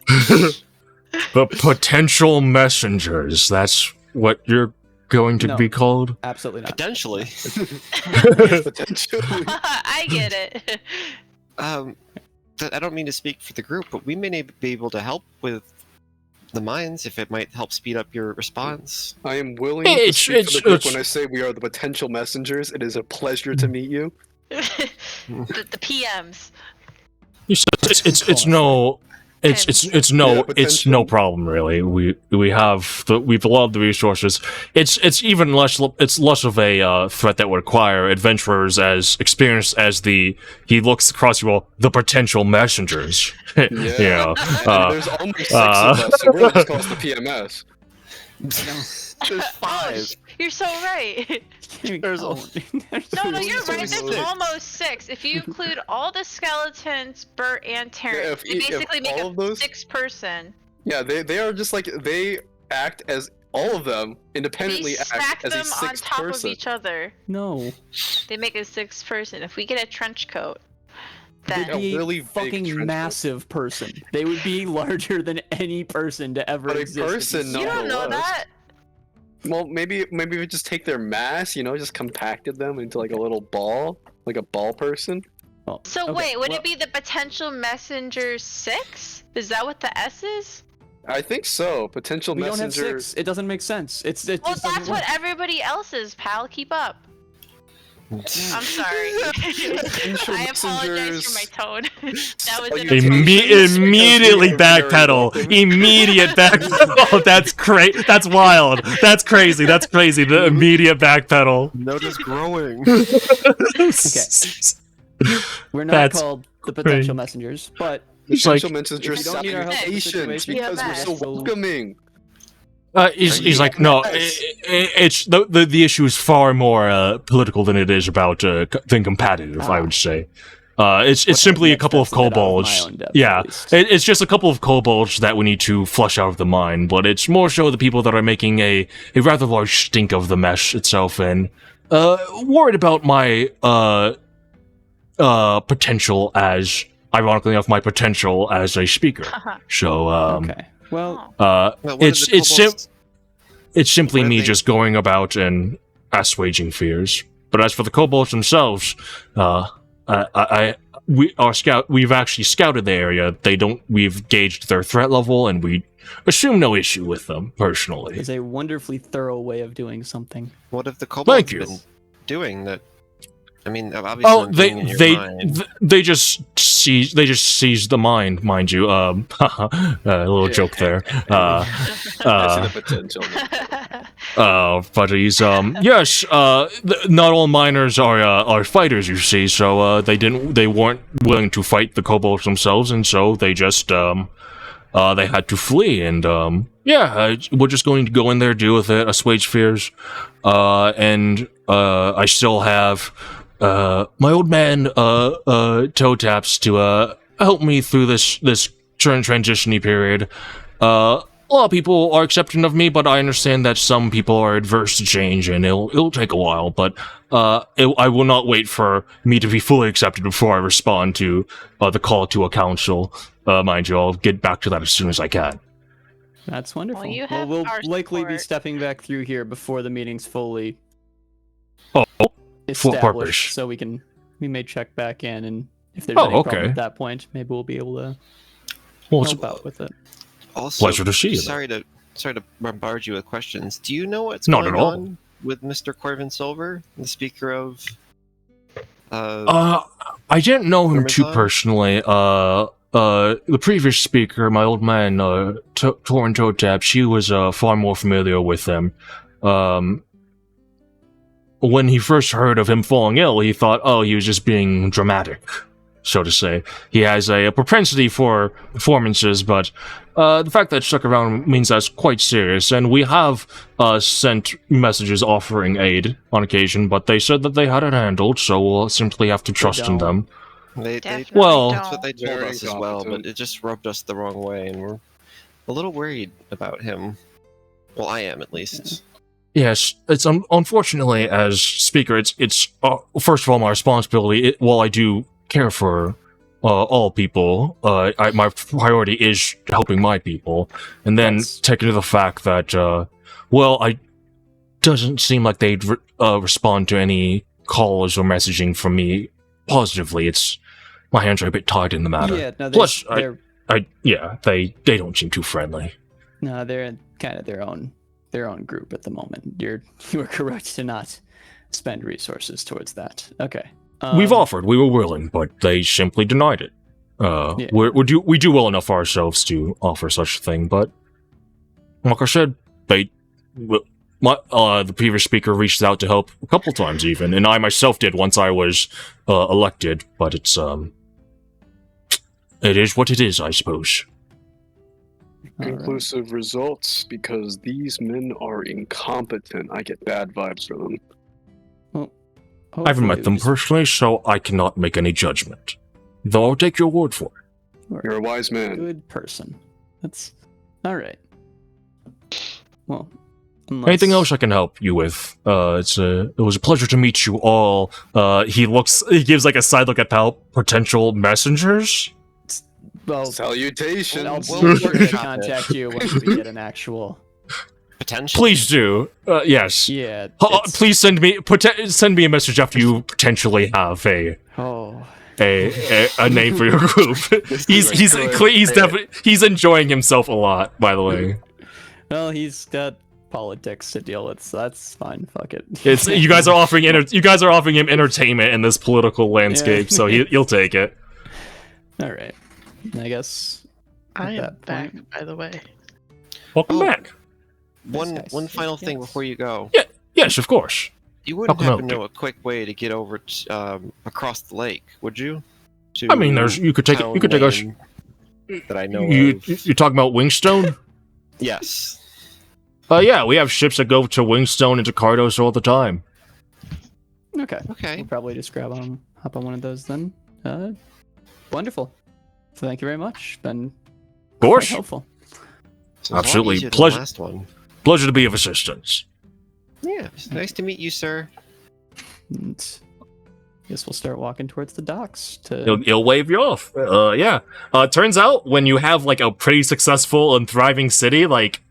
The potential messengers. That's what you're going to No. be called? Absolutely not. Potentially. Potentially. I get it. I don't mean to speak for the group, but we may be able to help with the mines if it might help speed up your response. I am willing to speak It's- for the group it's- when I say we are the potential messengers. It is a pleasure to meet you. the PMs. He says, it's no. It's no problem really. We've a lot of the resources. It's even less. It's less of a threat that would require adventurers as experienced as he looks across you all, the potential messengers. Yeah. Yeah. There's almost 6 of us, so we're just called the PMS. There's 5. You're so right. There's Oh. No, you're There's right. only There's 6. almost 6. If you include all the skeletons, Bert, and Terrence, if they basically all make of those- a 6-person. Yeah, they are just like, they act as, all of them independently They stack act as a them on 6th top person. of each other. No. They make a 6-person. If we get a trench coat, They'd then be a really big fucking trench coat. massive person. They would be larger than any person to ever But a exist. person, no. you don't know nonetheless. that. Well, maybe we just take their mass, just compacted them into like a little ball, like a ball person. Well, So okay, wait, would well, it be the potential messenger 6? Is that what the S is? I think so. Potential we don't have messenger. 6. It doesn't make sense. It Well, just doesn't that's what work. everybody else is, pal. Keep up. I'm sorry. Potential I apologize for my messengers. tone. That was Salutations. Immediately As we are very backpedal. welcome. Immediate backpedal. That's great. That's wild. That's crazy. That's crazy. The immediate backpedal. Notice growing. We're not That's called the potential crazy. messengers, but It's like, Potential messenger if you don't need our help with the salutations situation, because we're so we'll- welcoming. he's like, no, it's the issue is far more political than it is about than competitive. I would say. It's simply a couple of kobolds. Yeah, it's just a couple of kobolds that we need to flush out of the mine, but it's more so the people that are making a rather large stink of the mesh itself, and worried about my potential as, ironically enough, my potential as a speaker. So okay. Well, Well, what are the kobolds- it's simply What are me they- just going about and assuaging fears. But as for the kobolds themselves, we've actually scouted the area. We've gauged their threat level, and we assume no issue with them personally. it's a wonderfully thorough way of doing something. What have the kobolds you. been doing that? I mean, obviously, Oh, I'm being in your mind. they just seized the mine, mind you. A little joke there. I see the potential. But he's yes. Not all miners are fighters, you see. So they weren't willing to fight the kobolds themselves, and so they just they had to flee. And we're just going to go in there, deal with it, assuage fears, and I still have my old man toe taps to help me through this transition-y period. A lot of people are accepting of me, but I understand that some people are adverse to change, and it'll take a while. But I will not wait for me to be fully accepted before I respond to the call to a council. Mind you, I'll get back to that as soon as I can. That's wonderful. you have we'll our likely be support. stepping back through here before the meeting's fully Oh, established, purpose. so we may check back in, and if there's Oh, any problem okay. at that point, maybe we'll be able to Well, it's help out with it. Also, pleasure to see you, Sorry to bombard you with questions. Do you know what's Not going at all. on with Mr. Corvin Silver, the speaker of? I didn't know him too Amazon? personally. The previous speaker, my old man, Torin Totap, she was far more familiar with him. When he first heard of him falling ill, he thought, oh, he was just being dramatic, so to say. He has a propensity for performances, but the fact that it stuck around means that's quite serious, and we have sent messages offering aid on occasion, but they said that they had it handled, so we'll simply have to trust in them. They Definitely well- that's what they told Very us as well, but incompetent. it just rubbed us the wrong way, and we're a little worried about him. Well, I am at least. Yes, it's unfortunately, as speaker, it's first of all my responsibility. While I do care for all people, my priority is helping my people, and then That's- taking to the fact that, I doesn't seem like they'd respond to any calls or messaging from me positively. It's my hands are a bit tied in the matter. Yeah, no, Plus, they're they don't seem too friendly. no, they're in kind of their own group at the moment. You are correct to not spend resources towards that. Okay. We've offered, we were willing, but they simply denied it. Yeah. We do well enough for ourselves to offer such a thing, but like I said, the previous speaker reached out to help a couple times even, and I myself did once I was elected. But it is what it is, I suppose. All right. Conclusive results because these men are incompetent. I get bad vibes from them. I haven't met Hopefully them we just- personally, so I cannot make any judgment. Though I'll take your word for it. You're a wise man. Good person. That's all right. Well, Anything else I can help you with? It was a pleasure to meet you all. He gives like a side look at potential messengers. Well, Salutations. I'll Well, be we'll sure to workshop contact you once we get an actual. Potentially. Please do. Yes. Yeah. Oh, it's- please send me a message after you potentially have a. Oh, a name for your group. He's enjoying himself a lot, by the way. Well, he's got politics to deal with, so that's fine. Fuck it. It's you guys are offering him entertainment in this political landscape, so he'll take it. All right. I guess. I am that back, point- by the way. Welcome back. One Nice. final thing Yes. before you go. Yes, of course. You wouldn't How can I happen to help know a quick way to get over across the lake, would you? To I mean, you could take town a name that I know you of. you're talking about Wingstone? Yes. Yeah, we have ships that go to Wingstone and to Cardos all the time. Okay. Okay. We'll probably just hop on one of those then. Wonderful. So thank you very much. Been Of course. quite helpful. So it's a lot Absolutely. easier than Pleasure. The last one. Pleasure to be of assistance. Yeah. It's nice to meet you, sir. And guess we'll start walking towards the docks to. He'll wave you off. Yeah. Turns out when you have like a pretty successful and thriving city, like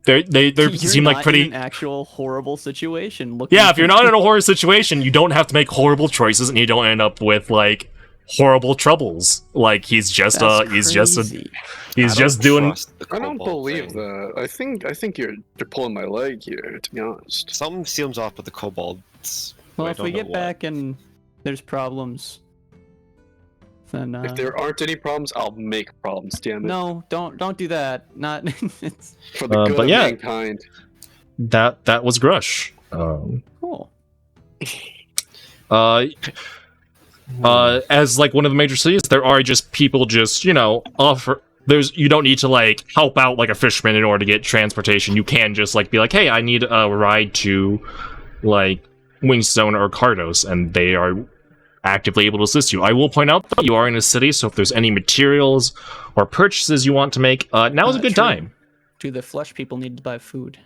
they You're seem like not pretty. in an actual horrible situation. Looking Yeah, if you're for- not in a horror situation, you don't have to make horrible choices, and you don't end up with like horrible troubles. Like he's just That's doing. Trust the I don't kobold believe thing. that. I think you're pulling my leg here, to be honest. Something seems off with the kobolds. Well, I if don't we know get what. back and there's problems, then If there aren't any problems, I'll make problems. Damn it! no, don't do that. Not it's For the good but of yeah. mankind. That was Grush. cool. As like one of the major cities, there are just people just offer. You don't need to like help out like a fisherman in order to get transportation. You can just like be like, hey, I need a ride to like Wingstone or Cardos, and they are actively able to assist you. I will point out that you are in a city, so if there's any materials or purchases you want to make, now is a good True. time. Do the flesh people need to buy food?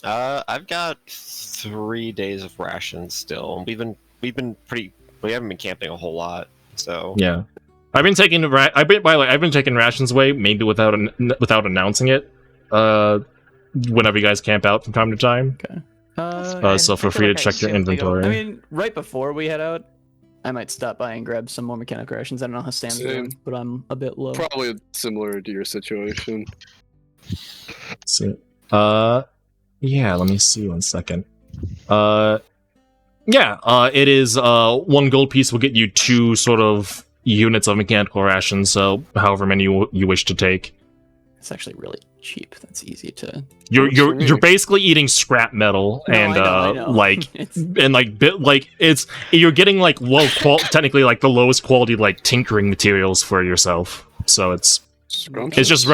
I've got 3 days of rations still. We haven't been camping a whole lot, so Yeah, I've been taking I've been taking rations away maybe without announcing it. Whenever you guys camp out from time to time. So feel free to check your inventory. I mean, right before we head out, I might stop by and grab some more mechanical rations. I don't know how Sam's Same. doing, but I'm a bit low. Probably similar to your situation. See. Yeah, let me see 1 second. It is 1 gold piece will get you 2 sort of units of mechanical rations, so however many you wish to take. It's actually really cheap. That's easy to. You're basically eating scrap metal No, and I know. like It's- and like you're getting like technically like the lowest quality like tinkering materials for yourself. So it's just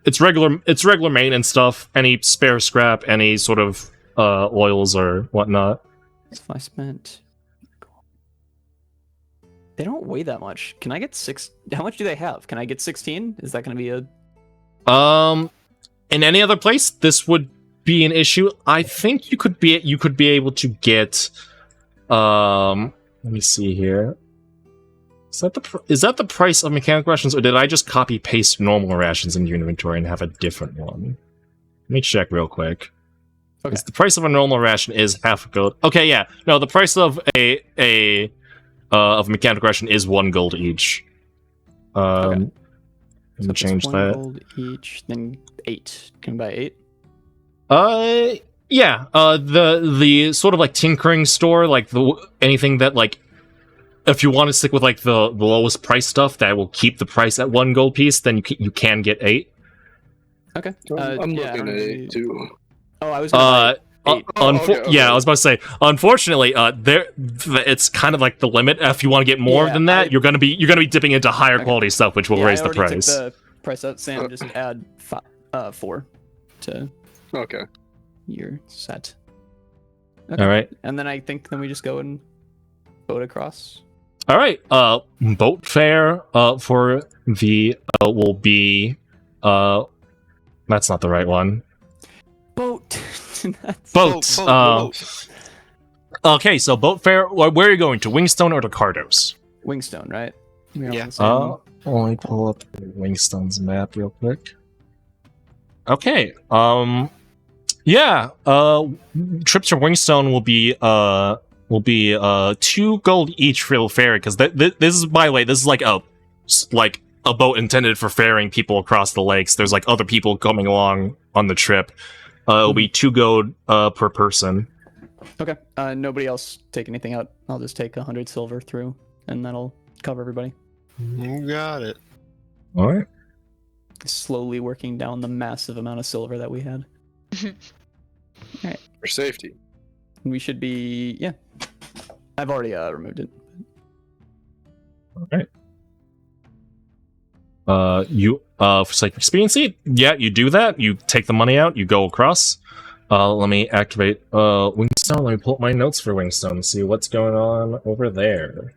it's regular maintenance stuff. Any spare scrap, any sort of oils or whatnot. So I spent. They don't weigh that much. Can I get 6? How much do they have? Can I get 16? Is that going to be a? In any other place, this would be an issue. I think you could be able to get. Let me see here. Is that the price of mechanical rations, or did I just copy paste normal rations in your inventory and have a different one? Let me check real quick. Okay. The price of a normal ration is half a gold. Okay, yeah. No, the price of a mechanical ration is 1 gold each. Okay. Let me it's change 1 that. gold each, then 8. Can I buy 8? Yeah. The sort of like tinkering store, like anything that like, if you want to stick with like the lowest price stuff that will keep the price at 1 gold piece, then you can get 8. Okay. I'm yeah, I looking don't at know. it too. Oh, I was. Gonna buy 8. Okay. Yeah, I was about to say. Unfortunately, it's kind of like the limit. If you want to get more Yeah, than that, you're gonna be dipping into higher quality stuff, which will Yeah, raise I the already price. Took the price out. Sam, just add 4 to Okay. your set. All right. And then I think we just go and boat across. All right. Boat fare for the will be that's not the right one. Boat. That's- Boats. Okay, so boat fare. Where are you going, to Wingstone or to Cardos? Wingstone, right? We're on Yeah. the same- Let me pull up Wingstone's map real quick. Okay. Yeah. Trips to Wingstone will be will be 2 gold each for the ferry, because this is, by the way, this is like a boat intended for ferrying people across the lakes. There's like other people coming along on the trip. It'll be 2 gold per person. Okay. Nobody else take anything out. I'll just take 100 silver through, and that'll cover everybody. You got it. All right. Slowly working down the massive amount of silver that we had. For safety. We should be, yeah. I've already removed it. All right. You for sake of experience, yeah, you do that. You take the money out. You go across. Let me activate Wingstone. Let me pull up my notes for Wingstone and see what's going on over there.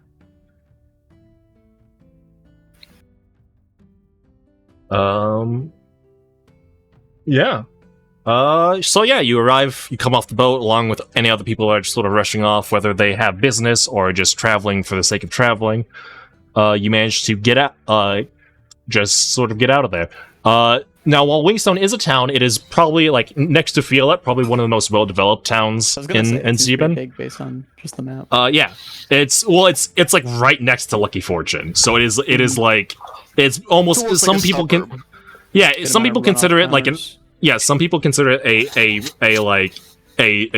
Yeah. So yeah, you arrive, you come off the boat along with any other people that are just sort of rushing off, whether they have business or just traveling for the sake of traveling. You manage to get out, just sort of get out of there. Now, while Wingstone is a town, it is probably, like, next to Fiolet, probably one of the most well-developed towns in Zeban. Big based on just the map. Yeah. It's like right next to Lucky Fortune. So it is like, it's almost, some like people suburb. can, yeah, some people consider it like some people consider it a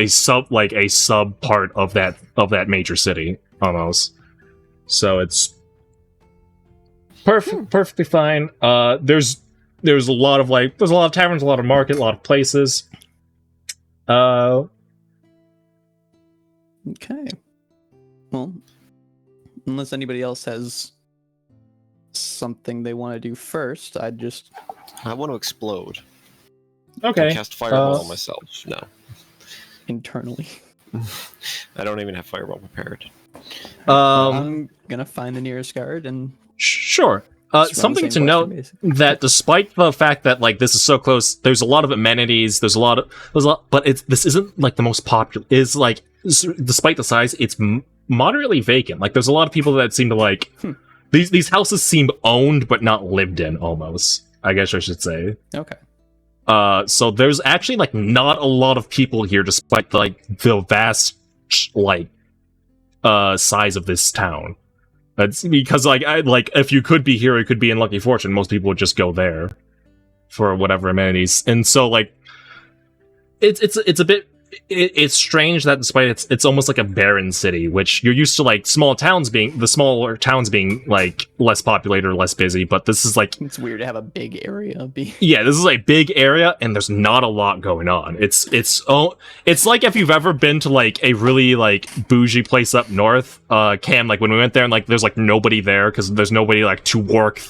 sub part of that major city, almost. So it's perfectly fine. There's a lot of taverns, a lot of market, a lot of places. Okay. Well, unless anybody else has something they want to do first, I want to explode. Okay. Cast fireball on myself. No. Internally. I don't even have fireball prepared. I'm gonna find the nearest guard and sure. just run Something the to same note question, basically. that despite the fact that like this is so close, there's a lot of amenities. There's a lot, but this isn't like the most popular. Is like despite the size, it's moderately vacant. Like there's a lot of people that seem to like these houses seem owned but not lived in. Almost, I guess I should say. Okay. So there's actually like not a lot of people here, despite like the vast like size of this town. That's because like if you could be here, it could be in Lucky Fortune. Most people would just go there for whatever amenities, and so like it's a bit it's strange that despite it's almost like a barren city, which you're used to like smaller towns being like less populated or less busy, but this is like It's weird to have a big area be. yeah, this is a big area and there's not a lot going on. It's like if you've ever been to like a really like bougie place up north, Cam, like when we went there and like there's like nobody there because there's nobody like to work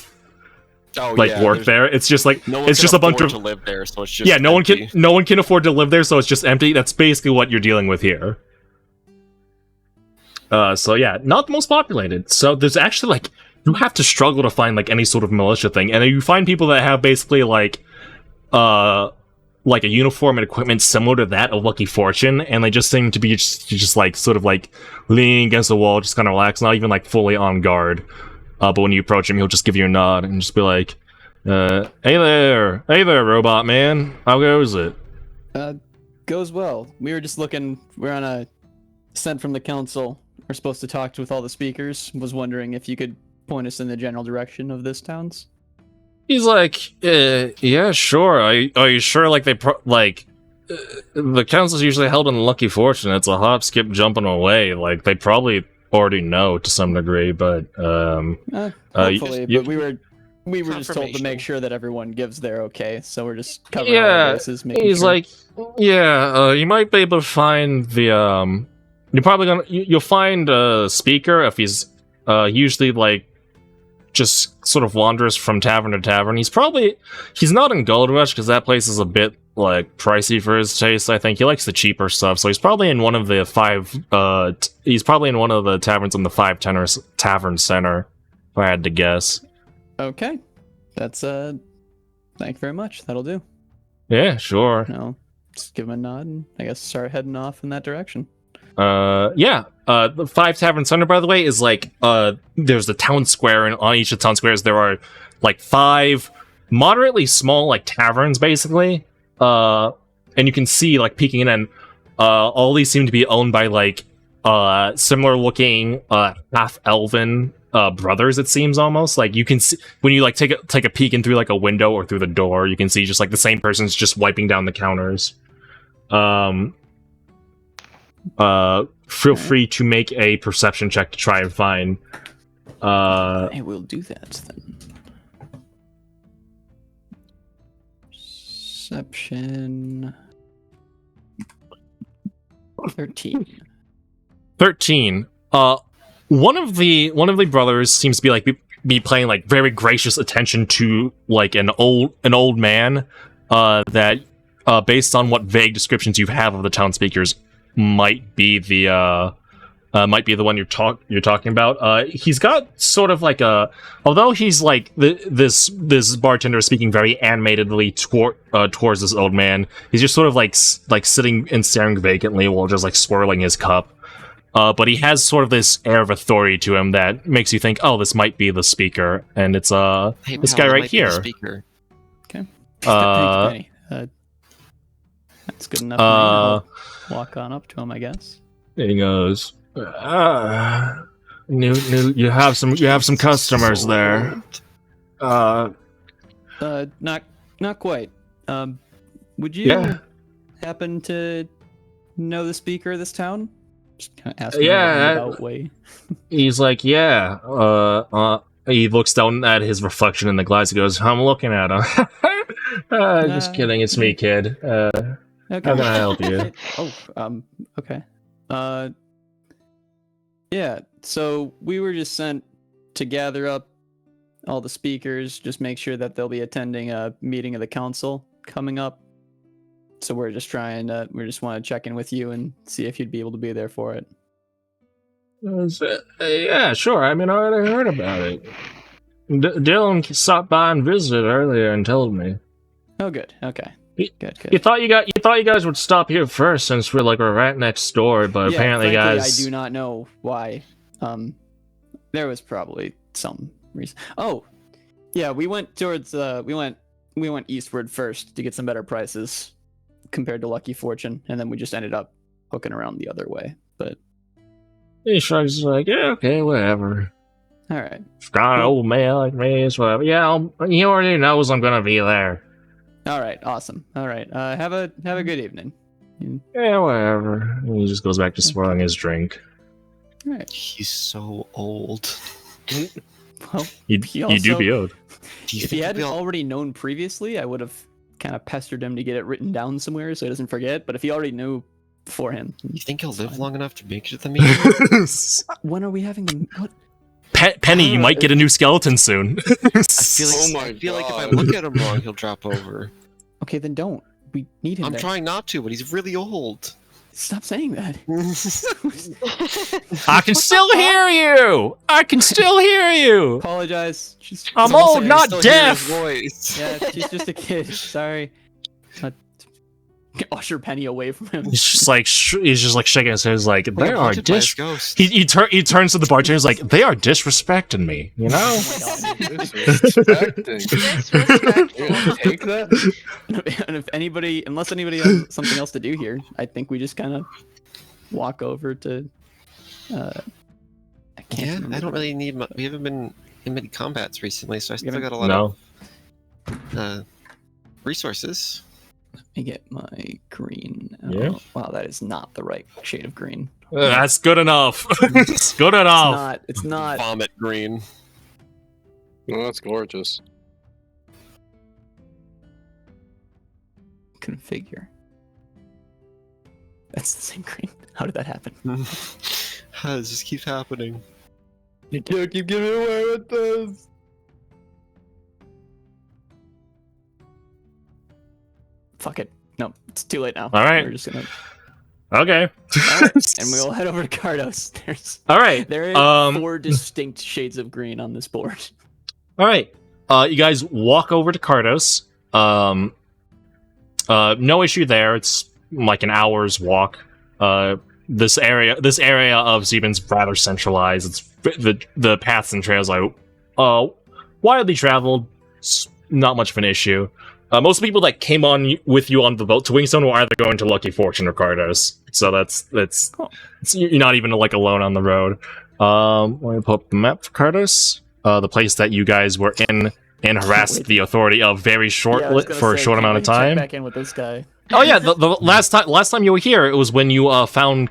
work there. It's just like No one it's can just a bunch afford of to live there, so it's just yeah. No empty. one can afford to live there, so it's just empty. That's basically what you're dealing with here. So yeah, not the most populated. So there's actually like you have to struggle to find like any sort of militia thing, and you find people that have basically like a uniform and equipment similar to that of Lucky Fortune, and they just seem to be just like sort of like leaning against the wall, just kind of relaxed, not even like fully on guard. But when you approach him, he'll just give you a nod and just be like, hey there, robot man, how goes it? Goes well. We were just looking. We're on a sent from the council. We're supposed to talk with all the speakers. Was wondering if you could point us in the general direction of this town's. He's like, yeah, sure. Are you sure? Like the council's usually held in Lucky Fortune. It's a hop, skip, jumping away. Like they probably already know to some degree, but Hopefully, but we were just told to make sure that everyone gives their okay, so we're just covering all the bases. He's sure. like, yeah, you might be able to find the you'll find a speaker if he's usually like just sort of wanders from tavern to tavern. He's not in Gold Rush because that place is a bit like pricey for his taste. I think he likes the cheaper stuff, so he's probably in one of the he's probably in one of the taverns in the 5 Tavern Center, if I had to guess. Okay, that's thank you very much. That'll do. Yeah, sure. No, just give him a nod and I guess start heading off in that direction. Yeah. The 5 Tavern Center, by the way, is like there's the town square, and on each of the town squares there are like 5 moderately small like taverns, basically. And you can see like peeking in, and all these seem to be owned by like similar looking half elven brothers. It seems almost like you can see when you like take a peek in through like a window or through the door. You can see just like the same person's just wiping down the counters. Feel free to make a perception check to try and find. I will do that then. Perception. 13. 13. One of the brothers seems to be like be paying like very gracious attention to like an old man that based on what vague descriptions you have of the town speakers might be the one you're talking about. He's got sort of like although he's like this bartender is speaking very animatedly towards this old man. He's just sort of like sitting and staring vacantly while just like swirling his cup. But he has sort of this air of authority to him that makes you think, oh, this might be the speaker, and it's Hey, this pal, guy it right might be the here. speaker. Okay. Uh, Thank you, Penny. That's good enough. I'll walk on up to him, I guess. He goes, you have some customers there. Not quite. Would you Yeah. happen to know the speaker of this town? Just kind of asking Yeah, about way. He's like, yeah. He looks down at his reflection in the glass. He goes, I'm looking at him. Just kidding. It's me, kid. Okay. How can I help you? Okay. Yeah, so we were just sent to gather up all the speakers, just make sure that they'll be attending a meeting of the council coming up. So we just want to check in with you and see if you'd be able to be there for it. Yeah, sure. I mean, I already heard about it. Dylan stopped by and visited earlier and told me. Oh, good. Okay. Good. You thought you guys would stop here first since we're right next door, but Yeah, apparently, frankly, guys. I do not know why. There was probably some reason. Oh, yeah, we went towards we went eastward first to get some better prices compared to Lucky Fortune, and then we just ended up hooking around the other way. But He shrugs like, yeah, okay, whatever. all right. Got an old man like me, it's whatever. Yeah, he already knows I'm gonna be there. All right, awesome. All right, have a good evening. Yeah, whatever. And he just goes back to swirling his drink. All right. He's so old. Well, You He do also- be old. Do you if he think hadn't he'll be already known previously, I would have kind of pestered him to get it written down somewhere so he doesn't forget. But if he already knew beforehand, You think he'll live fine. long enough to make it to the meeting? when are we having the what? Penny, you might get a new skeleton soon. I feel like, Oh my I feel like if I God. look at him wrong, he'll drop over. Okay, then don't. We need him. I'm there. trying not to, but he's really old. Stop saying that. I can still hear you. I can still hear you. Apologize. I'm Someone old, say- not Still hear deaf. his voice. Yeah, she's just a kid. Sorry. Usher Penny away from him. He's just like he's just like shaking his head. He's like, We they got are haunted by his ghost. He turns to the bartender. He's like, they are disrespecting me. You know. Oh my God. Disrespecting. Disrespectful. You're gonna take that? And if anybody, unless anybody has something else to do here, I think we just kind of walk over to. I can't Yeah, remember. I don't really need. We haven't been in many combats recently, so I still haven't- got a lot No. of resources. Let me get my green. Oh, Yeah. Wow, that is not the right shade of green. That's good enough. It's good enough. It's not. Vomit green. Oh, that's gorgeous. Configure. That's the same green. How did that happen? How does this keep happening? You can't keep getting away with this. Fuck it. No, it's too late now. All right. We're just gonna. Okay. All right, and we'll head over to Cardos. All right. There is Um, 4 distinct shades of green on this board. All right. You guys walk over to Cardos. No issue there. It's like an hour's walk. This area of Zeben's rather centralized. It's the paths and trails are widely traveled. It's not much of an issue. most people that came on with you on the boat to Wingstone were either going to Lucky Fortune or Cardos. So you're not even like alone on the road. Let me pull up the map for Cardos. The place that you guys were in and harassed the authority of very for a short amount of time. Check back in with this guy. Oh yeah, the last time you were here, it was when you found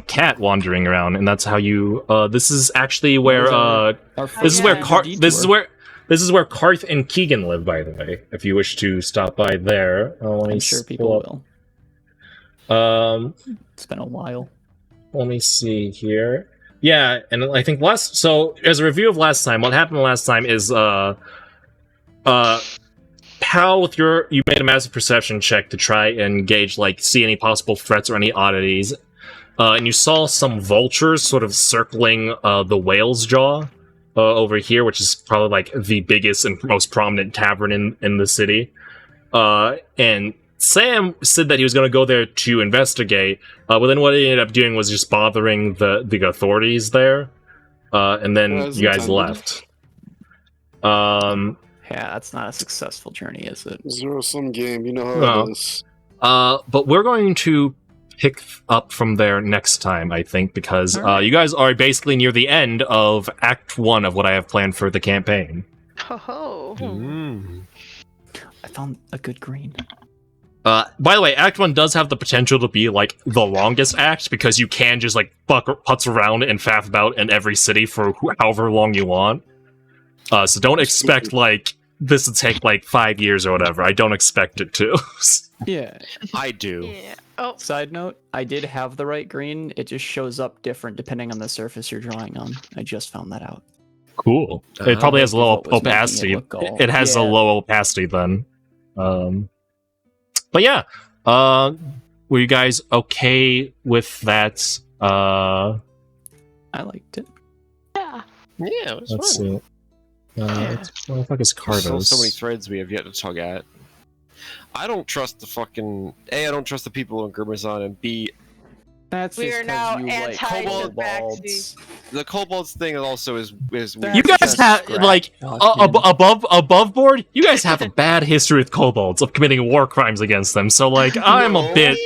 Cat wandering around, and that's how you. This is actually where this is where Karth and Keegan live, by the way. If you wish to stop by there, I'm sure people will. It's been a while. Let me see here. Yeah, and I think so as a review of last time, what happened last time is Pal, you made a massive perception check to try and gauge, see any possible threats or any oddities, and you saw some vultures sort of circling the whale's jaw over here, which is probably the biggest and most prominent tavern in the city. And Sam said that he was going to go there to investigate, but then what he ended up doing was just bothering the authorities there, and then you guys left. Yeah, that's not a successful journey, is it? Zero-sum game, you know how it is. But we're going to pick up from there next time, I think, because you guys are basically near the end of Act 1 of what I have planned for the campaign. Oh. I found a good green. By the way, Act 1 does have the potential to be, the longest act, because you can just, putz around and faff about in every city for however long you want. So don't expect, this to take, 5 years or whatever. I don't expect it to. Yeah. I do. Yeah. Oh. Side note, I did have the right green. It just shows up different depending on the surface you're drawing on. I just found that out. Cool. It probably has low what was making opacity. it look all- It has a Yeah. low opacity then. But yeah. Were you guys okay with that? I liked it. Yeah. Yeah, it was Let's fun. see. What the fuck is There's still Cardos? so many threads we have yet to tug at. I don't trust the fucking A. I don't trust the people in Grimazon, and B. That's We just are 'cause now you like anti-Tabaxi. The kobolds thing also is weird. You guys Just have scrap above board. You guys have a bad history with kobolds of committing war crimes against them. So I'm a bit.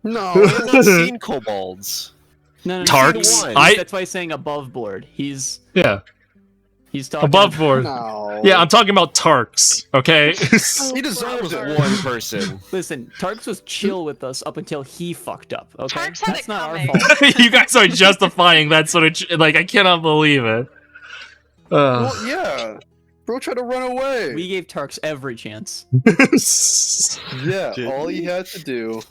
No. I've not seen kobolds. No, Tarks? That's why he's saying above board. He's talking Above board. No. Yeah, I'm talking about Tarks. Okay. He deserves it. One person. Listen, Tarks was chill with us up until he fucked up. Okay, Tarks had that's it not our coming. fault. You guys are justifying that sort of I cannot believe it. Well, yeah. Bro tried to run away. We gave Tarks every chance. Yeah, Did all we? he had to do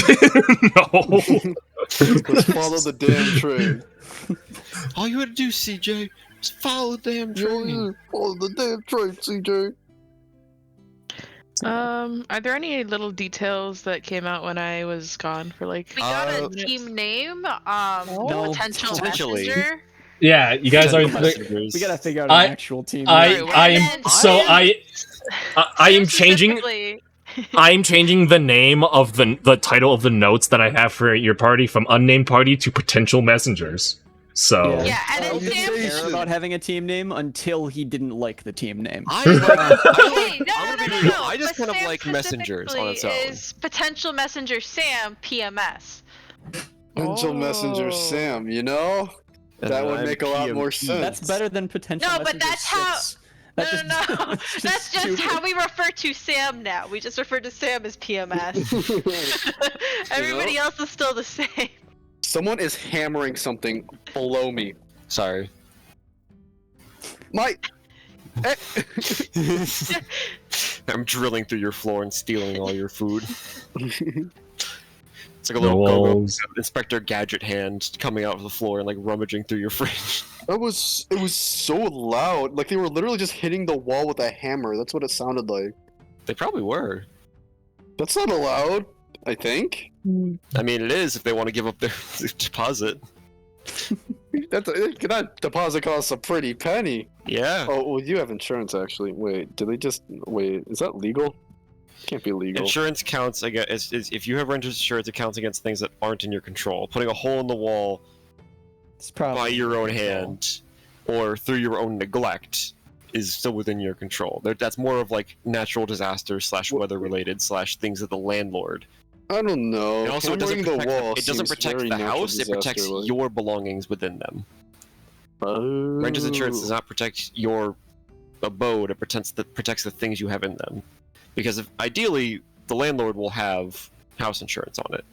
No. was follow the damn train. All you had to do, CJ, was follow the damn train. Follow the damn train, CJ. Are there any little details that came out when I was gone for We got a Uh, team name. No, potentially. Messenger. Yeah, you guys are. Messengers. We gotta figure out an actual team. I name. am so I am changing. Specifically- I am changing the name of the title of the notes that I have for your party from unnamed party to potential messengers. So Yeah, and then I didn't Sam. care about having a team name until he didn't like the team name. I Okay, like, no, I'm no, gonna no, be no, real, I just but kind of Sam like messengers on its own. specifically Is potential messenger Sam PMS? Potential messenger Sam, you know? And That would I'm make a lot more PMP. sense. That's better than potential. No, but Messenger that's how- 6. No, That no, just- no. that's That's just stupid. how we refer to Sam now. We just refer to Sam as PMS. Everybody else is still the same. Someone is hammering something below me. Sorry. Mike! I'm drilling through your floor and stealing all your food. It's like a the little go-go walls. Inspector Gadget hand coming out of the floor and rummaging through your fridge. It was so loud. Like they were literally just hitting the wall with a hammer. That's what it sounded like. They probably were. That's not allowed, I think. I mean, it is if they want to give up their deposit. That deposit costs a pretty penny. Yeah. Oh, well, you have insurance actually. Wait, is that legal? Can't be legal. Insurance counts against is if you have renter's insurance, it counts against things that aren't in your control. Putting a hole in the wall It's probably by your own hand or through your own neglect is still within your control. That's more of like natural disasters / weather related / things that the landlord. I don't know. And also, it doesn't Hammering protect, the wall it doesn't seems protect very the natural house. It protects disaster-like. your belongings within them. Renter's insurance does Oh. not protect your abode. It protects the things you have in them. Because ideally, the landlord will have house insurance on it,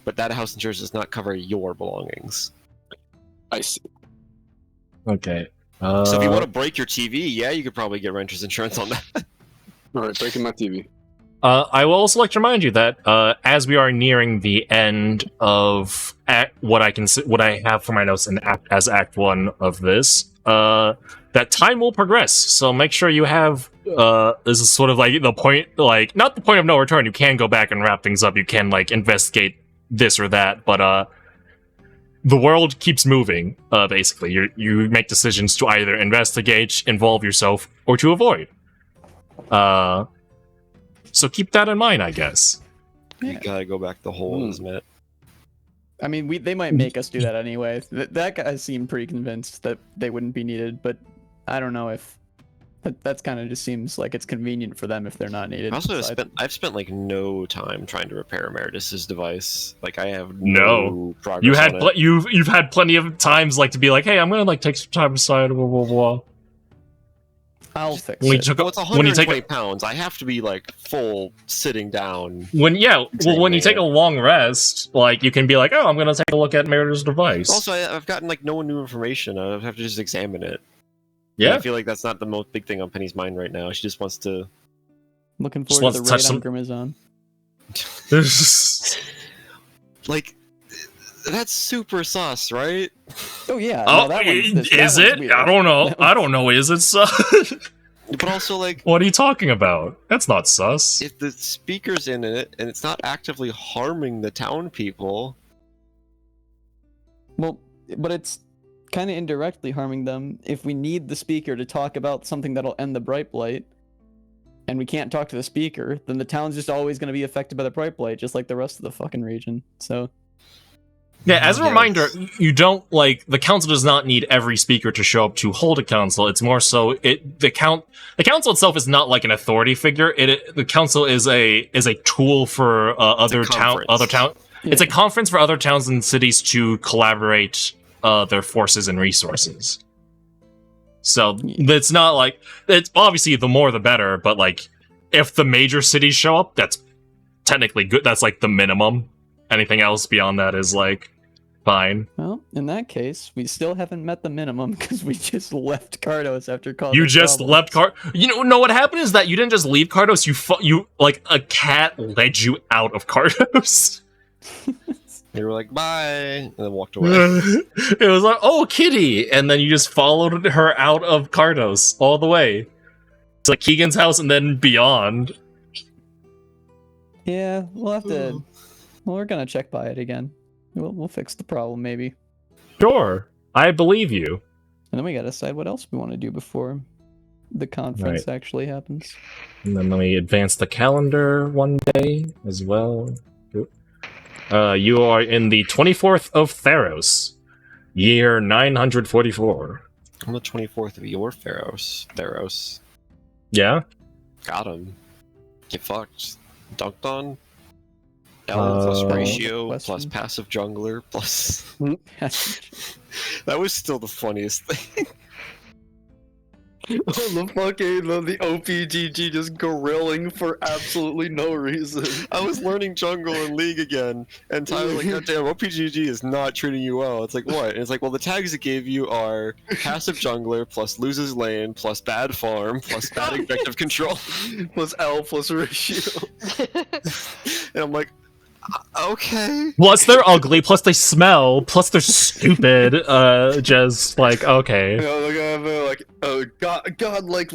but that house insurance does not cover your belongings. I see. Okay. So if you want to break your TV, yeah, you could probably get renter's insurance on that. Alright, breaking my TV. I will also like to remind you that as we are nearing the end of what I have for my notes in as Act 1 of this, that time will progress. So make sure you have this is sort of like the point, like not the point of no return. You can go back and wrap things up. You can like investigate this or that, but the world keeps moving. Basically, you make decisions to either investigate, involve yourself, or to avoid. So keep that in mind, I guess. You Yeah. gotta go back the hole, isn't it? I mean, they might make us do that anyway. That guy seemed pretty convinced that they wouldn't be needed, but I don't know if that's kind of just seems like it's convenient for them if they're not needed. Also, So I've spent like no time trying to repair Emeritus's device. Like I have No. no progress. You had on it. you've had plenty of times like to be like, hey, I'm gonna like take some time aside, blah blah blah. I'll fix When you it. took Well, it's when you take 120 pounds. I have to be like full sitting down. when you take a long rest, like you can be like, oh, I'm gonna take a look at Meritor's device. Also, I've gotten like no new information. I have to just examine it. yeah, I feel like that's not the most big thing on Penny's mind right now. She just wants to. Looking Just forward to wants the to touch raid some- on Grimazon. Like, that's super sus, right? Oh yeah. oh, no, that one's- that is one's it? weird. I don't know. That I don't know. Is it sus? But also, like, What are you talking about? That's not sus. if the speaker's in it and it's not actively harming the town people, Well, but it's kind of indirectly harming them. If we need the speaker to talk about something that'll end the bright blight, and we can't talk to the speaker, then the town's just always going to be affected by the bright blight, just like the rest of the fucking region. So Yeah, as a Yes. reminder, you don't like the council does not need every speaker to show up to hold a council. It's more so the council itself is not like an authority figure. The council is a tool for other town. It's a conference for other towns and cities to collaborate their forces and resources. So it's not like it's obviously the more the better, but like if the major cities show up, that's technically good. That's like the minimum. Anything else beyond that is like fine. Well, in that case, we still haven't met the minimum because we just left Cardos after causing You just problems. left You know what happened is that you didn't just leave Cardos. You like a cat led you out of Cardos. they were like, bye, and then walked away. It was like, oh, kitty, and then you just followed her out of Cardos all the way to like Keegan's house and then beyond. Yeah, we'll have to. Well, we're gonna check by it again. We'll fix the problem maybe, Sure, I believe you. and then we gotta decide what else we want to do before the conference actually happens. And then let me advance the calendar one day as well. You are in the 24th of Theros, year 944. On the 24th of your Theros. Yeah? Got him. Get fucked. Dunked on. L plus ratio question. plus passive jungler plus. That was still the funniest thing. the fucking the OPGG just grilling for absolutely no reason. I was learning jungle in League again, and Tyler's like, God damn, OPGG is not treating you well. It's like, what? And it's like, well, the tags it gave you are passive jungler plus loses lane plus bad farm plus bad effective control. Plus L plus ratio. And I'm like, okay. Plus they're ugly, plus they smell, plus they're stupid. Just like, okay. You know, like, oh, God like